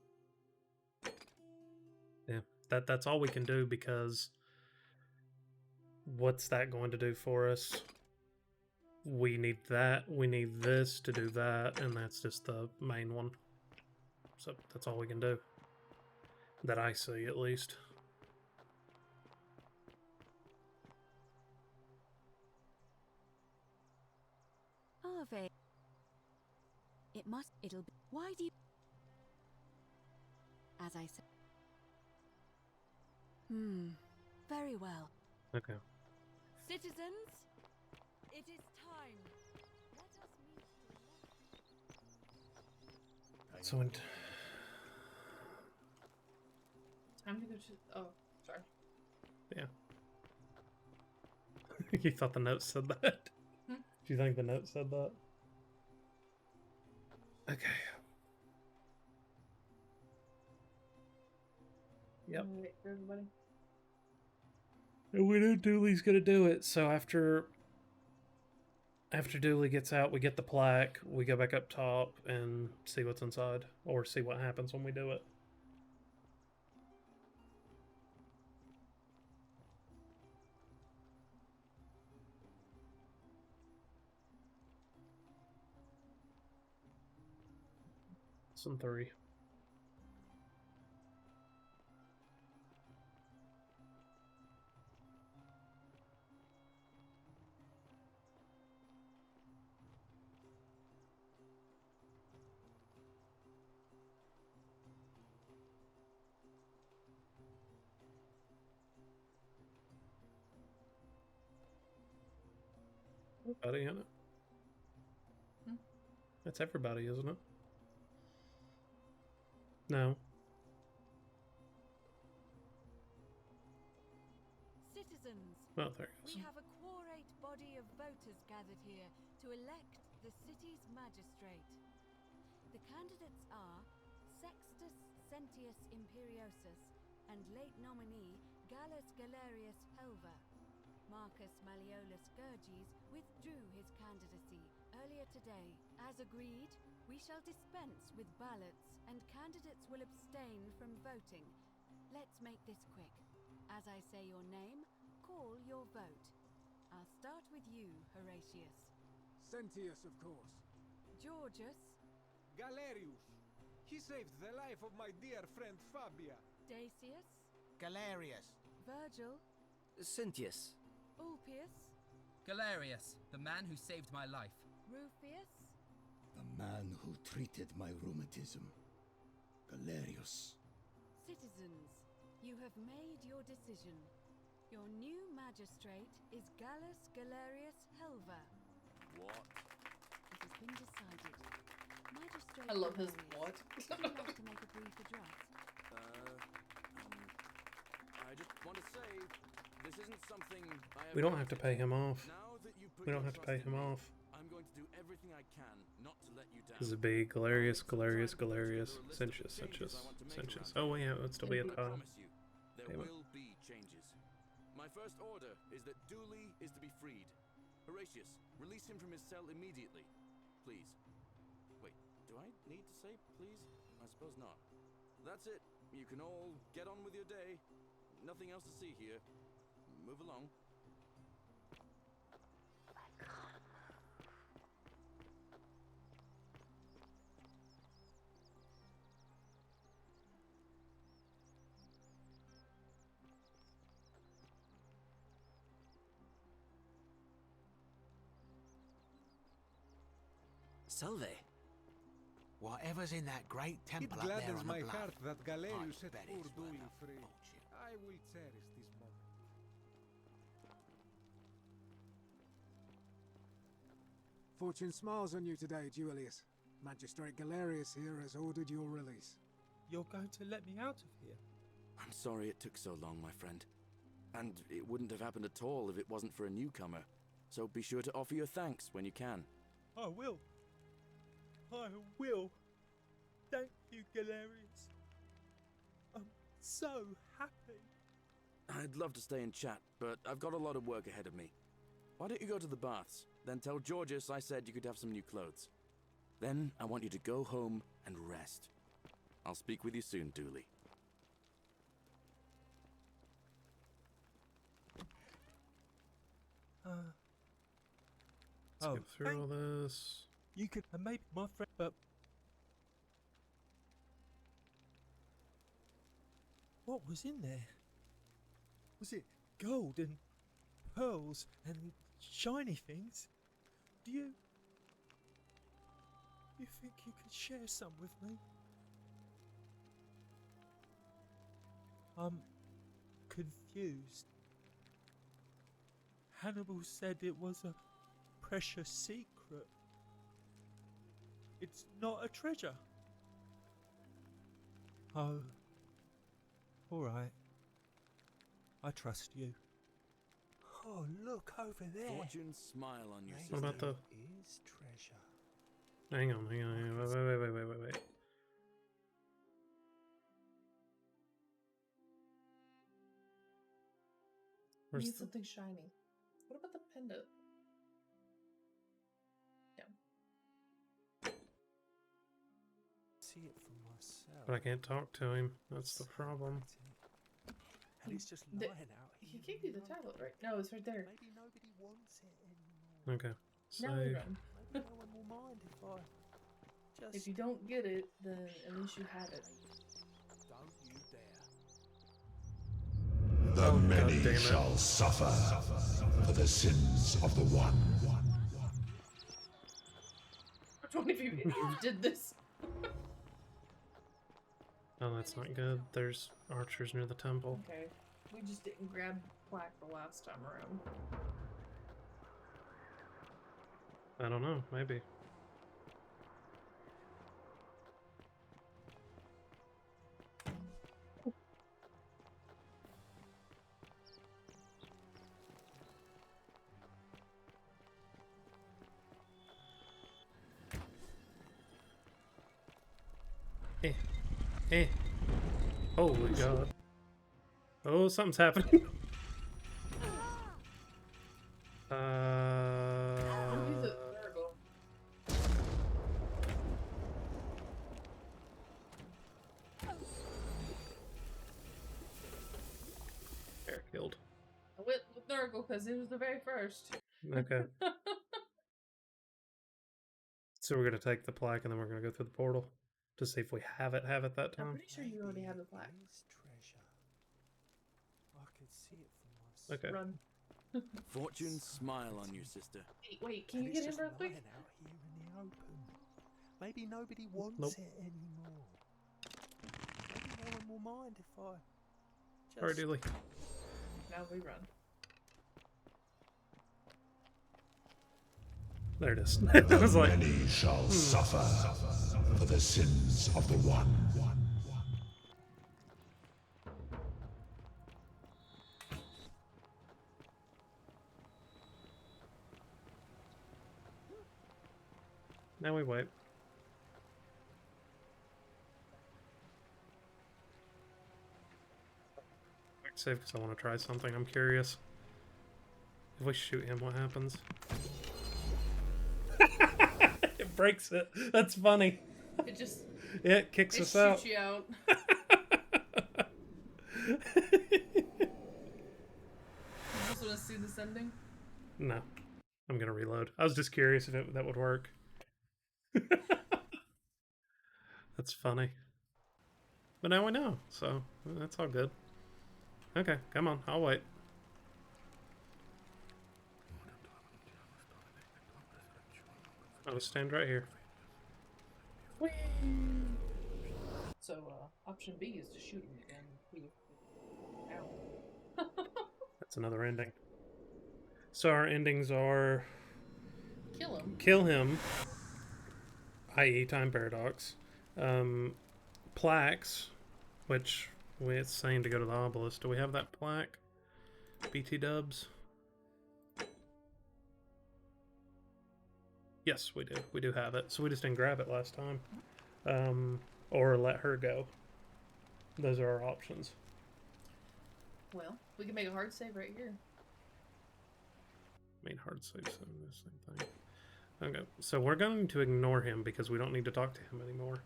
Yeah, that's all we can do, because what's that going to do for us? We need that, we need this to do that, and that's just the main one. So that's all we can do. That I see, at least. Arve. It'll be. Why do you. As I said. Very well. Okay. Citizens, it is time. Let us meet. So when Time to go to. Oh, sorry. yeah. You thought the note said that? Hmm? Do you think the note said that? Okay. Yep. Wait for everybody. And we know Dooley's gonna do it, so after Dooley gets out, we get the plaque, we go back up top and see what's inside, or see what happens when we do it. Lesson 3. Everybody in it. That's everybody, isn't it? No. Citizens, Oh, there it is. we have a quorate body of voters gathered here to elect the city's magistrate. The candidates are Sextus Sentius Imperiosus and late nominee Gallus Galerius Helver. Marcus Malleolus Gurges withdrew his candidacy earlier today. As agreed, we shall dispense with ballots and candidates will abstain from voting. Let's make this quick. As I say your name, call your vote. I'll start with you, Horatius. Sentius, of course. Georgius. Galerius. He saved the life of my dear friend Fabia. Dacius. Galerius. Virgil. Sentius. Ulpius. Galerius, the man who saved my life. Rufius. The man who treated my rheumatism. Galerius. citizens, you have made your decision. Your new magistrate is Gallus Galerius Helver. What? It has been decided. Magistrate I love his Galerius, what? would you like to make a brief address? I just want to say, this isn't something I We don't have to pay him off. Now that you put We don't your have to pay trust in him me, off. I'm going to do everything I can not to let you down. This is a big Galerius, Galerius, Galerius, Sentius, Sentius, Sentius. Oh yeah, it would still be a I tie. promise you, there Damn it. will be changes. My first order is that Dooley is to be freed. Horatius, release him from his cell immediately. Please. Wait, do I need to say please? I suppose not. That's it. You can all get on with your day. Nothing else to see here. Move along. Salve. Whatever's in that great It temple up there gladdens on the my bluff. heart that Galerius set bet poor it's Dooley worth a free. fortune. I will cherish this moment. Fortune smiles on you today, Julius. Magistrate Galerius here has ordered your release. You're going to let me out of here? I'm sorry it took so long, my friend. And it wouldn't have happened at all if it wasn't for a newcomer. So be sure to offer your thanks when you can. I will. I will. Thank you, Galerius. I'm so happy. I'd love to stay and chat, but I've got a lot of work ahead of me. Why don't you go to the baths? Then tell Georgius I said you could have some new clothes. Then I want you to go home and rest. I'll speak with you soon, Dooley. Let's get through all this. You could, and maybe my friend, but what was in there? Was it gold and pearls and shiny things? Do you think you could share some with me? I'm confused. Hannibal said it was a precious secret. It's not a treasure. Oh. Alright. I trust you. Oh, look over there. Fortune's smile on your What about the... Is treasure. Hang on. Wait. We Where's need the... something shiny. What about the pendant? See it for myself. But I can't talk to him. That's the problem. And it's just lying out here. He gave you the tablet, right? No, it's right there. Maybe nobody wants it anymore. Okay. So... Now we run. Maybe no one will mind if I just... If you don't get it, then at least you had it. Don't you dare. The Oh, many goddammit. shall suffer for the sins of the one. Which one of you idiots did this? Oh, that's not good. There's archers near the temple. Okay. We just didn't grab plaque the last time around. I don't know. Maybe. Holy god. Oh, something's happening. They're killed. I went with Nurgle because it was the very first. Okay. So we're gonna take the plaque and then we're gonna go through the portal to see if we have it that I'm time. pretty sure you already have the plaque. Treasure. I could see it for myself. Okay. Run. Fortune's smile on you, sister. Wait, can And you it's get in just real quick? lying out here in the open. Maybe nobody wants Nope. it anymore. Maybe no one one will mind if I just... Alright, Dooley. Now we run. There it is. I was The like, many shall suffer for the sins of the one. now we wait. Quick save because I want to try something. I'm curious. If we shoot him, what happens? It breaks it. That's funny. It just... Yeah, it kicks us out. It shoots you out. You just want to see this ending? No. I'm going to reload. I was just curious if that would work. That's funny. But now we know, so that's all good. Okay, come on. I'll wait. I'll stand right here. Whee! So, option B is to shoot him again. Ow. That's another ending. So our endings are... Kill him. Kill him, i.e. time paradox. Plaques, which it's saying to go to the obelisk. Do we have that plaque? BT dubs? Yes, we do. We do have it. So we just didn't grab it last time. Or let her go. Those are our options. Well, we can make a hard save right here. Main hard save, so the same thing. Okay, so we're going to ignore him because we don't need to talk to him anymore.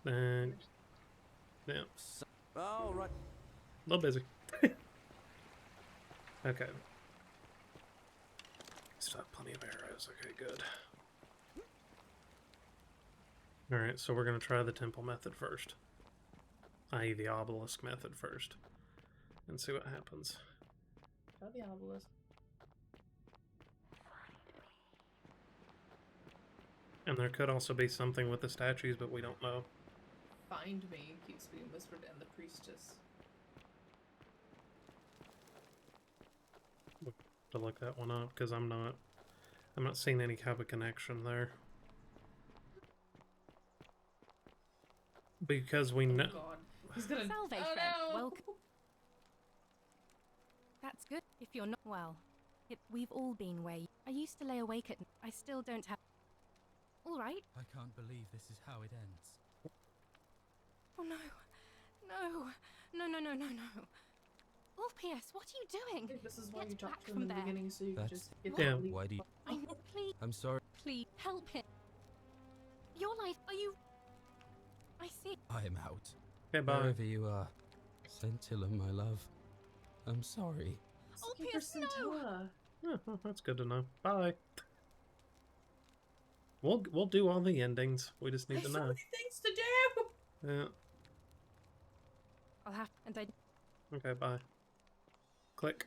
And yeah, All right. a little busy. Okay. Still have plenty of arrows. Okay, good. Alright, so we're going to try the temple method first. I.e. the obelisk method first. And see what happens. Try the obelisk. And there could also be something with the statues, but we don't know. Find me keeps being whispered, and the priestess. To look that one up because I'm not seeing any kind of connection there. Because we know. God, he's gonna. Salve, Oh, friend. no. Welcome. That's good. If you're not well, we've all been where I used to lay awake at. I still don't have. All right. I can't believe this is how it ends. Oh no, no. Ulpius, what are you doing? This is why Get you back talked to him from in the there. beginning, so you could That's just get Yeah. the Why do you... Please, I'm sorry. please help him. Your life, are you? I see. I am out. Okay, bye. Wherever you are. Scintilla, my love. I'm sorry. Ulpius, no! Yeah, well, that's good to know. Bye. We'll do all the endings. We just need There's to so know. many things to do! Yeah. I'll have and I. Okay, bye. Click.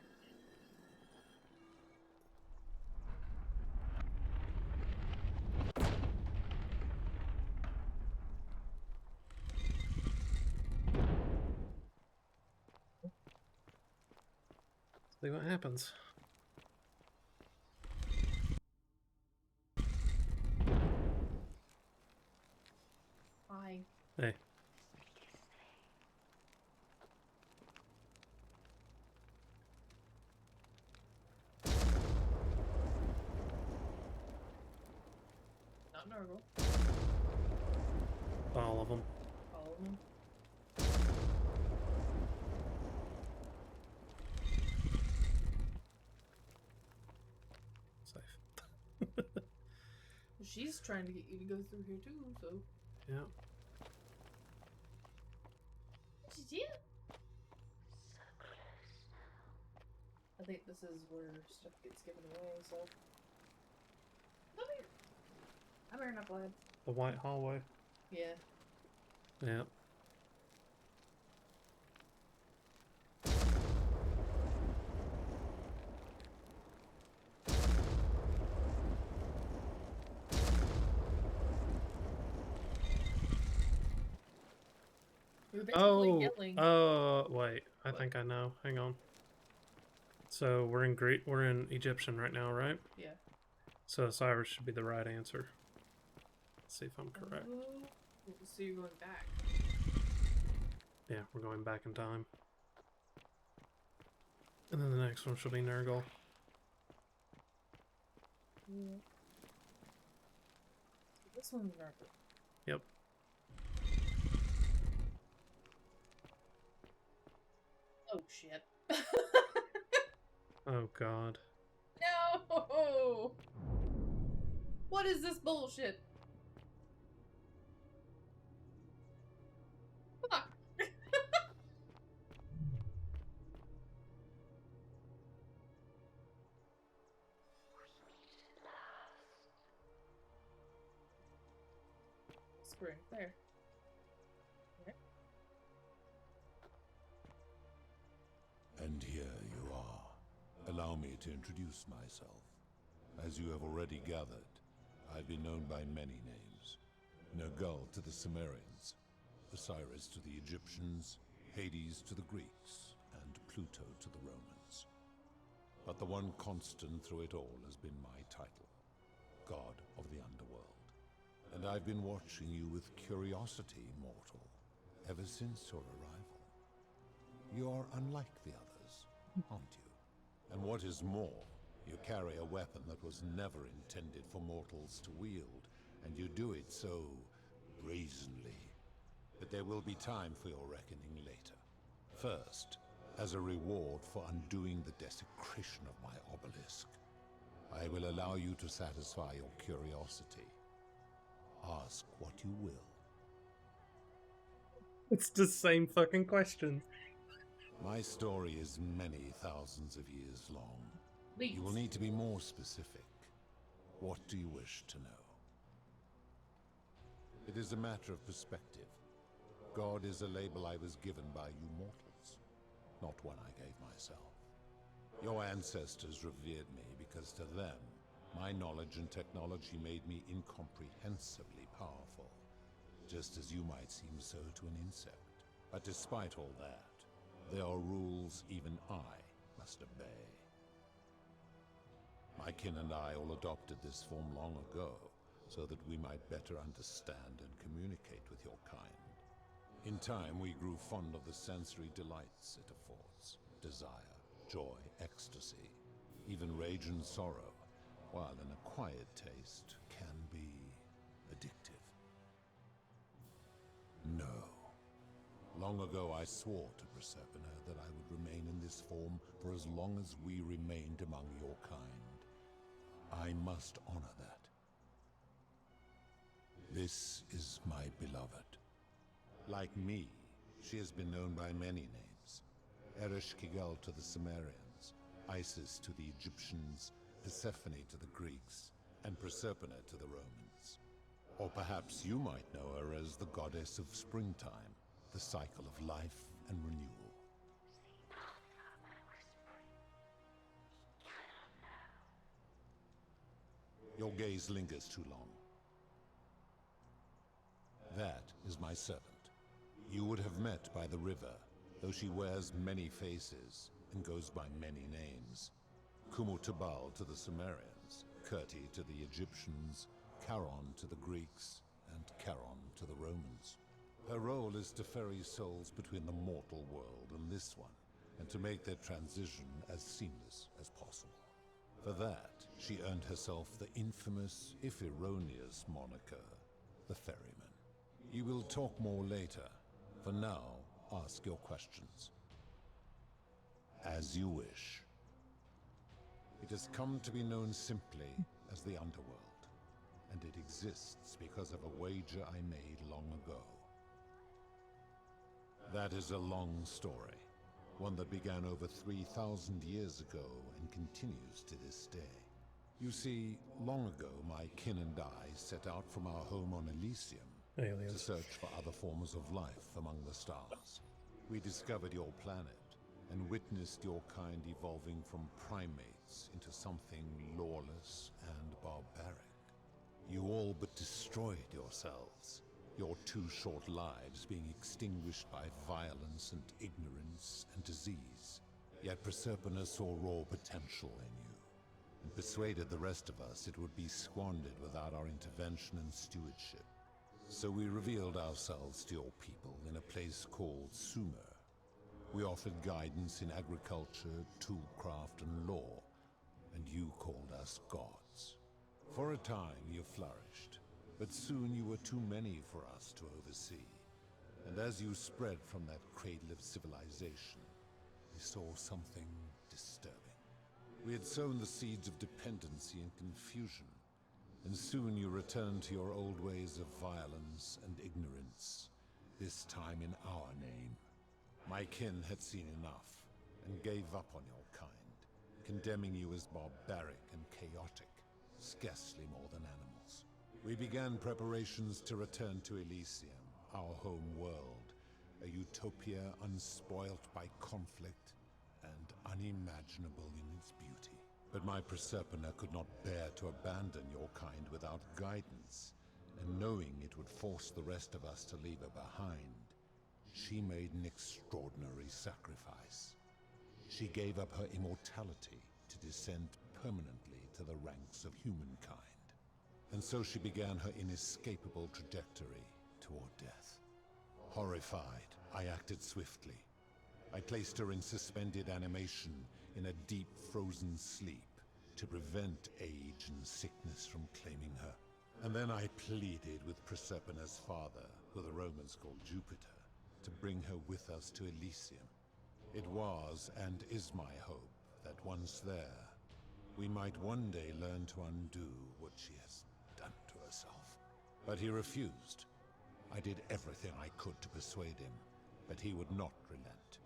See what happens. Bye. Hey. Not Nurgle. All of them. All of them. Safe. She's trying to get you to go through here too, so. Yeah. Did you? I think this is where stuff gets given away, so. Come here. I'm here, Knucklehead. The white hallway. Yeah. Yeah. were basically yelling. Wait. I think I know. Hang on. So we're in we're in Egyptian right now, right? Yeah. So Cyrus should be the right answer. Let's see if I'm correct. So you're going back. Yeah, we're going back in time. And then the next one should be Nurgle. Yeah. This one's Nurgle. Yep. Oh shit. Oh god. No! What is this bullshit? Fuck. Spring there. Okay. And here you are. Allow me to introduce myself. As you have already gathered, I've been known by many names. Nergal to the Sumerians, Osiris to the Egyptians, Hades to the Greeks, and Pluto to the Romans. But the one constant through it all has been my title, God of the Underworld. And I've been watching you with curiosity, mortal, ever since your arrival. You are unlike the others, aren't you? And what is more, you carry a weapon that was never intended for mortals to wield, and you do it so brazenly. But there will be time for your reckoning later. First, as a reward for undoing the desecration of my obelisk, I will allow you to satisfy your curiosity. Ask what you will. It's the same fucking question. My story is many thousands of years long. Please. You will need to be more specific. What do you wish to know? It is a matter of perspective. God is a label I was given by you mortals, not one I gave myself. Your ancestors revered me because to them, my knowledge and technology made me incomprehensibly powerful, just as you might seem so to an insect. But despite all that, there are rules even I must obey. My kin and I all adopted this form long ago, so that we might better understand and communicate with your kind. In time, we grew fond of the sensory delights it affords: desire, joy, ecstasy, even rage and sorrow, while an acquired taste can be addictive. No. Long ago I swore to Persephone that I would remain in this form for as long as we remained among your kind. I must honor that. This is my beloved. Like me, she has been known by many names. Ereshkigal to the Sumerians, Isis to the Egyptians, Persephone to the Greeks, and Proserpine to the Romans. Or perhaps you might know her as the goddess of springtime, the cycle of life and renewal. Your gaze lingers too long. That is my servant. You would have met by the river, though she wears many faces and goes by many names. Kumutubal to the Sumerians, Kirti to the Egyptians, Charon to the Greeks, and Charon to the Romans. Her role is to ferry souls between the mortal world and this one, and to make their transition as seamless as possible. For that, she earned herself the infamous, if erroneous, moniker, the Ferryman. You will talk more later. For now, ask your questions. As you wish. It has come to be known simply as the Underworld, and it exists because of a wager I made long ago. That is a long story, one that began over 3,000 years ago and continues to this day. You see, long ago my kin and I set out from our home on Elysium to search for other forms of life among the stars. We discovered your planet and witnessed your kind evolving from primates into something lawless and barbaric. You all but destroyed yourselves, your 2 short lives being extinguished by violence and ignorance and disease. Yet Proserpina saw raw potential in you, and persuaded the rest of us it would be squandered without our intervention and stewardship. So we revealed ourselves to your people in a place called Sumer. We offered guidance in agriculture, toolcraft, and law, and you called us gods. For a time you flourished, but soon you were too many for us to oversee. And as you spread from that cradle of civilization, we saw something disturbing. We had sown the seeds of dependency and confusion, and soon you returned to your old ways of violence and ignorance, this time in our name. My kin had seen enough, and gave up on your kind, condemning you as barbaric and chaotic, scarcely more than animals. We began preparations to return to Elysium, our home world, a utopia unspoilt by conflict and unimaginable in its beauty. But my Proserpina could not bear to abandon your kind without guidance, and knowing it would force the rest of us to leave her behind, she made an extraordinary sacrifice. She gave up her immortality to descend permanently to the ranks of humankind. And so she began her inescapable trajectory toward death. Horrified, I acted swiftly. I placed her in suspended animation in a deep frozen sleep to prevent age and sickness from claiming her. And then I pleaded with Proserpina's father, who the Romans called Jupiter, to bring her with us to Elysium. It was and is my hope that once there, we might one day learn to undo what she has done to herself. But he refused. I did everything I could to persuade him, but he would not relent.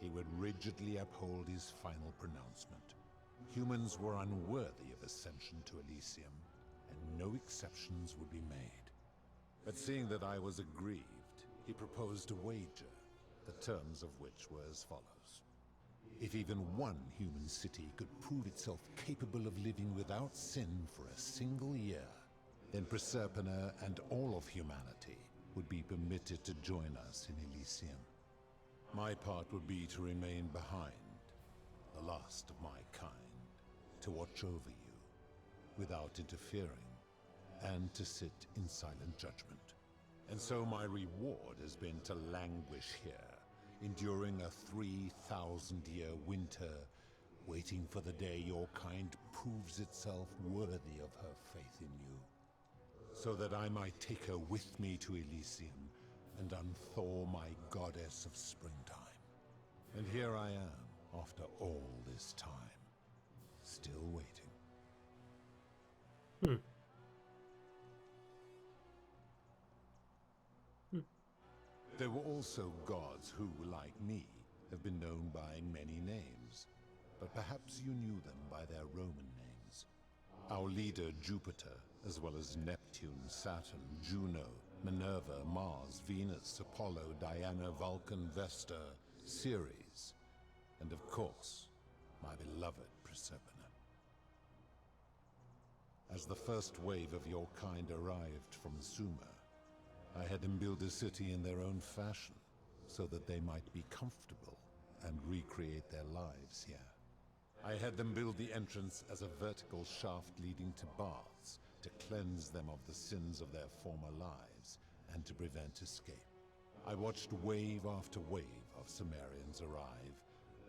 He would rigidly uphold his final pronouncement. Humans were unworthy of ascension to Elysium, and no exceptions would be made. But seeing that I was aggrieved, he proposed a wager, the terms of which were as follows. If even one human city could prove itself capable of living without sin for a single year, then Proserpina and all of humanity would be permitted to join us in Elysium. My part would be to remain behind, the last of my kind, to watch over you, without interfering, and to sit in silent judgment. And so my reward has been to languish here, enduring a 3,000-year winter, waiting for the day your kind proves itself worthy of her faith in you, so that I might take her with me to Elysium and unthaw my goddess of springtime. And here I am, after all this time, still waiting. There were also gods who, like me, have been known by many names, but perhaps you knew them by their Roman names. Our leader, Jupiter, as well as Neptune, Saturn, Juno, Minerva, Mars, Venus, Apollo, Diana, Vulcan, Vesta, Ceres, and of course, my beloved Proserpina. As the first wave of your kind arrived from Sumer, I had them build a city in their own fashion, so that they might be comfortable and recreate their lives here. I had them build the entrance as a vertical shaft leading to baths, to cleanse them of the sins of their former lives, and to prevent escape. I watched wave after wave of Sumerians arrive,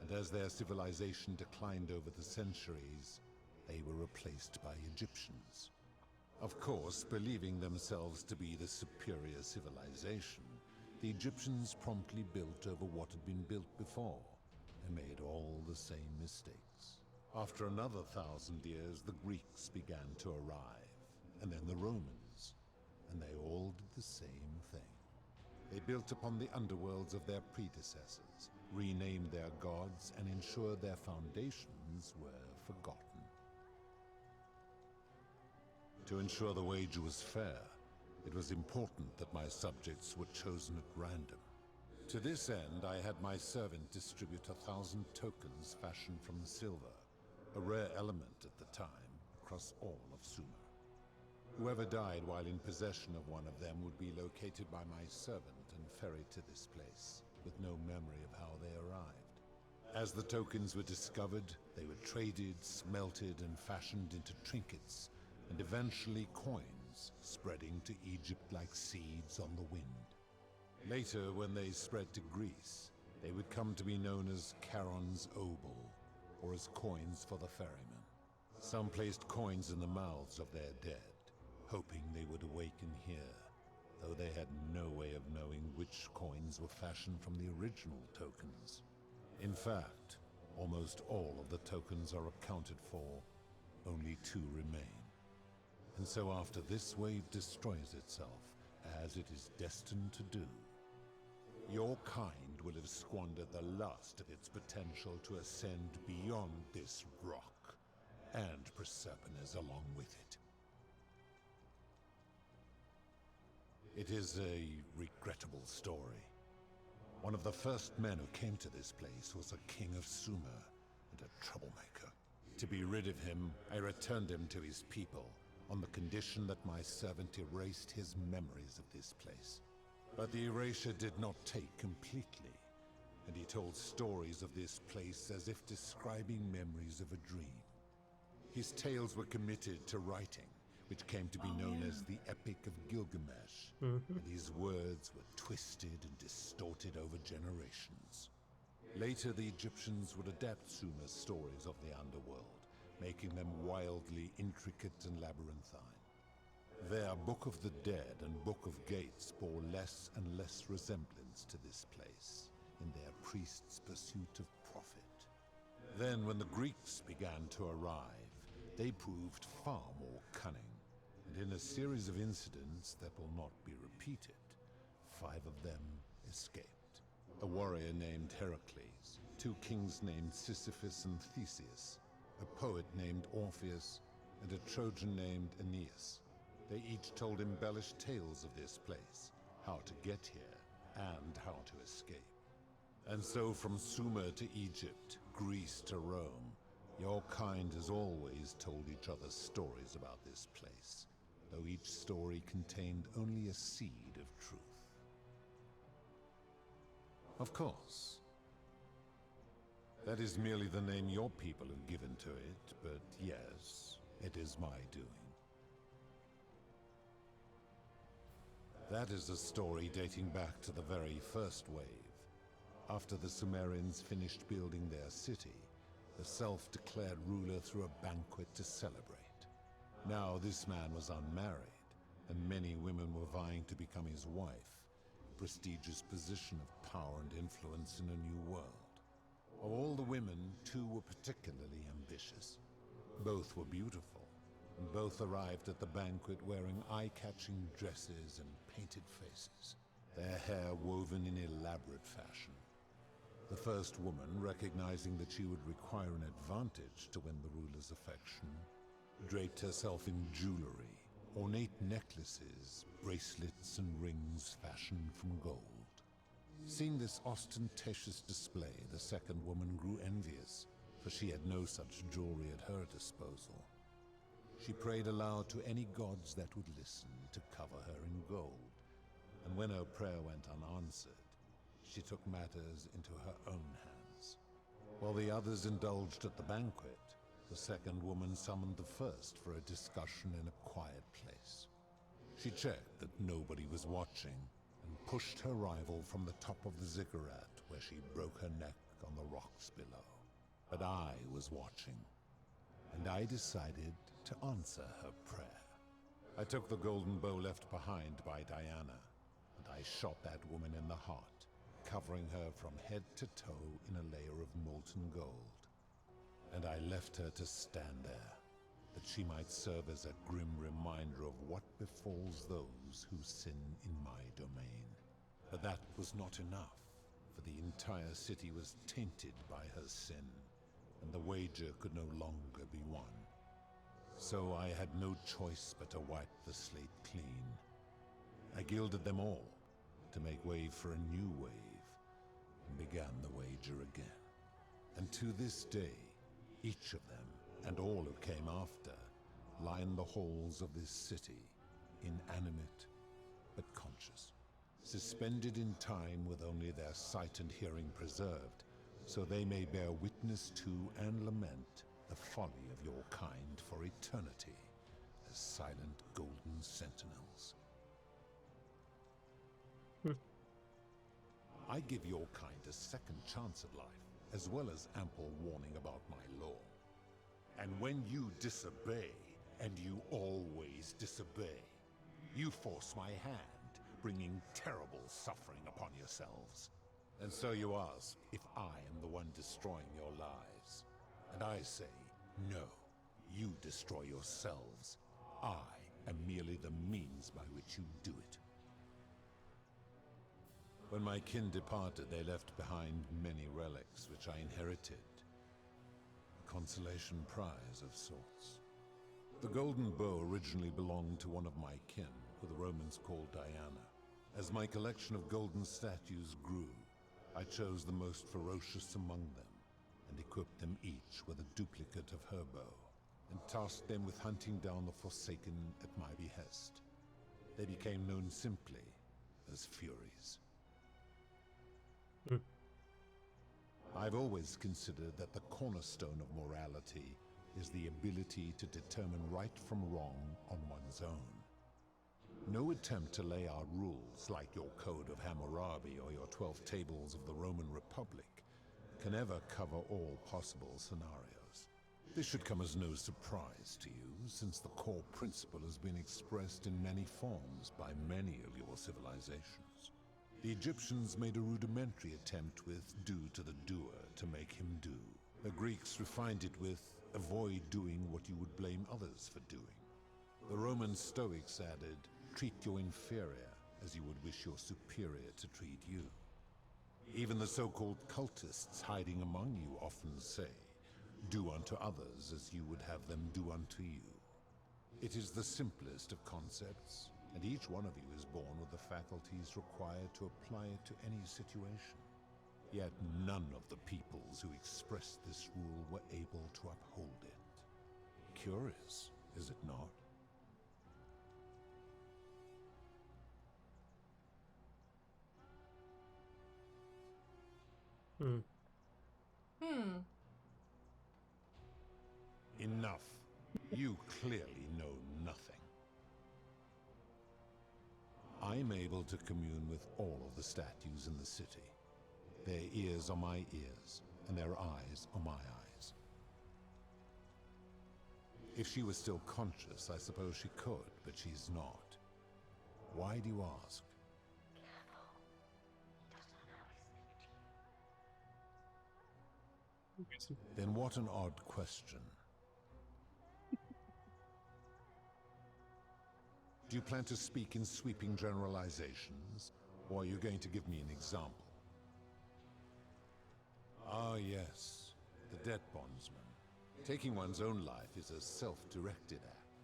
and as their civilization declined over the centuries, they were replaced by Egyptians. Of course, believing themselves to be the superior civilization, the Egyptians promptly built over what had been built before, and made all the same mistakes. After another 1,000 years, the Greeks began to arrive, and then the Romans, and they all did the same thing. They built upon the underworlds of their predecessors, renamed their gods, and ensured their foundations were forgotten. To ensure the wager was fair, it was important that my subjects were chosen at random. To this end, I had my servant distribute 1,000 tokens fashioned from silver, a rare element at the time, across all of Sumer. Whoever died while in possession of one of them would be located by my servant and ferried to this place, with no memory of how they arrived. As the tokens were discovered, they were traded, smelted, and fashioned into trinkets, and eventually coins, spreading to Egypt like seeds on the wind. Later, when they spread to Greece, they would come to be known as Charon's obol, or as coins for the ferryman. Some placed coins in the mouths of their dead, hoping they would awaken here, though they had no way of knowing which coins were fashioned from the original tokens. In fact, almost all of the tokens are accounted for, only 2 remain. And so after this wave destroys itself, as it is destined to do, your kind will have squandered the last of its potential to ascend beyond this rock, and Proserpines along with it. It is a regrettable story. One of the first men who came to this place was a king of Sumer, and a troublemaker. To be rid of him, I returned him to his people, on the condition that my servant erased his memories of this place. But the erasure did not take completely, and he told stories of this place as if describing memories of a dream. His tales were committed to writing, which came to be known as the Epic of Gilgamesh, and his words were twisted and distorted over generations. Later, the Egyptians would adapt Sumer's stories of the underworld, making them wildly intricate and labyrinthine. Their Book of the Dead and Book of Gates bore less and less resemblance to this place, in their priests' pursuit of profit. Then, when the Greeks began to arrive, they proved far more cunning, and in a series of incidents that will not be repeated, 5 of them escaped. A warrior named Heracles, 2 kings named Sisyphus and Theseus, a poet named Orpheus, and a Trojan named Aeneas. They each told embellished tales of this place, how to get here, and how to escape. And so from Sumer to Egypt, Greece to Rome, your kind has always told each other stories about this place, though each story contained only a seed of truth. Of course, that is merely the name your people have given to it, but yes, it is my doing. That is a story dating back to the very first wave. After the Sumerians finished building their city, the self-declared ruler threw a banquet to celebrate. Now this man was unmarried, and many women were vying to become his wife, a prestigious position of power and influence in a new world. Of all the women, 2 were particularly ambitious. Both were beautiful, and both arrived at the banquet wearing eye-catching dresses and painted faces, their hair woven in elaborate fashion. The first woman, recognizing that she would require an advantage to win the ruler's affection, draped herself in jewelry, ornate necklaces, bracelets, and rings fashioned from gold. Seeing this ostentatious display, the second woman grew envious, for she had no such jewelry at her disposal. She prayed aloud to any gods that would listen to cover her in gold, and when her prayer went unanswered, she took matters into her own hands. While the others indulged at the banquet, the second woman summoned the first for a discussion in a quiet place. She checked that nobody was watching, and pushed her rival from the top of the ziggurat, where she broke her neck on the rocks below. But I was watching, and I decided to answer her prayer. I took the golden bow left behind by Diana, and I shot that woman in the heart, covering her from head to toe in a layer of molten gold. And I left her to stand there, that she might serve as a grim reminder of what befalls those who sin in my domain. But that was not enough, for the entire city was tainted by her sin, and the wager could no longer be won. So I had no choice but to wipe the slate clean. I gilded them all, to make way for a new wave, and began the wager again. And to this day, each of them, and all who came after, line the halls of this city, inanimate but conscious, suspended in time with only their sight and hearing preserved, so they may bear witness to and lament the folly of your kind for eternity, as silent golden sentinels. I give your kind a second chance at life, as well as ample warning about my law. And when you disobey, and you always disobey, you force my hand, bringing terrible suffering upon yourselves. And so you ask if I am the one destroying your lives. And I say, no, you destroy yourselves. I am merely the means by which you do it. When my kin departed, they left behind many relics which I inherited. A consolation prize of sorts. The golden bow originally belonged to one of my kin, who the Romans called Diana. As my collection of golden statues grew, I chose the most ferocious among them, and equipped them each with a duplicate of her bow, and tasked them with hunting down the Forsaken at my behest. They became known simply as Furies. I've always considered that the cornerstone of morality is the ability to determine right from wrong on one's own. No attempt to lay out rules like your Code of Hammurabi or your 12 Tables of the Roman Republic can ever cover all possible scenarios. This should come as no surprise to you, since the core principle has been expressed in many forms by many of your civilizations. The Egyptians made a rudimentary attempt with do to the doer to make him do. The Greeks refined it with avoid doing what you would blame others for doing. The Roman Stoics added, treat your inferior as you would wish your superior to treat you. Even the so-called cultists hiding among you often say, do unto others as you would have them do unto you. It is the simplest of concepts, and each one of you is born with the faculties required to apply it to any situation. Yet none of the peoples who expressed this rule were able to uphold it. Curious, is it not? Enough. You clearly know nothing. I'm able to commune with all of the statues in the city. Their ears are my ears, and their eyes are my eyes. If she was still conscious, I suppose she could, but she's not. Why do you ask? Then what an odd question. Do you plan to speak in sweeping generalizations, or are you going to give me an example? Ah, yes, the debt bondsman. Taking one's own life is a self-directed act.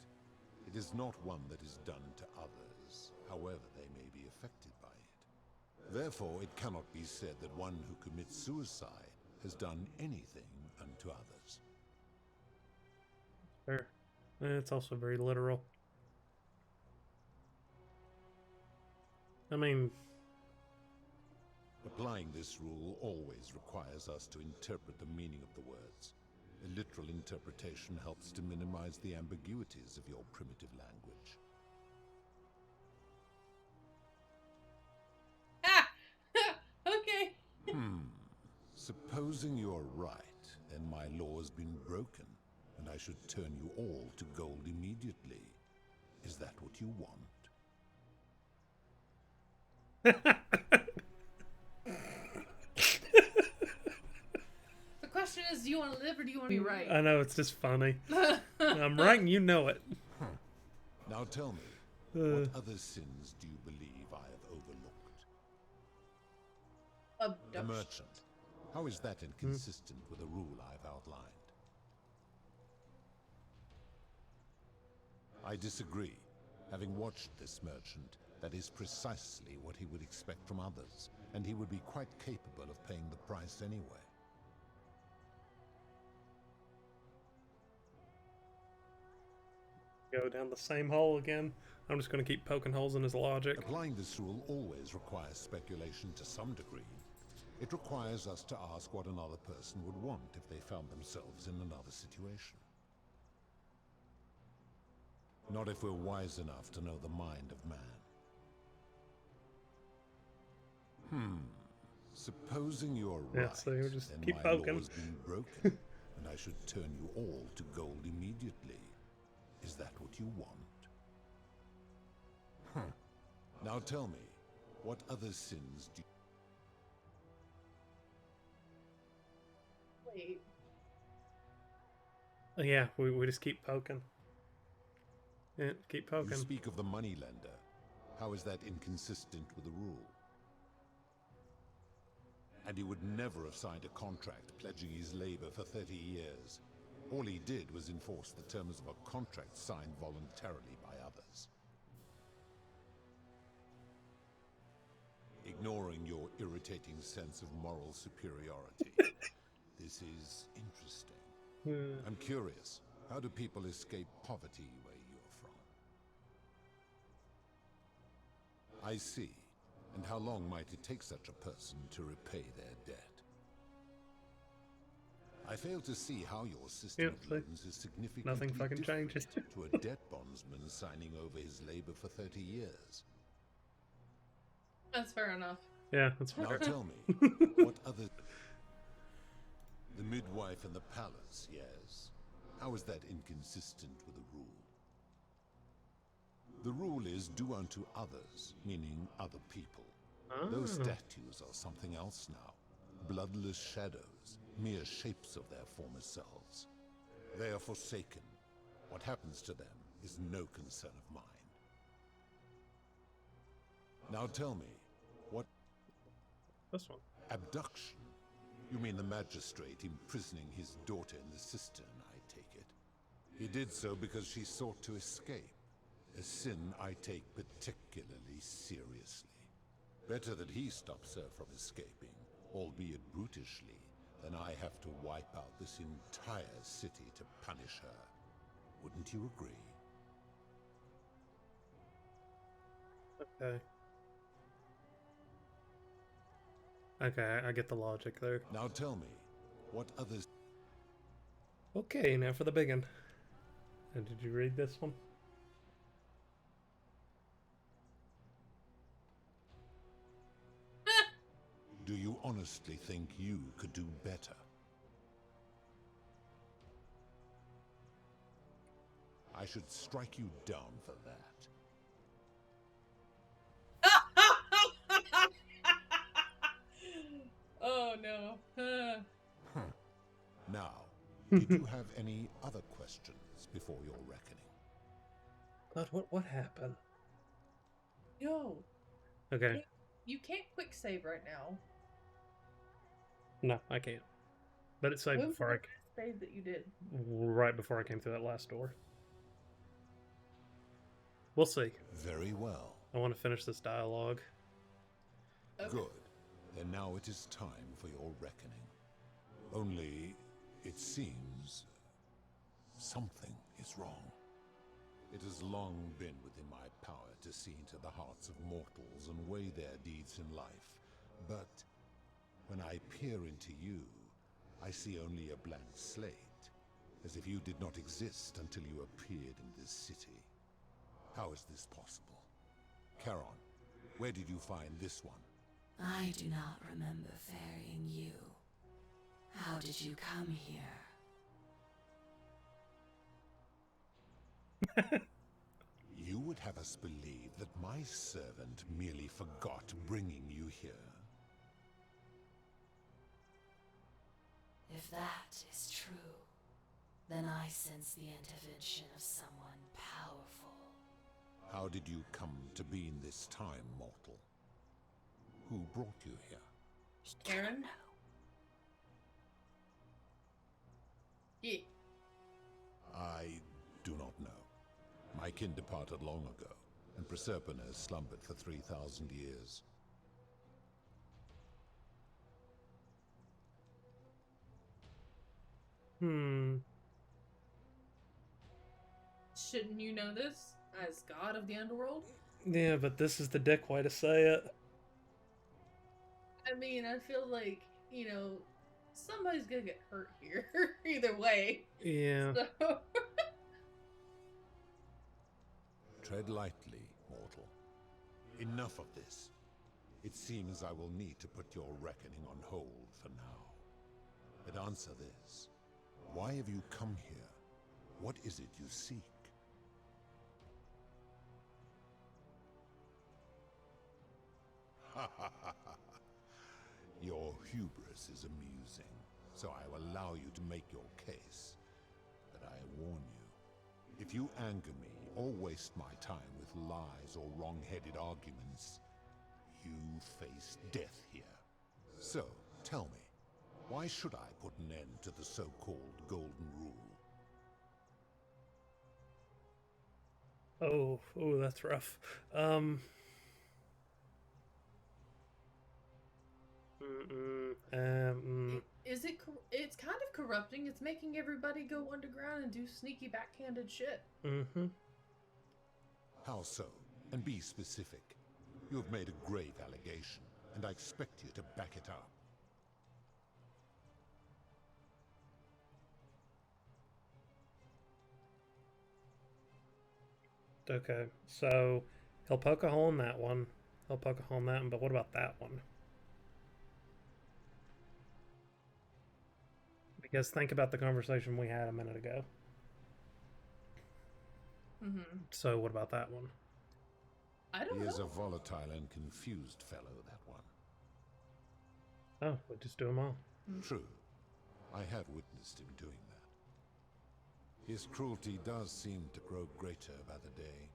It is not one that is done to others, however they may be affected by it. Therefore, it cannot be said that one who commits suicide has done anything unto others. Fair. It's also very literal. I mean, applying this rule always requires us to interpret the meaning of the words. A literal interpretation helps to minimize the ambiguities of your primitive language. Okay. Supposing you're right, then my law has been broken, and I should turn you all to gold immediately. Is that what you want? The question is, do you want to live or do you want to be right? I know, it's just funny. I'm right and you know it. Now tell me, what other sins do you believe I have overlooked? The merchant. How is that inconsistent with the rule I've outlined? I disagree. Having watched this merchant, that is precisely what he would expect from others, and he would be quite capable of paying the price anyway. Go down the same hole again. I'm just going to keep poking holes in his logic. Applying this rule always requires speculation to some degree. It requires us to ask what another person would want if they found themselves in another situation. Not if we're wise enough to know the mind of man. Supposing you're right, so you just then keep my poking. law has been broken, and I should turn you all to gold immediately. Is that what you want? Now tell me, what other sins do you... Wait. Yeah, we just keep poking. Yeah, keep poking. You speak of the moneylender. How is that inconsistent with the rule? And he would never have signed a contract pledging his labor for 30 years. All he did was enforce the terms of a contract signed voluntarily by others. Ignoring your irritating sense of moral superiority. This is interesting. I'm curious, how do people escape poverty where you're from? I see. And how long might it take such a person to repay their debt? I fail to see how your system of loans is significantly nothing fucking different changes. to a debt bondsman signing over his labor for 30 years. That's fair enough. Yeah, that's fair. Now tell me, what other... The midwife and the palace, yes. How is that inconsistent with the rule? The rule is do unto others, meaning other people. Those statues are something else now. Bloodless shadows, mere shapes of their former selves. They are forsaken. What happens to them is no concern of mine. Now tell me, what... This one. Abduction? You mean the magistrate imprisoning his daughter in the cistern, I take it. He did so because she sought to escape. A sin I take particularly seriously. Better that he stops her from escaping, albeit brutishly, than I have to wipe out this entire city to punish her. Wouldn't you agree? Okay. Okay, I get the logic there. Now tell me, what others... Okay, now for the big one. And did you read this one? Do you honestly think you could do better? I should strike you down for that. Oh no. Now, did you have any other questions before your reckoning? God, what happened? Yo. Okay. You can't quick save right now. No, I can't. But it saved When was before the last save that you did? right before I came through that last door. We'll see. Very well. I want to finish this dialogue. Okay. Good. Then now it is time for your reckoning. Only, it seems, something is wrong. It has long been within my power to see into the hearts of mortals and weigh their deeds in life. But when I peer into you, I see only a blank slate, as if you did not exist until you appeared in this city. How is this possible? Charon, where did you find this one? I do not remember ferrying you. How did you come here? You would have us believe that my servant merely forgot bringing you here. If that is true, then I sense the intervention of someone powerful. How did you come to be in this time, mortal? Who brought you here? Aaron? Yeah. I do not know. My kin departed long ago, and Proserpine has slumbered for 3,000 years. shouldn't you know this as god of the underworld? Yeah, but this is the dick way to say it. I mean, I feel like, you know, somebody's gonna get hurt here. Either way. Yeah. So. Tread lightly, mortal. Enough of this. It seems I will need to put your reckoning on hold for now. But answer this. Why have you come here? What is it you seek? Your hubris is amusing, so I will allow you to make your case. But I warn you, if you anger me or waste my time with lies or wrong-headed arguments, you face death here. So, tell me, why should I put an end to the so-called Golden Rule? Oh, that's rough. Is it? It's kind of corrupting. It's making everybody go underground and do sneaky, backhanded shit. Mm-hmm. How so? And be specific. You have made a grave allegation, and I expect you to back it up. Okay, so he'll poke a hole in that one. He'll poke a hole in that one, but what about that one? Because think about the conversation we had a minute ago. Mm-hmm. So what about that one? I don't know. He is a volatile and confused fellow, that one. Oh, we'll just do them all. True. I have witnessed him doing that. His cruelty does seem to grow greater by the day.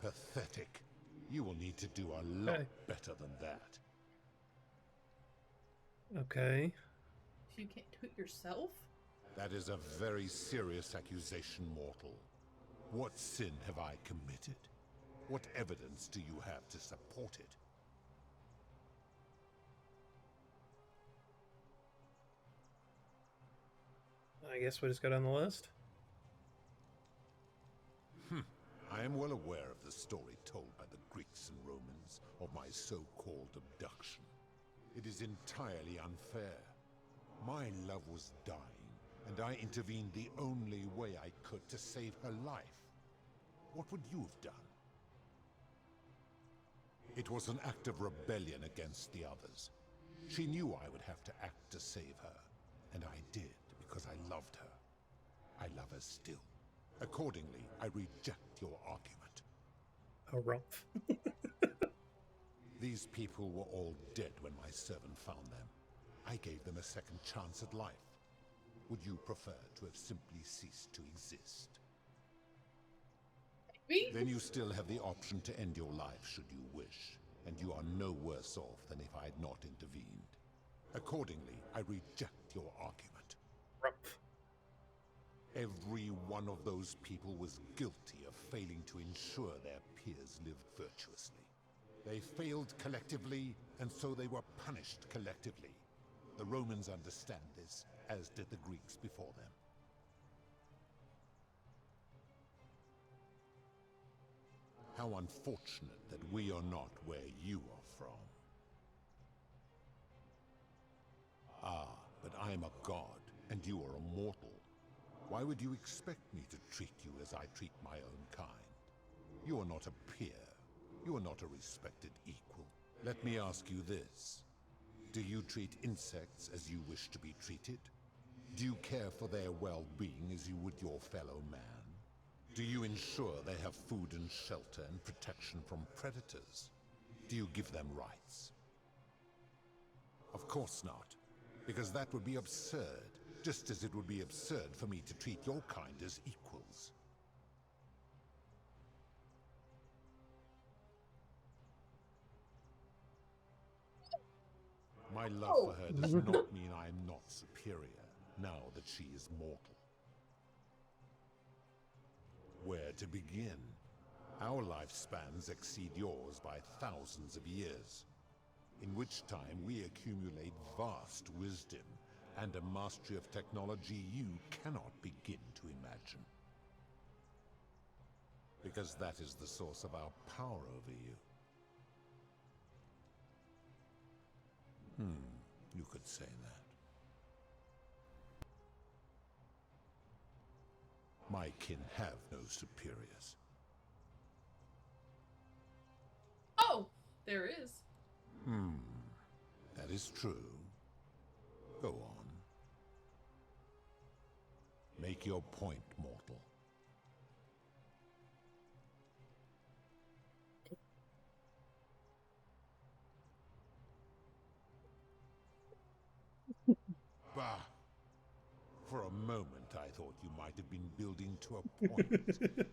Pathetic. You will need to do a lot better than that. Okay. You can't do it yourself? That is a very serious accusation, mortal. What sin have I committed? What evidence do you have to support it? I guess we just go down the list. I am well aware of the story told by the Greeks and Romans of my so-called abduction. It is entirely unfair. My love was dying, and I intervened the only way I could to save her life. What would you have done? It was an act of rebellion against the others. She knew I would have to act to save her, and I did because I loved her. I love her still. Accordingly, I reject your argument. Oh, rough. These people were all dead when my servant found them. I gave them a second chance at life. Would you prefer to have simply ceased to exist? Then you still have the option to end your life should you wish, and you are no worse off than if I had not intervened. Accordingly, I reject your argument. Every one of those people was guilty of failing to ensure their peers lived virtuously. They failed collectively, and so they were punished collectively. The Romans understand this, as did the Greeks before them. How unfortunate that we are not where you are from. Ah, but I am a god, and you are a mortal. Why would you expect me to treat you as I treat my own kind? You are not a peer. You are not a respected equal. Let me ask you this. Do you treat insects as you wish to be treated? Do you care for their well-being as you would your fellow man? Do you ensure they have food and shelter and protection from predators? Do you give them rights? Of course not, because that would be absurd, just as it would be absurd for me to treat your kind as equals. My love for her does not mean I am not superior, now that she is mortal. Where to begin? Our lifespans exceed yours by thousands of years, in which time we accumulate vast wisdom and a mastery of technology you cannot begin to imagine. Because that is the source of our power over you. You could say that. My kin have no superiors. Oh, there is. That is true. Go on. Make your point, mortal. Bah! For a moment I thought you might have been building to a point.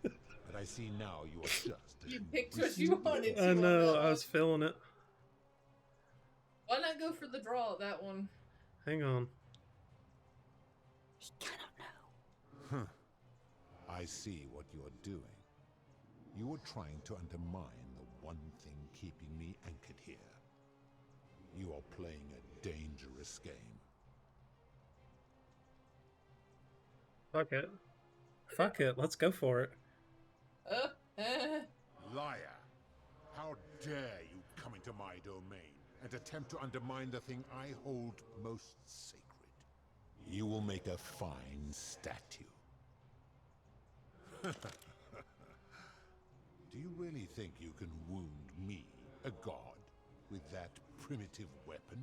But I see now you are just as You picked what you wanted to. I know, on I was feeling it. Why not go for the draw at that one? Hang on. He cannot know. I see what you are doing. You are trying to undermine the one thing keeping me anchored here. You are playing a dangerous game. Fuck it. Fuck it, let's go for it. Liar! How dare you come into my domain and attempt to undermine the thing I hold most sacred? You will make a fine statue. Do you really think you can wound me, a god, with that primitive weapon?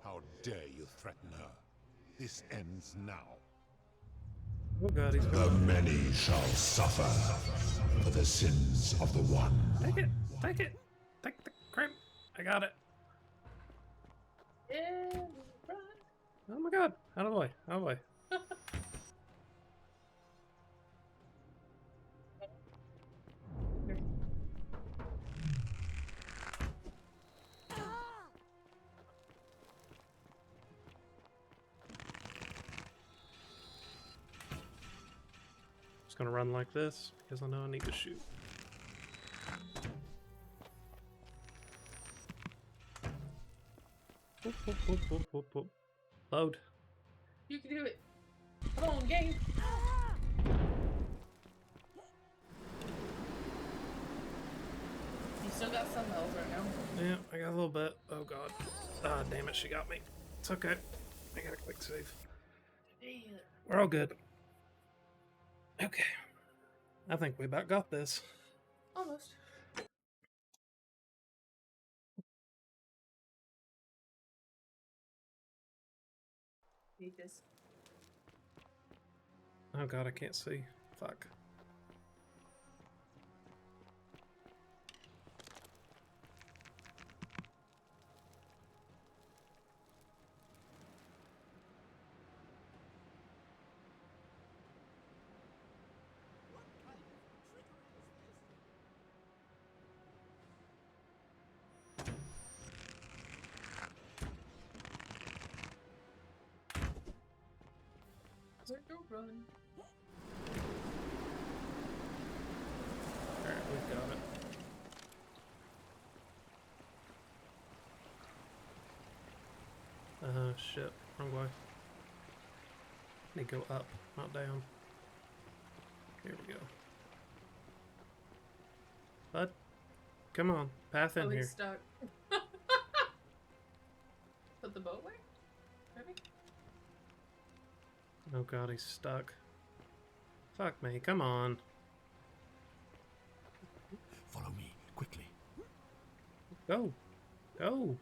How dare you threaten her? This ends now. Oh god, he's The going. many shall suffer for the sins of the one. Take it! Take it! Take the crimp! I got it! Yeah, right. Oh my god! Out of the way! Out of the way! Just gonna run like this because I know I need to shoot. Whoop, whoop, whoop, whoop, whoop, whoop. Load. You can do it. Come on, game. You still got some health right now. Yeah, I got a little bit. Oh god. Ah, damn it, she got me. It's okay. I got a quick save. Damn. We're all good. Okay. I think we about got this. Almost. Need this. Oh god, I can't see. Fuck. Go run. Alright, we've got it. Shit. Wrong way. Need to go up, not down. Here we go. Bud, come on. Path in Oh, here. he's stuck. Put the boat away? Maybe? Oh god, he's stuck. Fuck me, come on. Follow me, quickly. Go. Go.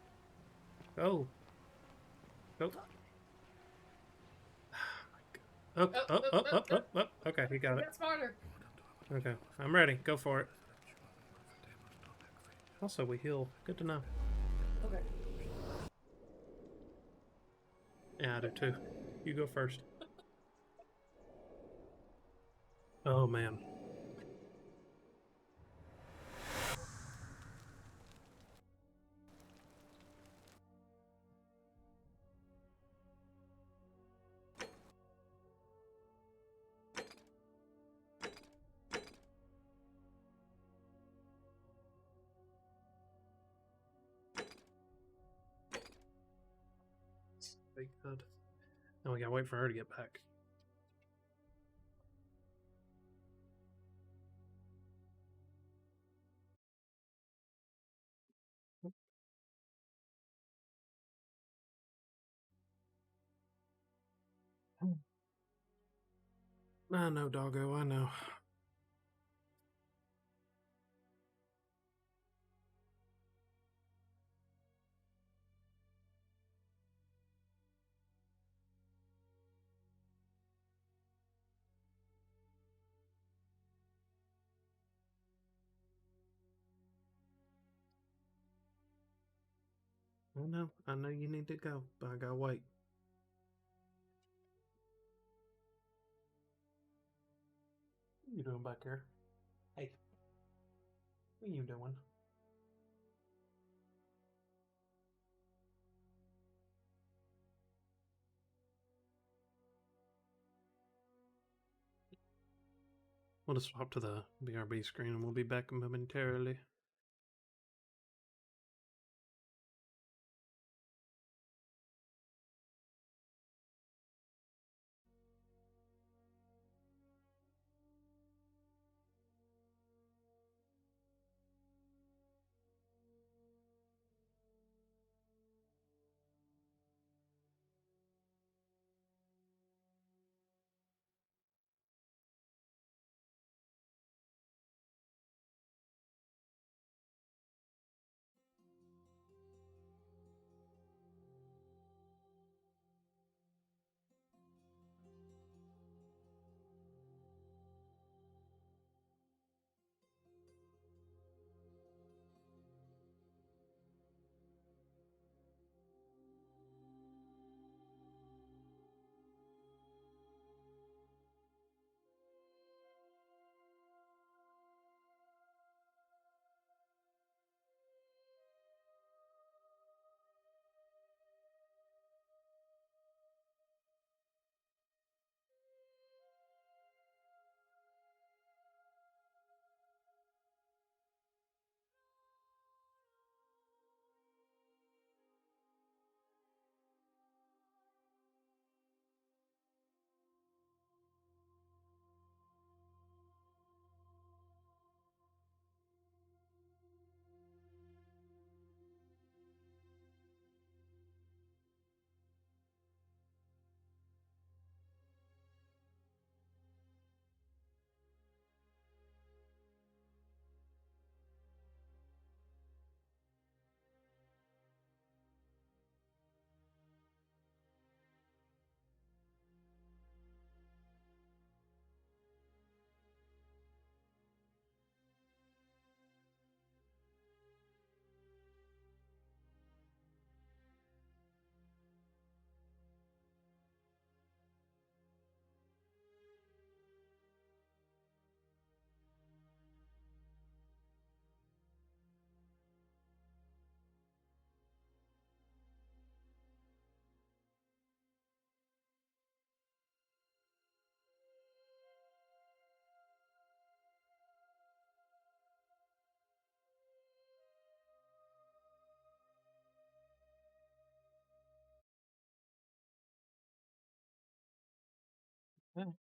Go. Go. Oh. Okay, he got it. Get smarter. Okay, I'm ready. Go for it. Also, we heal. Good to know. Okay. Yeah, I do too. You go first. Oh, man. be good. And we gotta wait for her to get back. I know, doggo, I know. I know you need to go, but I gotta wait. What you doing back here? Hey. What are you doing? We'll just swap to the BRB screen and we'll be back momentarily.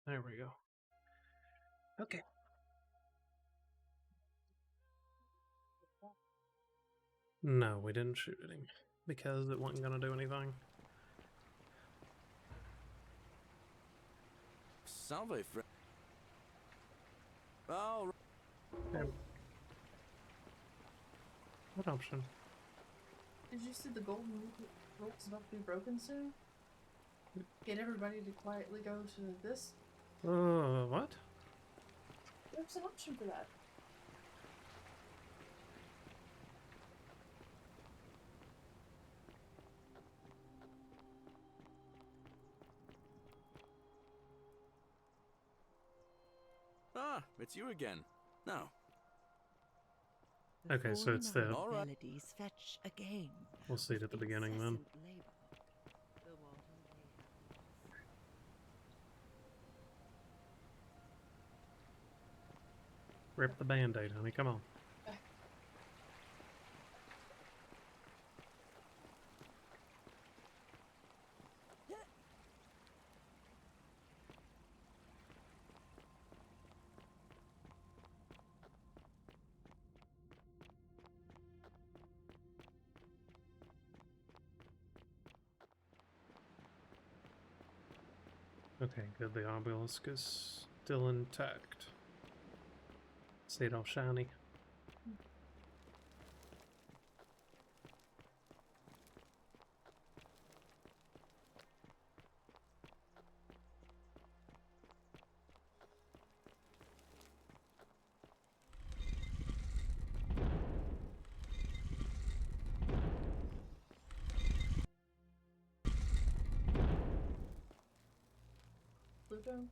There we go. Okay. No, we didn't shoot at him because it wasn't gonna do anything. Salve, friend. Oh. What option? Did you see the golden rope's about to be broken soon? Get everybody to quietly go to this. What? There's an option for that. Ah, it's you again. No. Okay, so it's the... melodies fetch again. We'll see it at the beginning then. Rip the band-aid, honey, come on. Okay, good. The obelisk is still intact. Stayed all shiny. Pluto?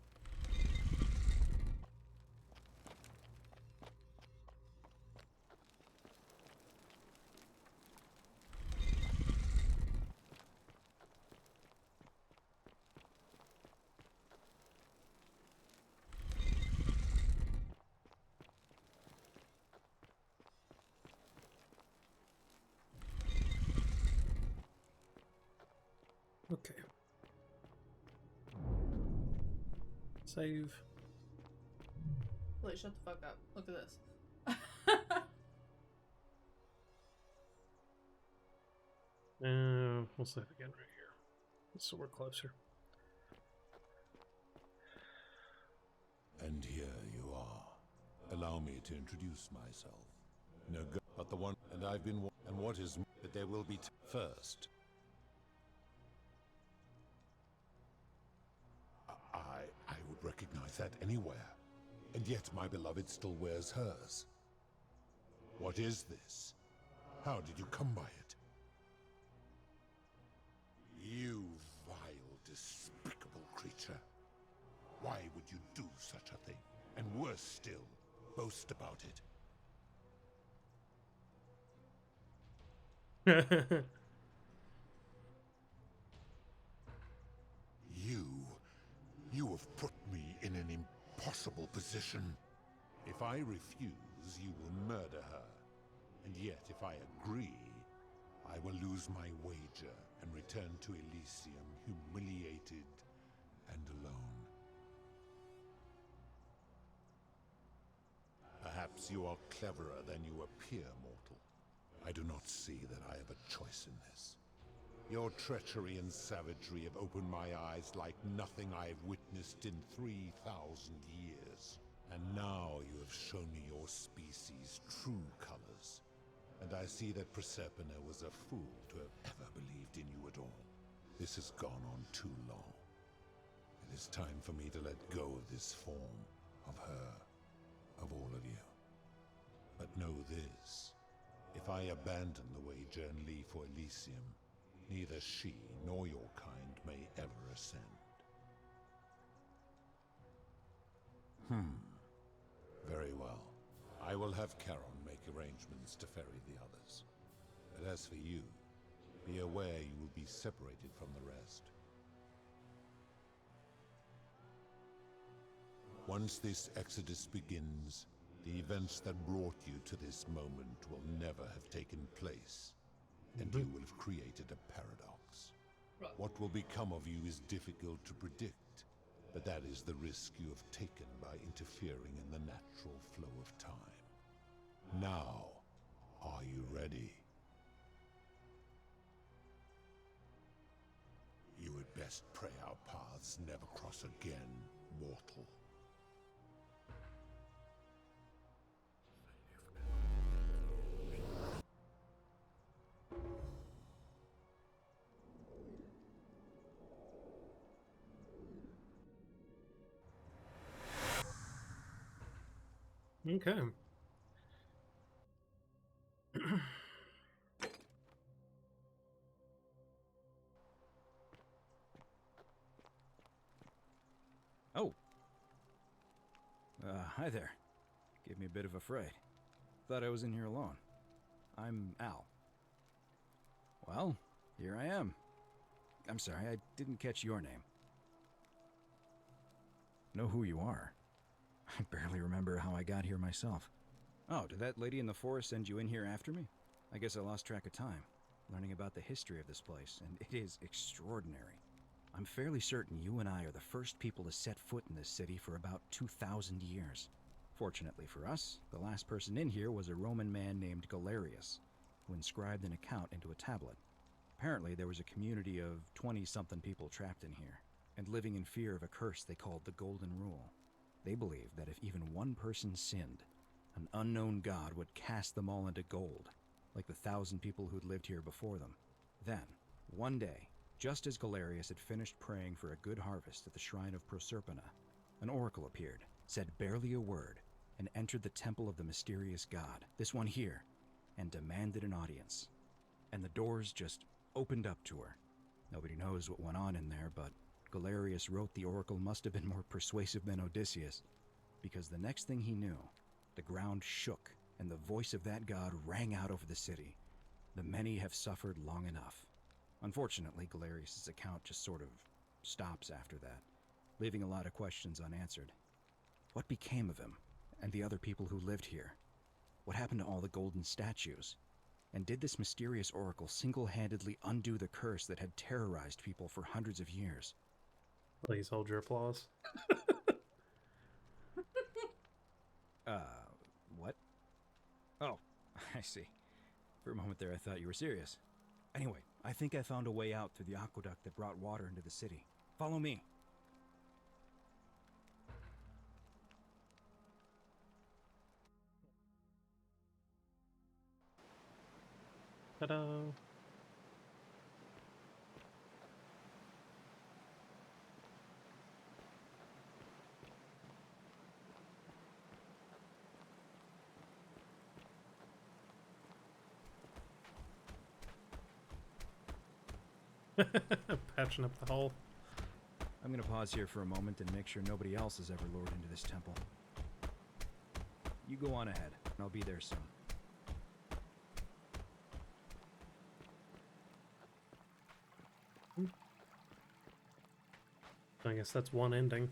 Okay. Save. Wait, shut the fuck up. Look at this. We'll save again right here. So we're closer. And here you are. Allow me to introduce myself. No, but the one, and I've been, and what is that there will be first. I would recognize that anywhere, and yet my beloved still wears hers. What is this? How did you come by it? You vile, despicable creature. Why would you do such a thing? And worse still, boast about it. You have put me in an impossible position. If I refuse, you will murder her. And yet, if I agree, I will lose my wager and return to Elysium humiliated and alone. Perhaps you are cleverer than you appear, mortal. I do not see that I have a choice in this. Your treachery and savagery have opened my eyes like nothing I have witnessed in 3,000 years. And now you have shown me your species' true colors. And I see that Proserpina was a fool to have ever believed in you at all. This has gone on too long. It is time for me to let go of this form, of her, of all of you. But know this, if I abandon the wager and leave for Elysium, neither she nor your kind may ever ascend. Very well. I will have Charon make arrangements to ferry the others. But as for you, be aware you will be separated from the rest. Once this exodus begins, the events that brought you to this moment will never have taken place, and you will have created a paradox. What will become of you is difficult to predict, but that is the risk you have taken by interfering in the natural flow of time. Now, are you ready? You had best pray our paths never cross again, mortal. Okay. Oh. Hi there. Gave me a bit of a fright. Thought I was in here alone. I'm Al. Well, here I am. I'm sorry, I didn't catch your name. Know who you are? I barely remember how I got here myself. Oh, did that lady in the forest send you in here after me? I guess I lost track of time, learning about the history of this place, and it is extraordinary. I'm fairly certain you and I are the first people to set foot in this city for about 2,000 years. Fortunately for us, the last person in here was a Roman man named Galerius, who inscribed an account into a tablet. Apparently there was a community of 20-something people trapped in here. and living in fear of a curse they called the Golden Rule. They believed that if even one person sinned, an unknown god would cast them all into gold, like the 1,000 people who'd lived here before them. Then, one day, just as Galerius had finished praying for a good harvest at the shrine of Proserpina, an oracle appeared, said barely a word, and entered the temple of the mysterious god, this one here, and demanded an audience. And the doors just opened up to her. Nobody knows what went on in there, but Galerius wrote the oracle must have been more persuasive than Odysseus, because the next thing he knew, the ground shook, and the voice of that god rang out over the city. The many have suffered long enough. Unfortunately, Galerius' account just sort of stops after that, leaving a lot of questions unanswered. What became of him, and the other people who lived here? What happened to all the golden statues? And did this mysterious oracle single-handedly undo the curse that had terrorized people for hundreds of years? Please hold your applause. What? Oh, I see. For a moment there I thought you were serious. Anyway, I think I found a way out through the aqueduct that brought water into the city. Follow me. Ta-da! Patching up the hole. I'm gonna pause here for a moment and make sure nobody else has ever lured into this temple. You go on ahead, and I'll be there soon. I guess that's one ending.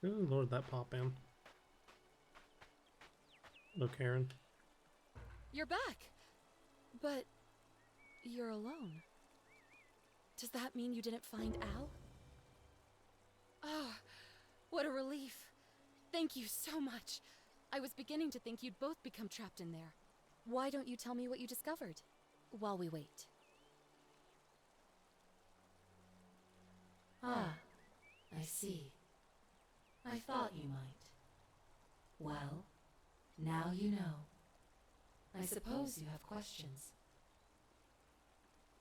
Ooh, Lord, that pop in. Look, Karen. You're back! But you're alone. Does that mean you didn't find Al? Oh, what a relief. Thank you so much. I was beginning to think you'd both become trapped in there. Why don't you tell me what you discovered while we wait? Ah, I see. I thought you might. Well, now you know. I suppose you have questions.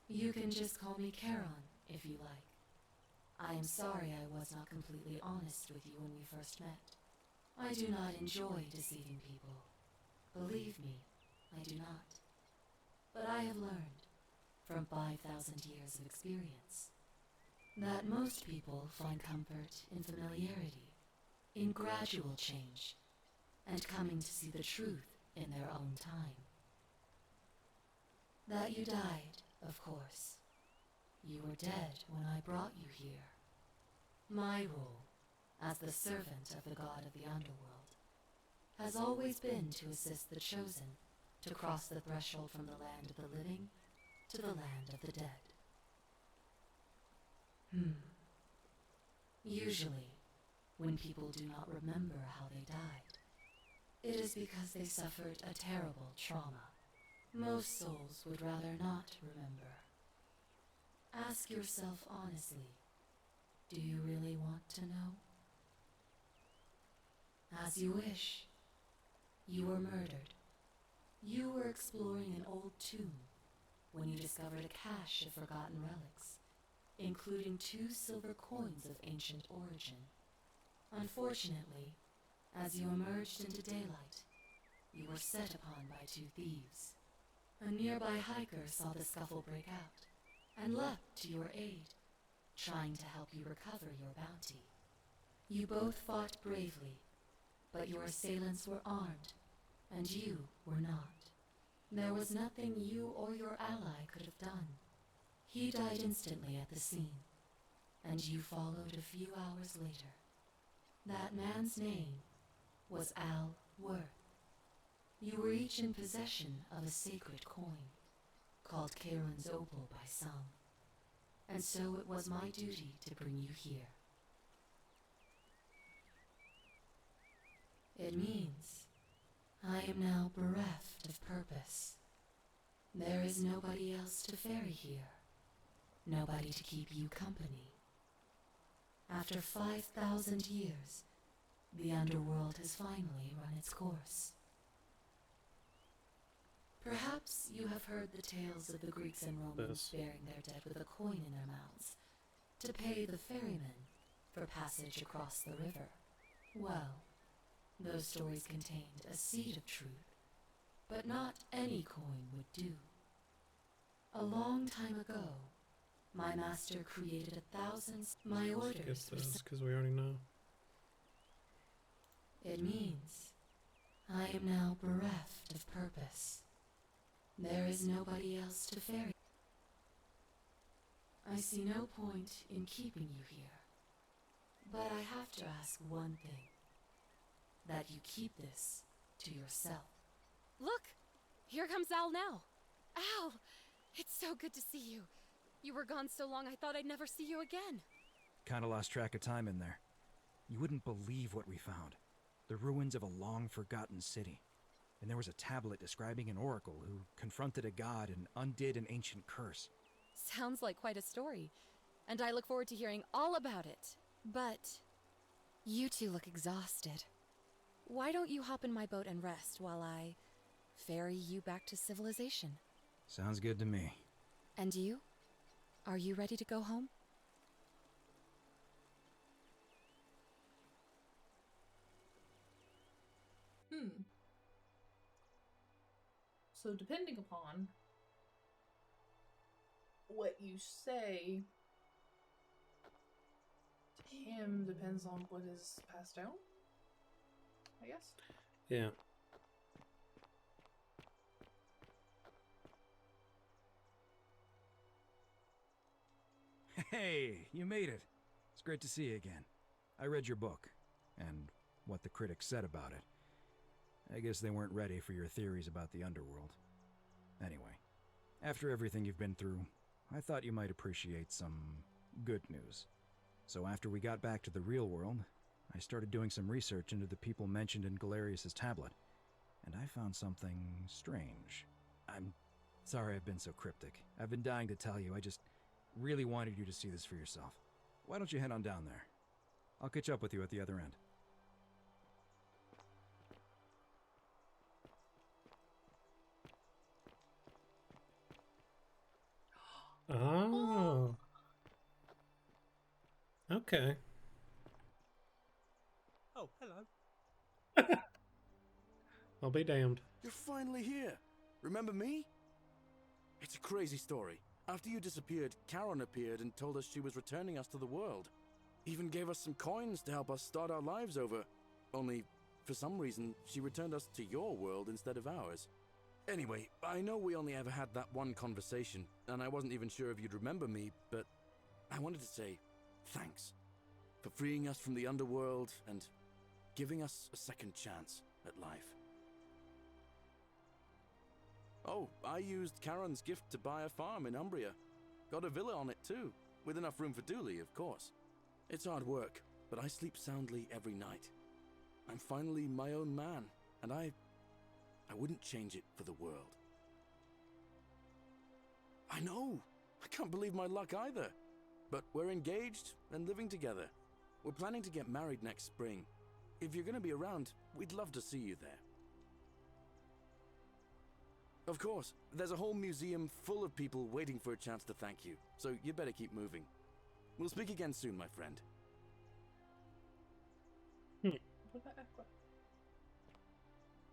You can just call me Charon, if you like. I am sorry I was not completely honest with you when we first met. I do not enjoy deceiving people. Believe me, I do not. But I have learned, from 5,000 years of experience, that most people find comfort in familiarity, in gradual change, and coming to see the truth in their own time. That you died, of course. You were dead when I brought you here. My role, as the servant of the god of the underworld, has always been to assist the chosen to cross the threshold from the land of the living to the land of the dead. Usually, when people do not remember how they died, it is because they suffered a terrible trauma. Most souls would rather not remember. Ask yourself honestly, do you really want to know? As you wish. You were murdered. You were exploring an old tomb when you discovered a cache of forgotten relics, including 2 silver coins of ancient origin. Unfortunately, as you emerged into daylight, you were set upon by 2 thieves. A nearby hiker saw the scuffle break out and leapt to your aid, trying to help you recover your bounty. You both fought bravely, but your assailants were armed, and you were not. There was nothing you or your ally could have done. He died instantly at the scene, and you followed a few hours later. That man's name was Al Worth. You were each in possession of a sacred coin, called Charon's Opal by some, and so it was my duty to bring you here. It means I am now bereft of purpose. There is nobody else to ferry here. Nobody to keep you company. After 5,000 years, the underworld has finally run its course. Perhaps you have heard the tales of the Greeks and Romans burying their dead with a coin in their mouths to pay the ferryman for passage across the river. Well, those stories contained a seed of truth, but not any coin would do. A long time ago, my master created 1,000. My orders were because we already know. It means I am now bereft of purpose. There is nobody else to ferry. I see no point in keeping you here, but I have to ask one thing. That you keep this to yourself. Look! Here comes Al now. Al! It's so good to see you. You were gone so long I thought I'd never see you again. Kinda lost track of time in there. You wouldn't believe what we found. The ruins of a long-forgotten city. And there was a tablet describing an oracle who confronted a god and undid an ancient curse. Sounds like quite a story. And I look forward to hearing all about it. But you two look exhausted. Why don't you hop in my boat and rest while I ferry you back to civilization? Sounds good to me. And you? Are you ready to go home? So depending upon what you say to him depends on what is passed down, I guess. Yeah. Hey, you made it. It's great to see you again. I read your book, and what the critics said about it. I guess they weren't ready for your theories about the underworld. Anyway, after everything you've been through, I thought you might appreciate some good news. So after we got back to the real world, I started doing some research into the people mentioned in Galerius' tablet, and I found something strange. I'm sorry I've been so cryptic. I've been dying to tell you, I just really wanted you to see this for yourself. Why don't you head on down there? I'll catch up with you at the other end. Oh. Okay. Oh, hello. I'll be damned. You're finally here. Remember me? It's a crazy story. After you disappeared, Karen appeared and told us she was returning us to the world. Even gave us some coins to help us start our lives over. Only, for some reason, she returned us to your world instead of ours. Anyway, I know we only ever had that one conversation, and I wasn't even sure if you'd remember me, but I wanted to say thanks for freeing us from the underworld and giving us a second chance at life. Oh, I used Karen's gift to buy a farm in Umbria. Got a villa on it too, with enough room for Dooley, of course. It's hard work, but I sleep soundly every night. I'm finally my own man, and I wouldn't change it for the world. I know! I can't believe my luck either. But we're engaged and living together. We're planning to get married next spring. If you're going to be around, we'd love to see you there. Of course, there's a whole museum full of people waiting for a chance to thank you, so you better keep moving. We'll speak again soon, my friend.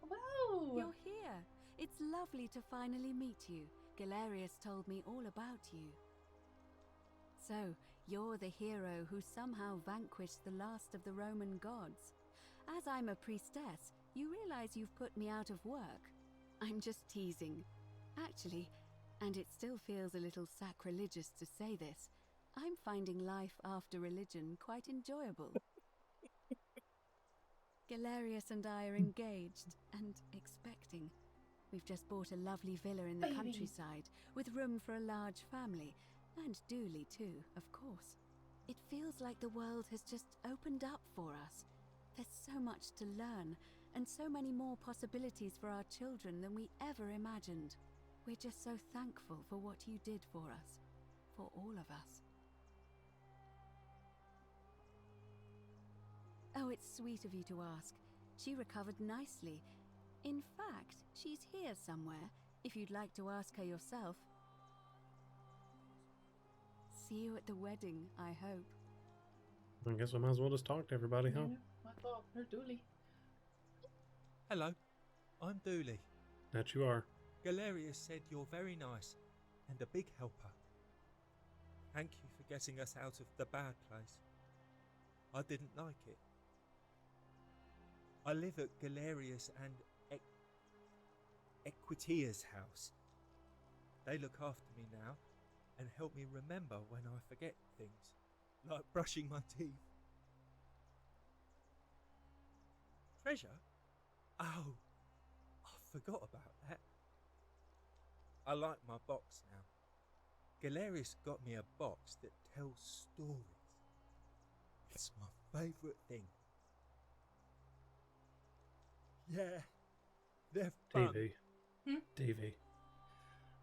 Wow! You're here. It's lovely to finally meet you. Galerius told me all about you. So, you're the hero who somehow vanquished the last of the Roman gods. As I'm a priestess, you realize you've put me out of work. I'm just teasing. Actually, and it still feels a little sacrilegious to say this, I'm finding life after religion quite enjoyable. Galerius and I are engaged and expecting. We've just bought a lovely villa in the countryside with room for a large family, and Dooley too, of course. It feels like the world has just opened up for us. There's so much to learn, and so many more possibilities for our children than we ever imagined. We're just so thankful for what you did for us, for all of us. Oh, it's sweet of you to ask. She recovered nicely. In fact, she's here somewhere, if you'd like to ask her yourself. See you at the wedding, I hope. I guess I might as well just talk to everybody, huh? I thought her Dooley. Hello, I'm Dooley. That you are. Galerius said you're very nice and a big helper. Thank you for getting us out of the bad place. I didn't like it. I live at Galerius and Equitia's house. They look after me now and help me remember when I forget things, like brushing my teeth. Treasure? Oh, I forgot about that. I like my box now. Galerius got me a box that tells stories. It's my favourite thing. Yeah, they're fun. TV. TV.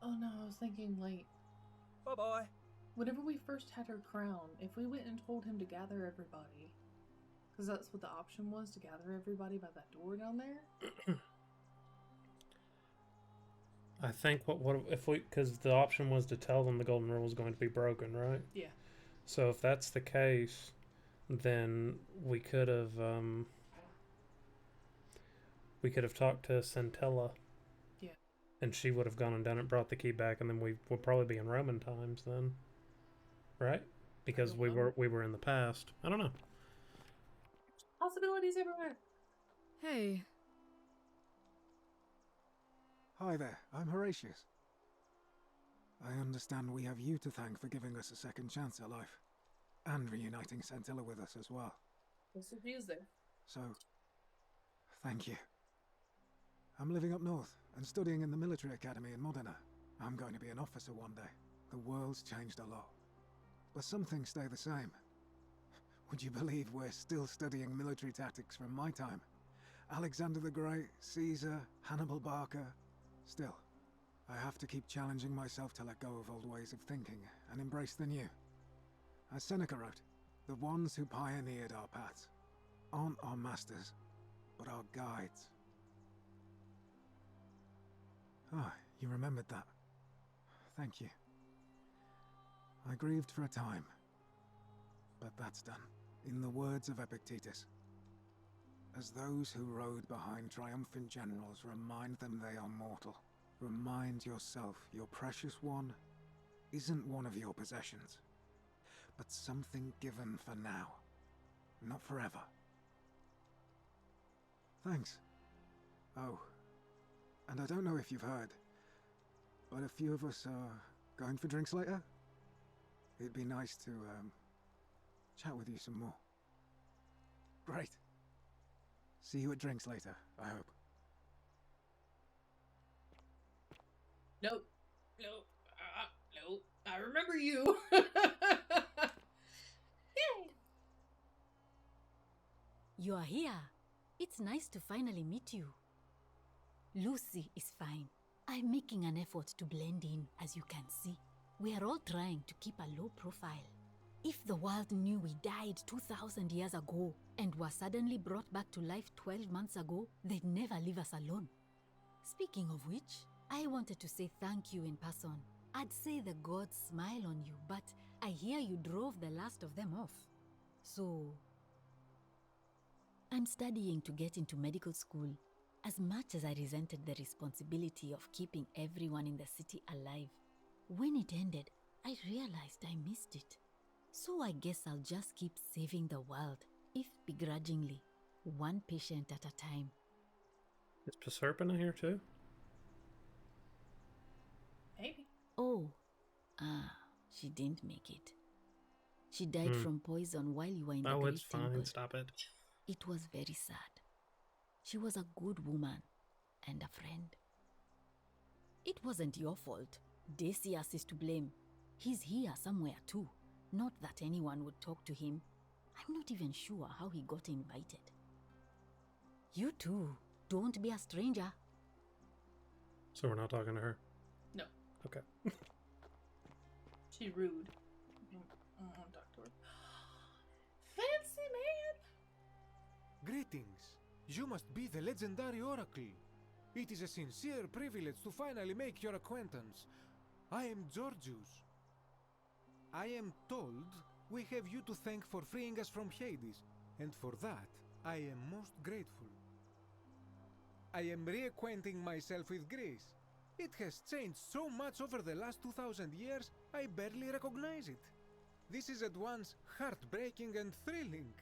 Oh no, I was thinking like... Bye-bye. Whenever we first had her crown, if we went and told him to gather everybody, because that's what the option was, to gather everybody by that door down there. I think what if we, because the option was to tell them the golden rule was going to be broken, right? Yeah. So if that's the case, then we could have talked to Centella. Yeah. And she would have gone and done it, brought the key back, and then we would probably be in Roman times then, right? Because we were in the past. I don't know. Possibilities everywhere. Hey. Hi there, I'm Horatius. I understand we have you to thank for giving us a second chance at life, and reuniting Centilla with us as well. What's the news there? So, thank you. I'm living up north and studying in the military academy in Modena. I'm going to be an officer one day. The world's changed a lot, but some things stay the same. Would you believe we're still studying military tactics from my time? Alexander the Great, Caesar, Hannibal Barca. Still, I have to keep challenging myself to let go of old ways of thinking and embrace the new. As Seneca wrote, the ones who pioneered our paths aren't our masters, but our guides. Ah, you remembered that. Thank you. I grieved for a time, but that's done. In the words of Epictetus, as those who rode behind triumphant generals remind them they are mortal, remind yourself your precious one isn't one of your possessions, but something given for now, not forever. Thanks. Oh, and I don't know if you've heard, but a few of us are going for drinks later. It'd be nice to, chat with you some more. Great. See you at drinks later, I hope. Nope. Nope. Nope. I remember you. Yay. You are here. It's nice to finally meet you. Lucy is fine. I'm making an effort to blend in, as you can see. We are all trying to keep a low profile. If the world knew we died 2,000 years ago and were suddenly brought back to life 12 months ago, they'd never leave us alone. Speaking of which, I wanted to say thank you in person. I'd say the gods smile on you, but I hear you drove the last of them off. So, I'm studying to get into medical school. As much as I resented the responsibility of keeping everyone in the city alive, when it ended, I realized I missed it. So I guess I'll just keep saving the world, if begrudgingly, one patient at a time. Is Proserpina here too? Maybe. Oh, she didn't make it. She died from poison while you were in the Oh, Great it's fine. Temple. Stop it. It was very sad. She was a good woman and a friend. It wasn't your fault. Decius is to blame. He's here somewhere too. Not that anyone would talk to him. I'm not even sure how he got invited. You too. Don't be a stranger. So we're not talking to her? No. Okay. She's rude. I don't want to talk to her. Fancy man! Greetings. You must be the legendary Oracle. It is a sincere privilege to finally make your acquaintance. I am Georgius. I am told we have you to thank for freeing us from Hades, and for that I am most grateful. I am reacquainting myself with Greece. It has changed so much over the last 2,000 years, I barely recognize it. This is at once heartbreaking and thrilling.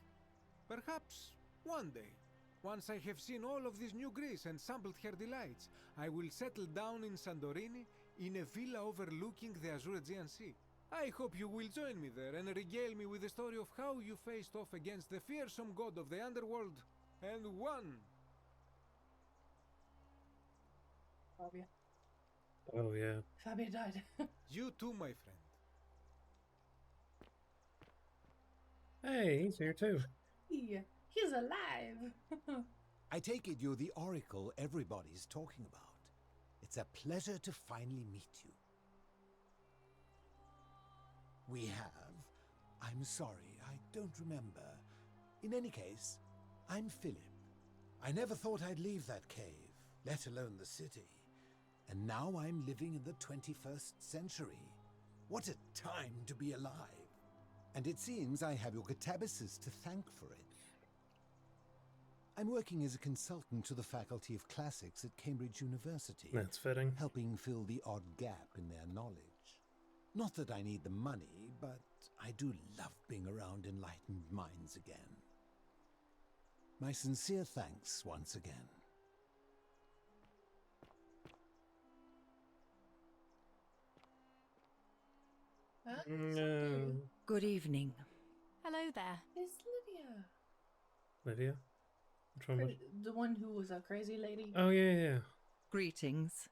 Perhaps one day, once I have seen all of this new Greece and sampled her delights, I will settle down in Santorini in a villa overlooking the Azure Aegean Sea. I hope you will join me there and regale me with the story of how you faced off against the fearsome god of the underworld and won. Fabia. Oh, yeah. Fabia died. You too, my friend. Hey, he's here too. He's alive. I take it you're the oracle everybody's talking about. It's a pleasure to finally meet you. We have. I'm sorry, I don't remember. In any case, I'm Philip. I never thought I'd leave that cave, let alone the city. And now I'm living in the 21st century. What a time to be alive. And it seems I have your catabasis to thank for it. I'm working as a consultant to the Faculty of Classics at Cambridge University. That's fitting. Helping fill the odd gap in their knowledge. Not that I need the money, but I do love being around enlightened minds again. My sincere thanks once again. No. Good evening. Hello there. It's Lydia. Lydia? Which one was... The one who was a crazy lady. Oh, yeah. Greetings.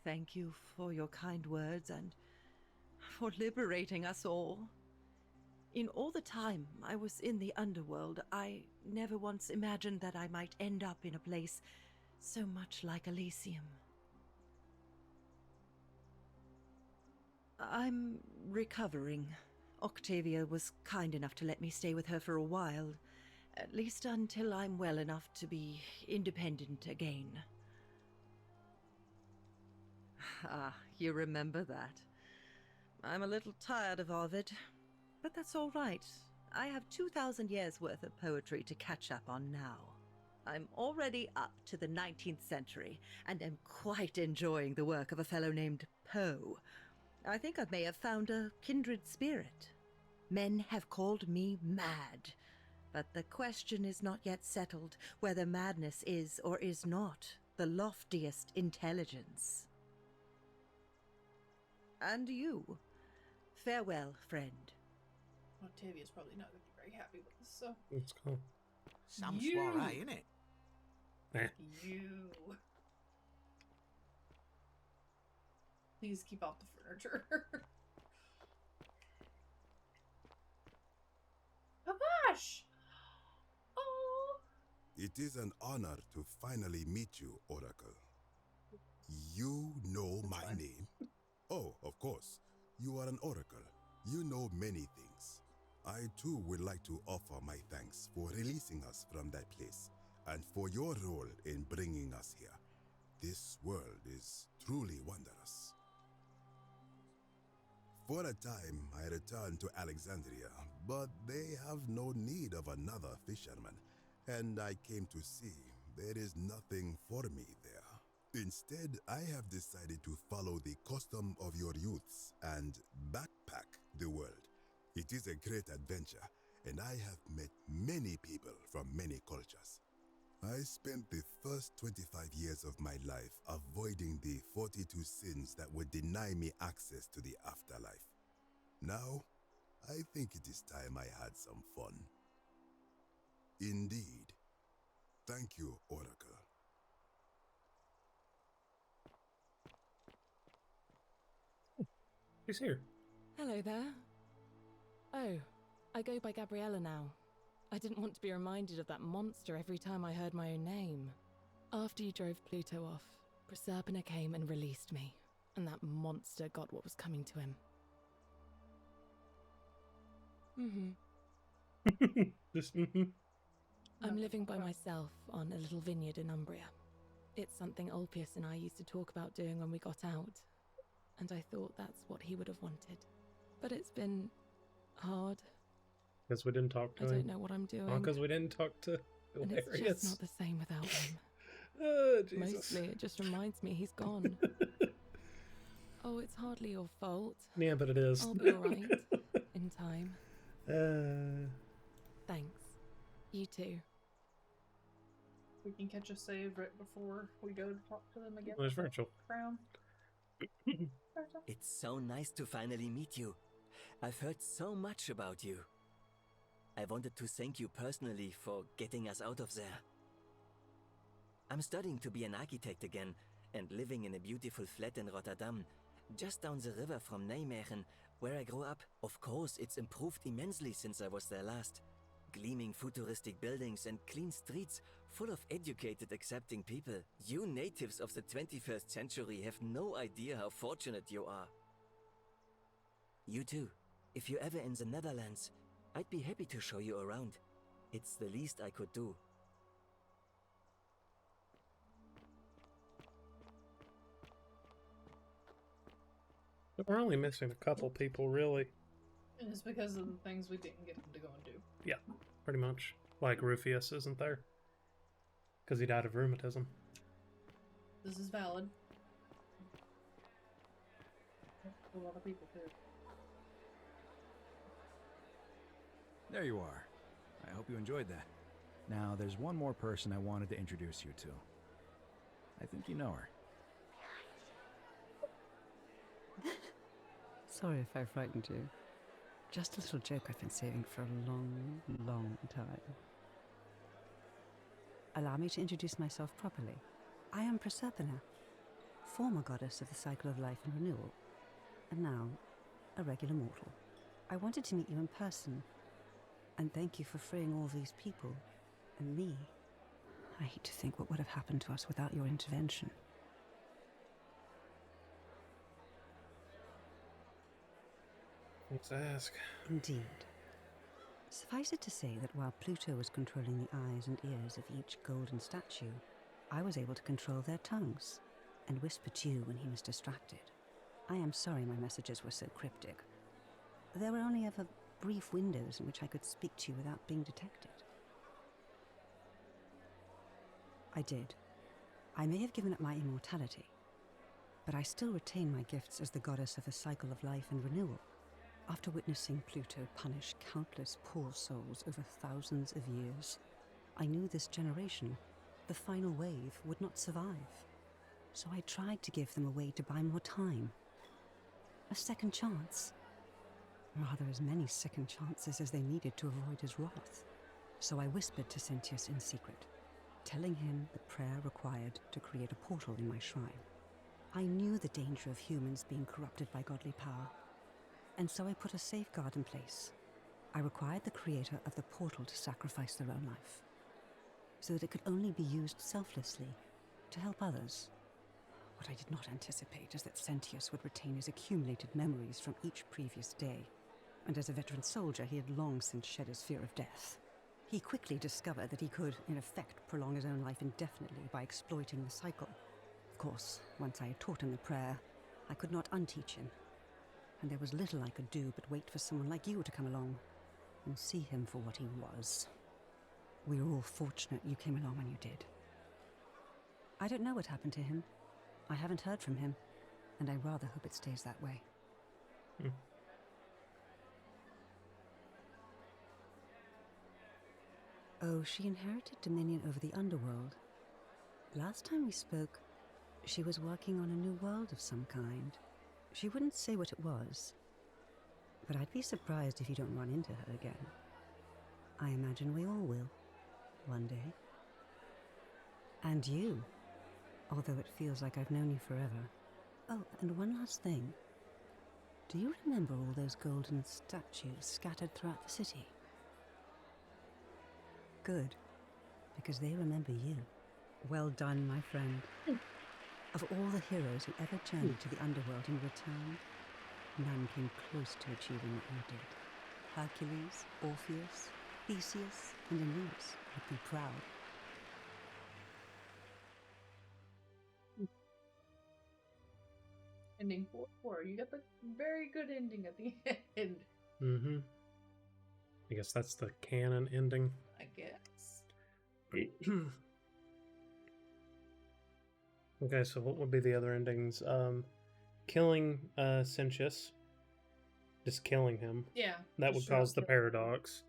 Thank you for your kind words and for liberating us all. In all the time I was in the underworld, I never once imagined that I might end up in a place so much like Elysium. I'm recovering. Octavia was kind enough to let me stay with her for a while, at least until I'm well enough to be independent again. Ah, you remember that. I'm a little tired of Ovid, but that's all right. I have 2,000 years worth of poetry to catch up on now. I'm already up to the 19th century, and am quite enjoying the work of a fellow named Poe. I think I may have found a kindred spirit. Men have called me mad, but the question is not yet settled whether madness is or is not the loftiest intelligence. And you, farewell, friend. Octavia's probably not going to be very happy with this, so... Let's go. Some soiree, innit? You. Please keep off the furniture. Papash! Oh! It is an honor to finally meet you, Oracle. You know my name? Oh, of course. You are an oracle. You know many things. I too would like to offer my thanks for releasing us from that place and for your role in bringing us here. This world is truly wondrous. For a time, I returned to Alexandria, but they have no need of another fisherman, and I came to see there is nothing for me there. Instead, I have decided to follow the custom of your youths and backpack the world. It is a great adventure, and I have met many people from many cultures. I spent the first 25 years of my life avoiding the 42 sins that would deny me access to the afterlife. Now, I think it is time I had some fun. Indeed. Thank you, Oracle. He's here. Hello there. Oh, I go by Gabriella now. I didn't want to be reminded of that monster every time I heard my own name. After you drove Pluto off, Proserpina came and released me, and that monster got what was coming to him. Just I'm living by myself on a little vineyard in Umbria. It's something Ulpius and I used to talk about doing when we got out, and I thought that's what he would have wanted. But it's been hard. Because we didn't talk to him. I don't know what I'm doing. Oh, because we didn't talk to And Hilarious. it's just not the same without him. Oh, Jesus. Mostly, it just reminds me he's gone. Oh, it's hardly your fault. Yeah, but it is. I'll be alright. In time. Thanks. You too. We can catch a save right before we go to talk to them again. There's Virgil. Crown. It's so nice to finally meet you. I've heard so much about you. I wanted to thank you personally for getting us out of there. I'm studying to be an architect again and living in a beautiful flat in Rotterdam, just down the river from Nijmegen, where I grew up. Of course, it's improved immensely since I was there last. Gleaming futuristic buildings and clean streets full of educated, accepting people. You natives of the 21st century have no idea how fortunate you are. You too. If you're ever in the Netherlands, I'd be happy to show you around. It's the least I could do. We're only missing a couple people, really. And it's because of the things we didn't get him to go and do. Yeah, pretty much. Like Rufius isn't there. Because he died of rheumatism. This is valid. A lot of people too. There you are. I hope you enjoyed that. Now, there's one more person I wanted to introduce you to. I think you know her. Sorry if I frightened you. Just a little joke I've been saving for a long, long time. Allow me to introduce myself properly. I am Proserpina, former goddess of the cycle of life and renewal, and now a regular mortal. I wanted to meet you in person, and thank you for freeing all these people, and me. I hate to think what would have happened to us without your intervention. Let's ask. Indeed. Suffice it to say that while Pluto was controlling the eyes and ears of each golden statue, I was able to control their tongues and whisper to you when he was distracted. I am sorry my messages were so cryptic. There were only ever brief windows in which I could speak to you without being detected. I did. I may have given up my immortality, but I still retain my gifts as the goddess of the cycle of life and renewal. After witnessing Pluto punish countless poor souls over thousands of years, I knew this generation, the final wave, would not survive. So I tried to give them a way to buy more time. A second chance. Rather, as many second chances as they needed to avoid his wrath. So I whispered to Sentius in secret, telling him the prayer required to create a portal in my shrine. I knew the danger of humans being corrupted by godly power, and so I put a safeguard in place. I required the creator of the portal to sacrifice their own life, so that it could only be used selflessly to help others. What I did not anticipate is that Sentius would retain his accumulated memories from each previous day, and as a veteran soldier he had long since shed his fear of death. He quickly discovered that he could, in effect, prolong his own life indefinitely by exploiting the cycle. Of course, once I had taught him the prayer, I could not unteach him, and there was little I could do but wait for someone like you to come along and see him for what he was. We were all fortunate you came along when you did. I don't know what happened to him. I haven't heard from him, and I rather hope it stays that way. Oh, she inherited dominion over the underworld. Last time we spoke, she was working on a new world of some kind. She wouldn't say what it was, but I'd be surprised if you don't run into her again. I imagine we all will, one day. And you, although it feels like I've known you forever. Oh, and one last thing. Do you remember all those golden statues scattered throughout the city? Good, because they remember you. Well done, my friend. Of all the heroes who ever journeyed to the underworld and returned, none came close to achieving what you did. Hercules, Orpheus, Theseus, and Aeneas would be proud. Ending 4-4. You got the very good ending at the end. Mm-hmm. I guess that's the canon ending. I guess. Okay, so what would be the other endings? Killing Sentius. Just killing him. Yeah, That just would straight cause the kill him. paradox.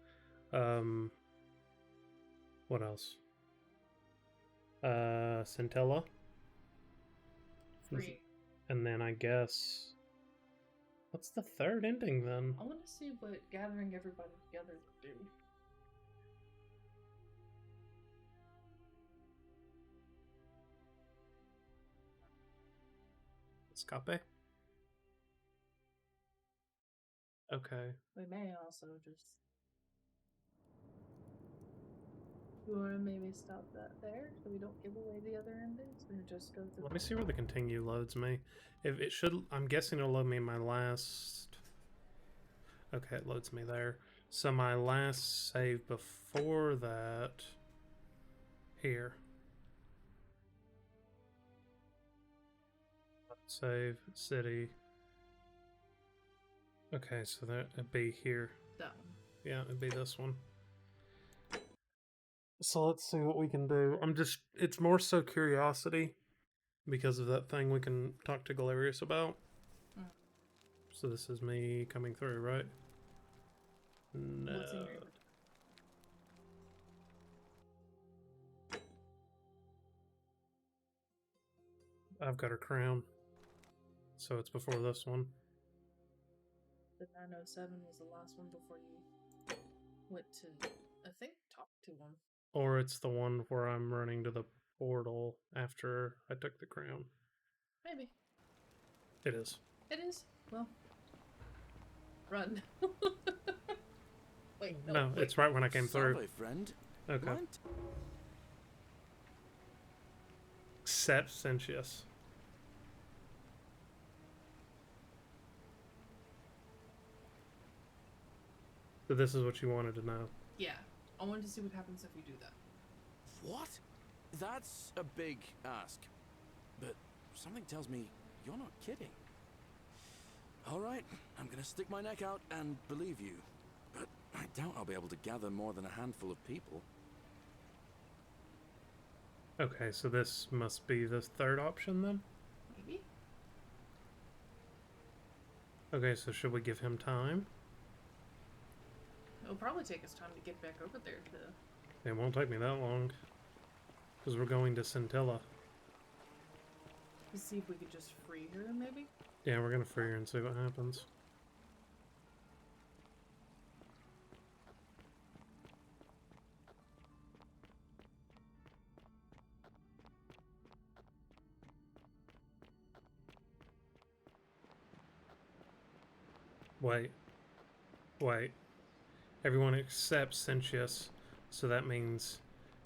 What else? Scintilla. Free. And then I guess... What's the third ending then? I want to see what gathering everybody together would do. Escape? Okay. We may also just... You want to maybe stop that there so we don't give away the other endings and just go through... Let me see where the continue loads me. If it should... I'm guessing it'll load me my last... Okay, it loads me there. So my last save before that... Here. Save, city. Okay, so that'd be here. That one. Yeah, it'd be this one. So let's see what we can do. It's more so curiosity because of that thing we can talk to Galerius about. Mm. So this is me coming through, right? No. What's in your... I've got her crown. So it's before this one. The 907 was the last one before you went to, I think, talk to him. Or it's the one where I'm running to the portal after I took the crown. Maybe. It is. It is. Well, run. Wait, No, wait. it's right when I came through. Salve, friend. Okay. What? Set Sentius. So this is what you wanted to know. Yeah. I wanted to see what happens if we do that. What? That's a big ask. But something tells me you're not kidding. Alright, I'm gonna stick my neck out and believe you. But I doubt I'll be able to gather more than a handful of people. Okay, so this must be the third option then? Maybe. Okay, so should we give him time? It'll probably take us time to get back over there to... It won't take me that long. Because we're going to Scintilla. Let's see if we could just free her, maybe? Yeah, we're gonna free her and see what happens. Wait. Wait. Everyone except Sentius, so that means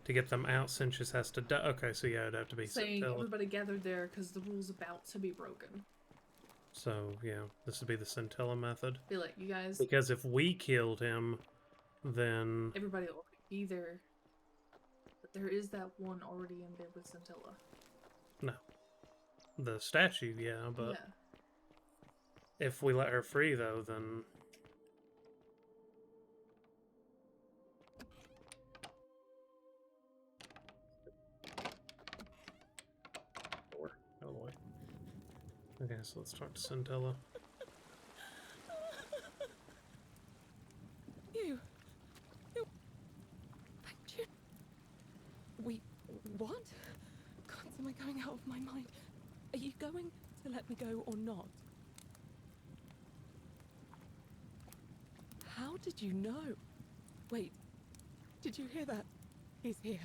to get them out, Sentius has to die. Okay, so yeah, it'd have to be Saying Scintilla. everybody gathered there because the rule's about to be broken. So, yeah, this would be the Scintilla method. Be like, you guys... Because if we killed him, then... Everybody will be there. But there is that one already in there with Scintilla. No. The statue, yeah, but... Yeah. If we let her free, though, then... Door. Out of the way. Okay, so let's talk to Scintilla. You. Thank you. What? God, am I going out of my mind? Are you going to let me go or not? How did you know? Wait, did you hear that? He's here.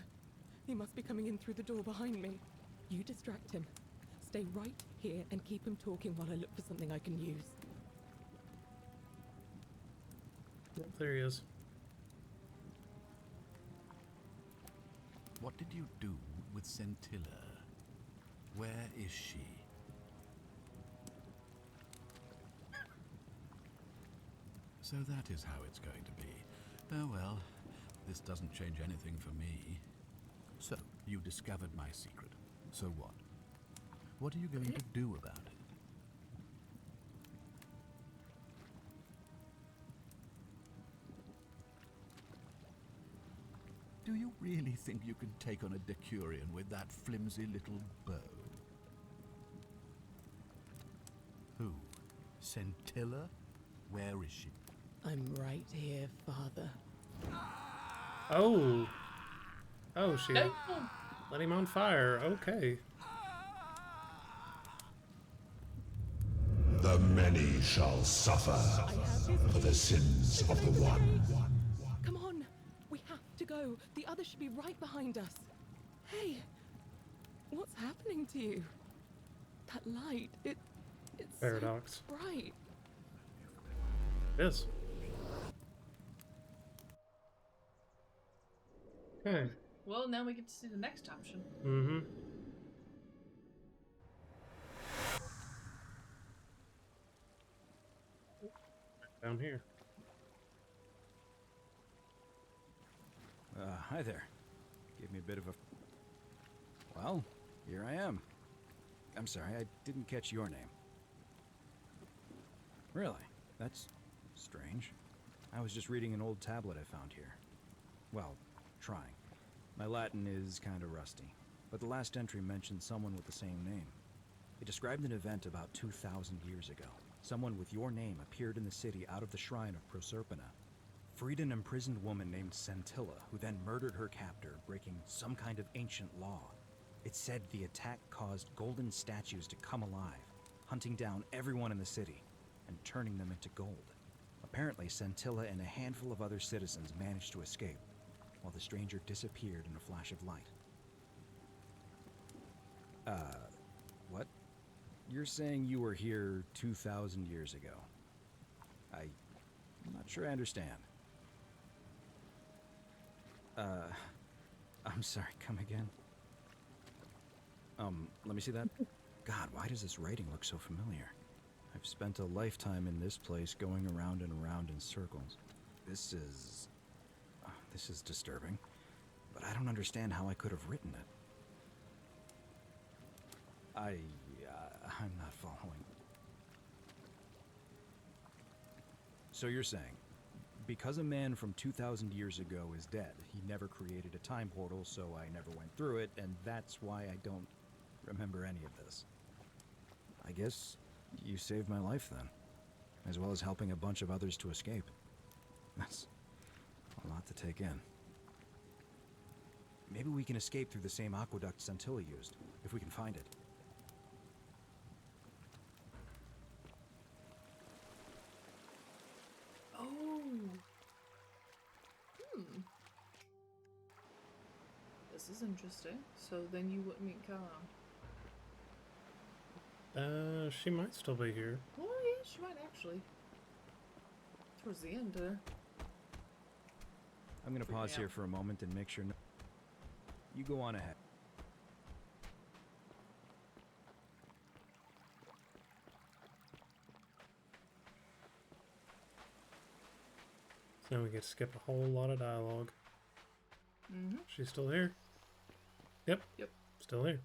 He must be coming in through the door behind me. You distract him. Stay right here and keep him talking while I look for something I can use. Yep, there he is. What did you do with Scintilla? Where is she? So that is how it's going to be. Oh well, this doesn't change anything for me. So, you discovered my secret. So what? What are you going to do about it? Do you really think you can take on a Decurion with that flimsy little bow? Who? Scintilla? Where is she? I'm right here, Father. Oh. Oh, she let him on fire. Okay. The many shall suffer for the sins of the one. Come on! We have to go. The others should be right behind us. Hey! What's happening to you? That light, it's Paradox. so bright. Yes. Okay. Well, now we get to see the next option. Mm-hmm. Down here. Hi there. Gave me a bit of a... Well, here I am. I'm sorry, I didn't catch your name. Really? That's strange. I was just reading an old tablet I found here. Well, trying. My Latin is kinda rusty, but the last entry mentioned someone with the same name. It described an event about 2,000 years ago. Someone with your name appeared in the city out of the shrine of Proserpina. Freed an imprisoned woman named Scintilla, who then murdered her captor, breaking some kind of ancient law. It said the attack caused golden statues to come alive, hunting down everyone in the city and turning them into gold. Apparently, Scintilla and a handful of other citizens managed to escape, while the stranger disappeared in a flash of light. What? You're saying you were here 2,000 years ago? I'm not sure I understand. I'm sorry, come again? Let me see that. God, why does this writing look so familiar? I've spent a lifetime in this place going around and around in circles. This is disturbing, but I don't understand how I could have written it. I'm not following. So you're saying, because a man from 2,000 years ago is dead, he never created a time portal, so I never went through it, and that's why I don't remember any of this. I guess you saved my life then, as well as helping a bunch of others to escape. That's a lot to take in. Maybe we can escape through the same aqueduct Scintilla used, if we can find it. Oh. This is interesting. So then you wouldn't meet Kalam. She might still be here. Oh yeah, she might actually. Towards the end there. I'm gonna pause here for a moment and make sure you go on ahead. So we get to skip a whole lot of dialogue. Mm-hmm. She's still here. Yep. Yep. Still here.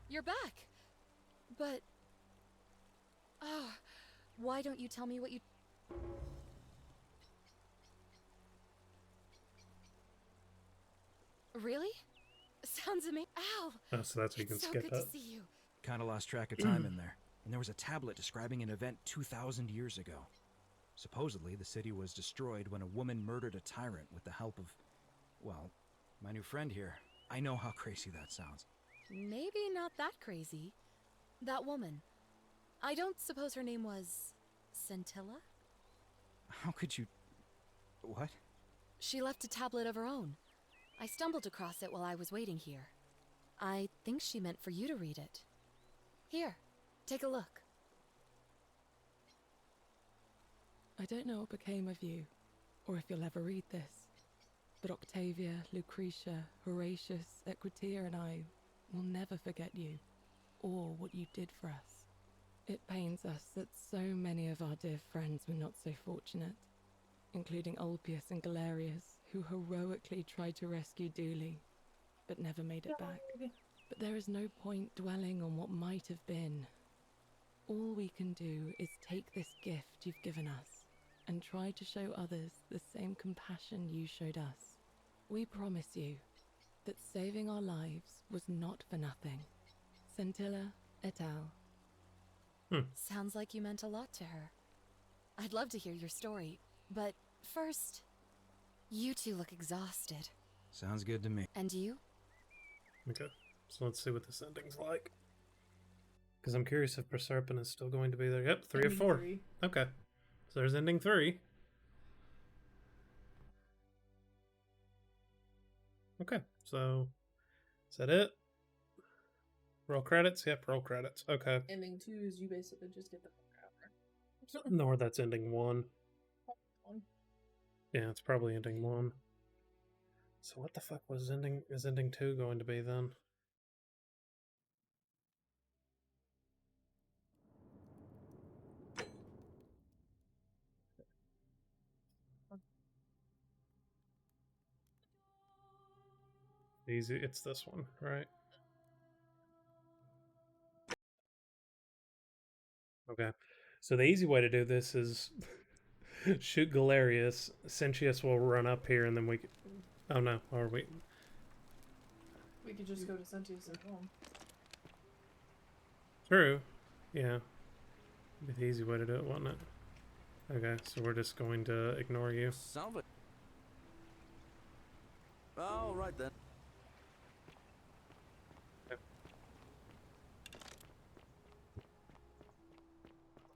You're back. But... why don't you tell me what you... Really? Sounds amazing. Ow! Oh, so that's where you can It's so skip good that. to see you. Kinda lost track of time in there. And there was a tablet describing an event 2,000 years ago. Supposedly, the city was destroyed when a woman murdered a tyrant with the help of, well, my new friend here. I know how crazy that sounds. Maybe not that crazy. That woman. I don't suppose her name was... Scintilla? How could you... What? She left a tablet of her own. I stumbled across it while I was waiting here. I think she meant for you to read it. Here, take a look. I don't know what became of you, or if you'll ever read this. But Octavia, Lucretia, Horatius, Equitia, and I will never forget you, or what you did for us. It pains us that so many of our dear friends were not so fortunate, including Ulpius and Galerius, who heroically tried to rescue Dooley, but never made it back. But there is no point dwelling on what might have been. All we can do is take this gift you've given us and try to show others the same compassion you showed us. We promise you that saving our lives was not for nothing. Scintilla et al. Sounds like you meant a lot to her. I'd love to hear your story, but first, you two look exhausted. Sounds good to me. And you? Okay, so let's see what this ending's like. Because I'm curious if Proserpine is still going to be there. Yep, 3 of 4. 3. Okay, so there's ending 3. Okay, so is that it? Roll credits? Yep, roll credits. Okay. Ending 2 is you basically just get the fuck out. No, that's ending 1. Yeah, it's probably ending 1. So what the fuck is ending 2 going to be then? Easy, it's this one, right? Okay, so the easy way to do this is shoot Galerius. Sentius will run up here, and then we. Oh no, or we. We could just go to Sentius at home. True, yeah. Be the easy way to do it, wouldn't it? Okay, so we're just going to ignore you. Salve. All right then.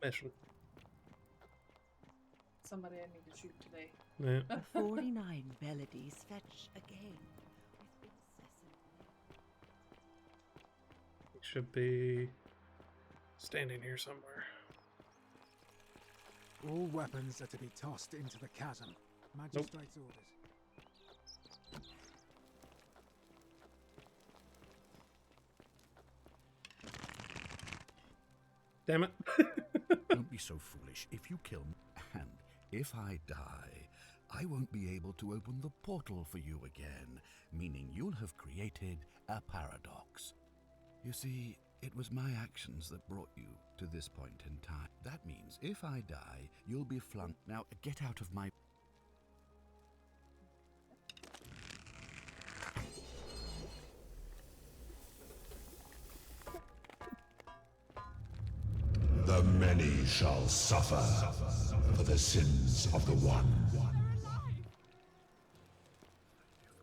Mission. Somebody I need to shoot today. Yeah. 49 melodies fetch again. It should be standing here somewhere. All weapons are to be tossed into the chasm. Magistrate's orders. Damn it. Don't be so foolish. If you kill me, and if I die, I won't be able to open the portal for you again, meaning you'll have created a paradox. You see, it was my actions that brought you to this point in time. That means if I die, you'll be flung. Now, get out of my... The many shall suffer for the sins of the one.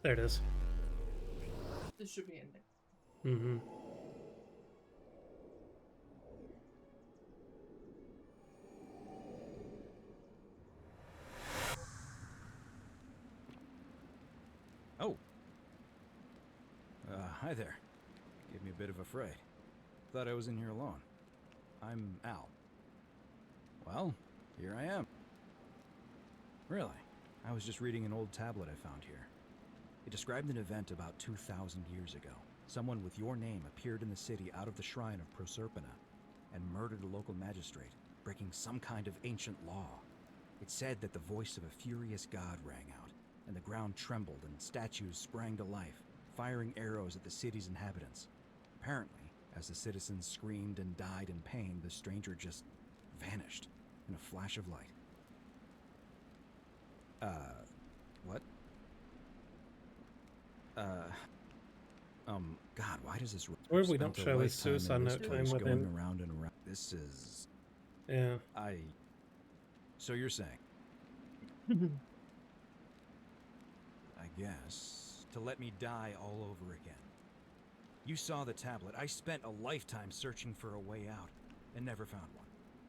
There it is. This should be ending. Mm-hmm. Oh. Hi there. Gave me a bit of a fright. Thought I was in here alone. I'm Al. Well, here I am. Really? I was just reading an old tablet I found here. It described an event about 2,000 years ago. Someone with your name appeared in the city out of the shrine of Proserpina and murdered a local magistrate, breaking some kind of ancient law. It said that the voice of a furious god rang out, and the ground trembled and statues sprang to life, firing arrows at the city's inhabitants. Apparently, as the citizens screamed and died in pain, the stranger just vanished in a flash of light. What? God, why does this... Where we don't show his suicide note to him going within... around and around. This is... Yeah. So you're saying... I guess... to let me die all over again. You saw the tablet. I spent a lifetime searching for a way out, and never found one.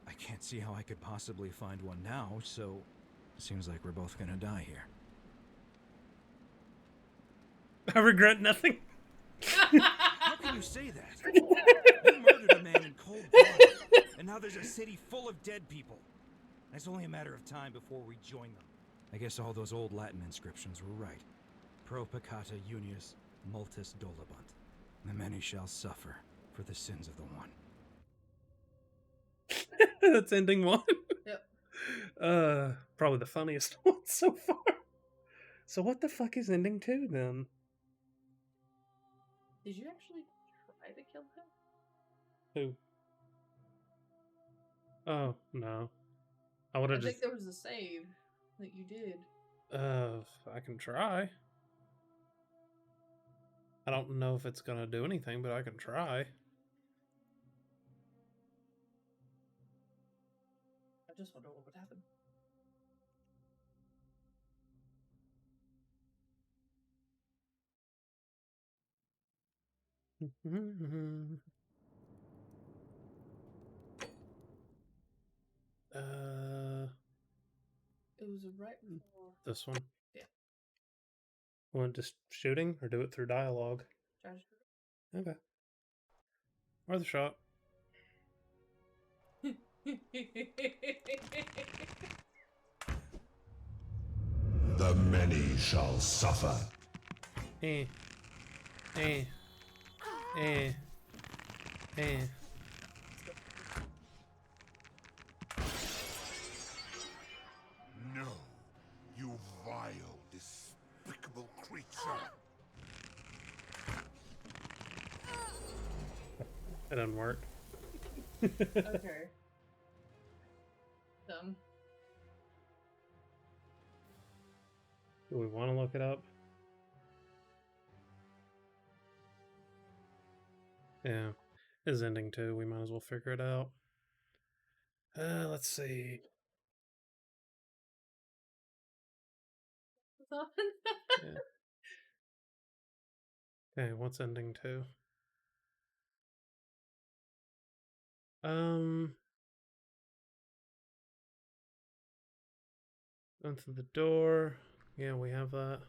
I can't see how I could possibly find one now, so... it seems like we're both gonna die here. I regret nothing. How can you say that? You murdered a man in cold blood, and now there's a city full of dead people. It's only a matter of time before we join them. I guess all those old Latin inscriptions were right. Pro peccata unius multis dolabunt. The many shall suffer for the sins of the one. That's ending 1. Yep. Probably the funniest one so far. So what the fuck is ending 2 then? Did you actually try to kill him? Who? Oh, no. I would I have think just... there was a save that you did. I can try. I don't know if it's gonna do anything, but I can try. I just wonder what would happen. It was right before. This one. Yeah. Want just shooting or do it through dialogue? Try to shoot Okay. Or the shot. The many shall suffer. Eh. Eh. Eh. Eh. No, you vile, despicable creature. It didn't work. Okay. Done. Do we want to look it up? Yeah. It's ending 2. We might as well figure it out. Let's see. Yeah. Okay, what's ending 2? Into the door. Yeah, we have that.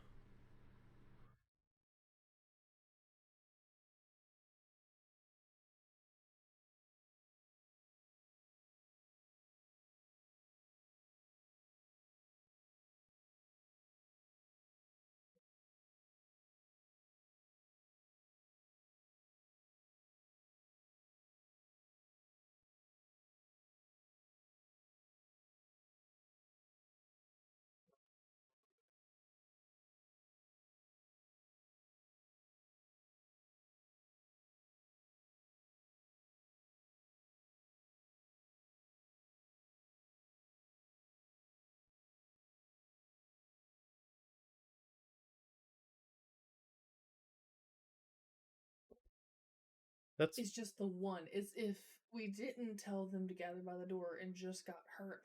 It's just the one. It's if we didn't tell them to gather by the door and just got her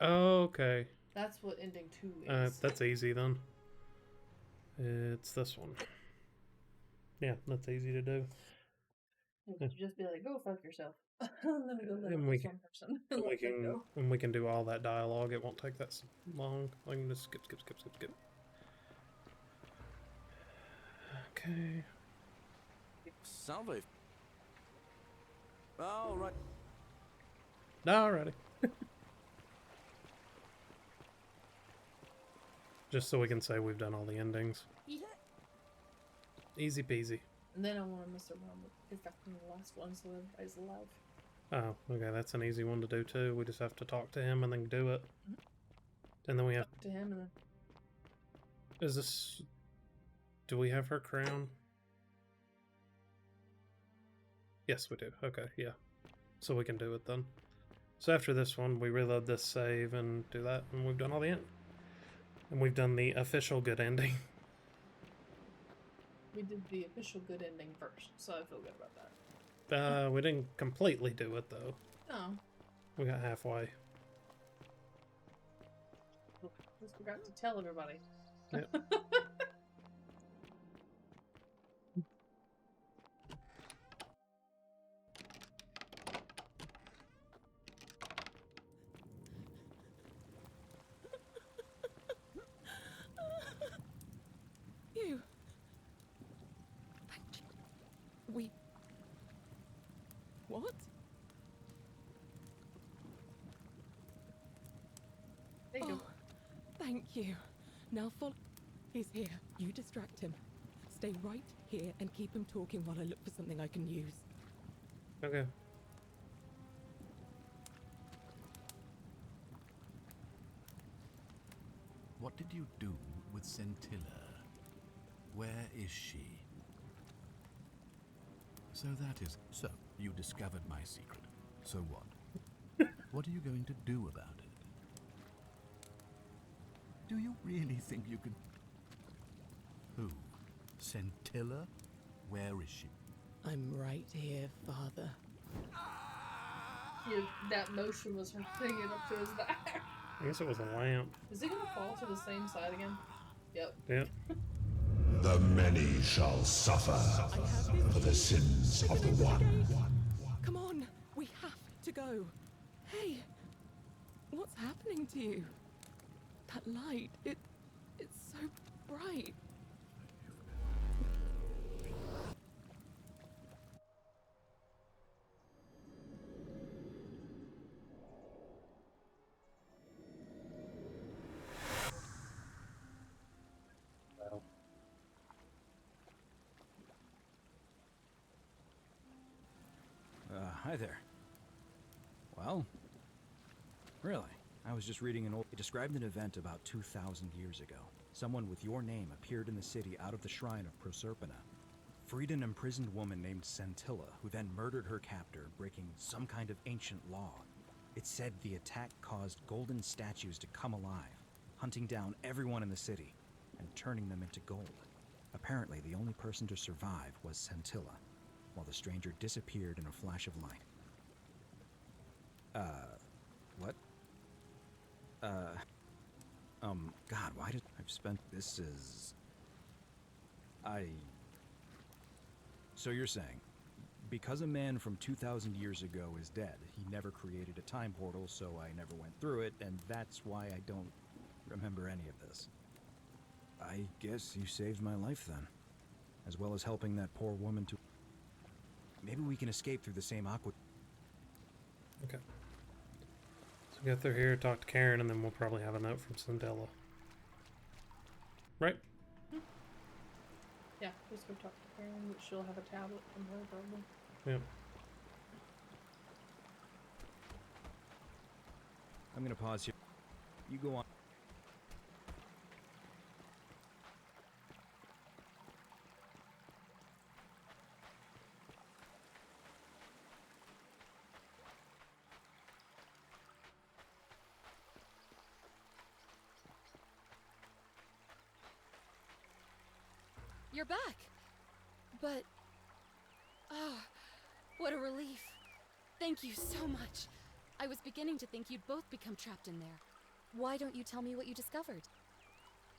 out. Okay. That's what ending 2 is. That's easy then. It's this one. Yeah, that's easy to do. You could just be like, go fuck yourself. Let me go live And with we this can, one person. and we Let them can, go. and we can do all that dialogue. It won't take that long. I can just skip. Okay. Salve. All right. Alrighty. Just so we can say we've done all the endings. Yeah. Easy peasy. And then I want to mess around with perfecting the last one so everybody's alive. Oh, okay, that's an easy one to do too. We just have to talk to him and then do it. And then we have... Talk to him and then... Is this... Do we have her crown? Yes, we do. Okay, yeah. So we can do it then. So after this one, we reload this save and do that, and we've done all the end. And we've done the official good ending. We did the official good ending first, so I feel good about that. We didn't completely do it, though. No. We got halfway. Just forgot to tell everybody. Yep. You. We. What? There you go. Thank you. Now follow. He's here. You distract him. Stay right here and keep him talking while I look for something I can use. Okay. What did you do with Scintilla? Where is she? So that is... So, you discovered my secret. So what? What are you going to do about it? Do you really think you can... Who? Scintilla? Where is she? I'm right here, Father. Yeah, that motion was her bringing it up to his back. I guess it was a lamp. Is he gonna fall to the same side again? Yep. Yep. The many shall suffer for the sins of the one. Come on, we have to go. Hey, what's happening to you? That light, it's so bright. Hi there. Well, really, I was just reading it described an event about 2,000 years ago. Someone with your name appeared in the city out of the shrine of Proserpina, freed an imprisoned woman named Scintilla, who then murdered her captor, breaking some kind of ancient law. It said the attack caused golden statues to come alive, hunting down everyone in the city and turning them into gold. Apparently, the only person to survive was Scintilla, while the stranger disappeared in a flash of light. What? God, why did I've spent this is... So you're saying, because a man from 2,000 years ago is dead, he never created a time portal, so I never went through it, and that's why I don't remember any of this. I guess you saved my life then, as well as helping that poor woman to... Maybe we can escape through the same aqua... Okay. So get through here, talk to Karen, and then we'll probably have a note from Scintilla. Right? Yeah, just go talk to Karen, but she'll have a tablet from her probably. Yep. I'm gonna pause here. You go on. You're back! But... oh, what a relief. Thank you so much. I was beginning to think you'd both become trapped in there. Why don't you tell me what you discovered?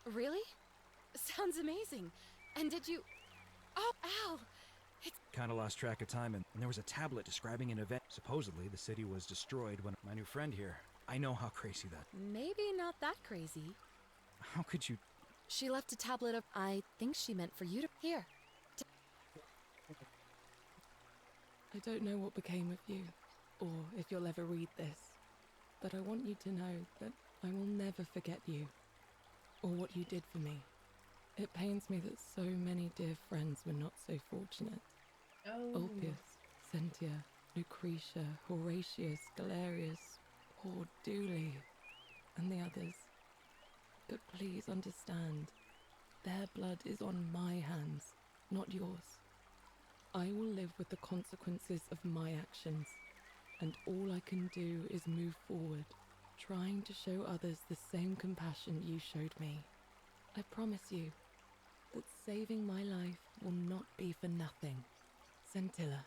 Really? Sounds amazing. And did you... oh, Al! Kinda lost track of time, and there was a tablet describing an event. Supposedly, the city was destroyed when my new friend here... I know how crazy that... Maybe not that crazy. How could you... She left a tablet of... I think she meant for you to... Here. I don't know what became of you, or if you'll ever read this, but I want you to know that I will never forget you, or what you did for me. It pains me that so many dear friends were not so fortunate. Oh. Ulpius, Sentia, Lucretia, Horatius, Galerius, poor Dooley, and the others. But please understand, their blood is on my hands, not yours. I will live with the consequences of my actions, and all I can do is move forward, trying to show others the same compassion you showed me. I promise you that saving my life will not be for nothing. Scintilla.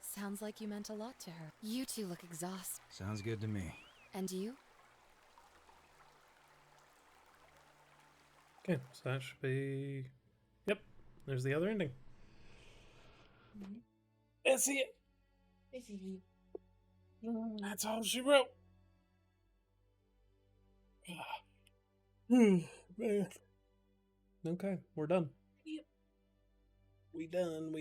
Sounds like you meant a lot to her. You two look exhausted. Sounds good to me. And you? Okay, so that should be... Yep, there's the other ending. That's it. That's all she wrote. Man. Okay, we're done. Yep. We done.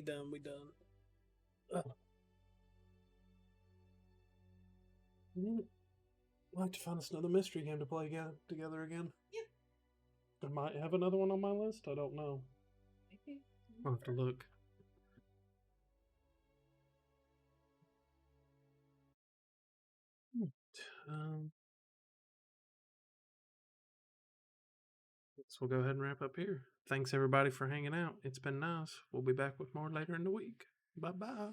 We'll have to find us another mystery game to play together again. Yep. I might have another one on my list. I don't know. Maybe. I'll have to look. Guess we'll go ahead and wrap up here. Thanks everybody for hanging out. It's been nice. We'll be back with more later in the week. Bye bye.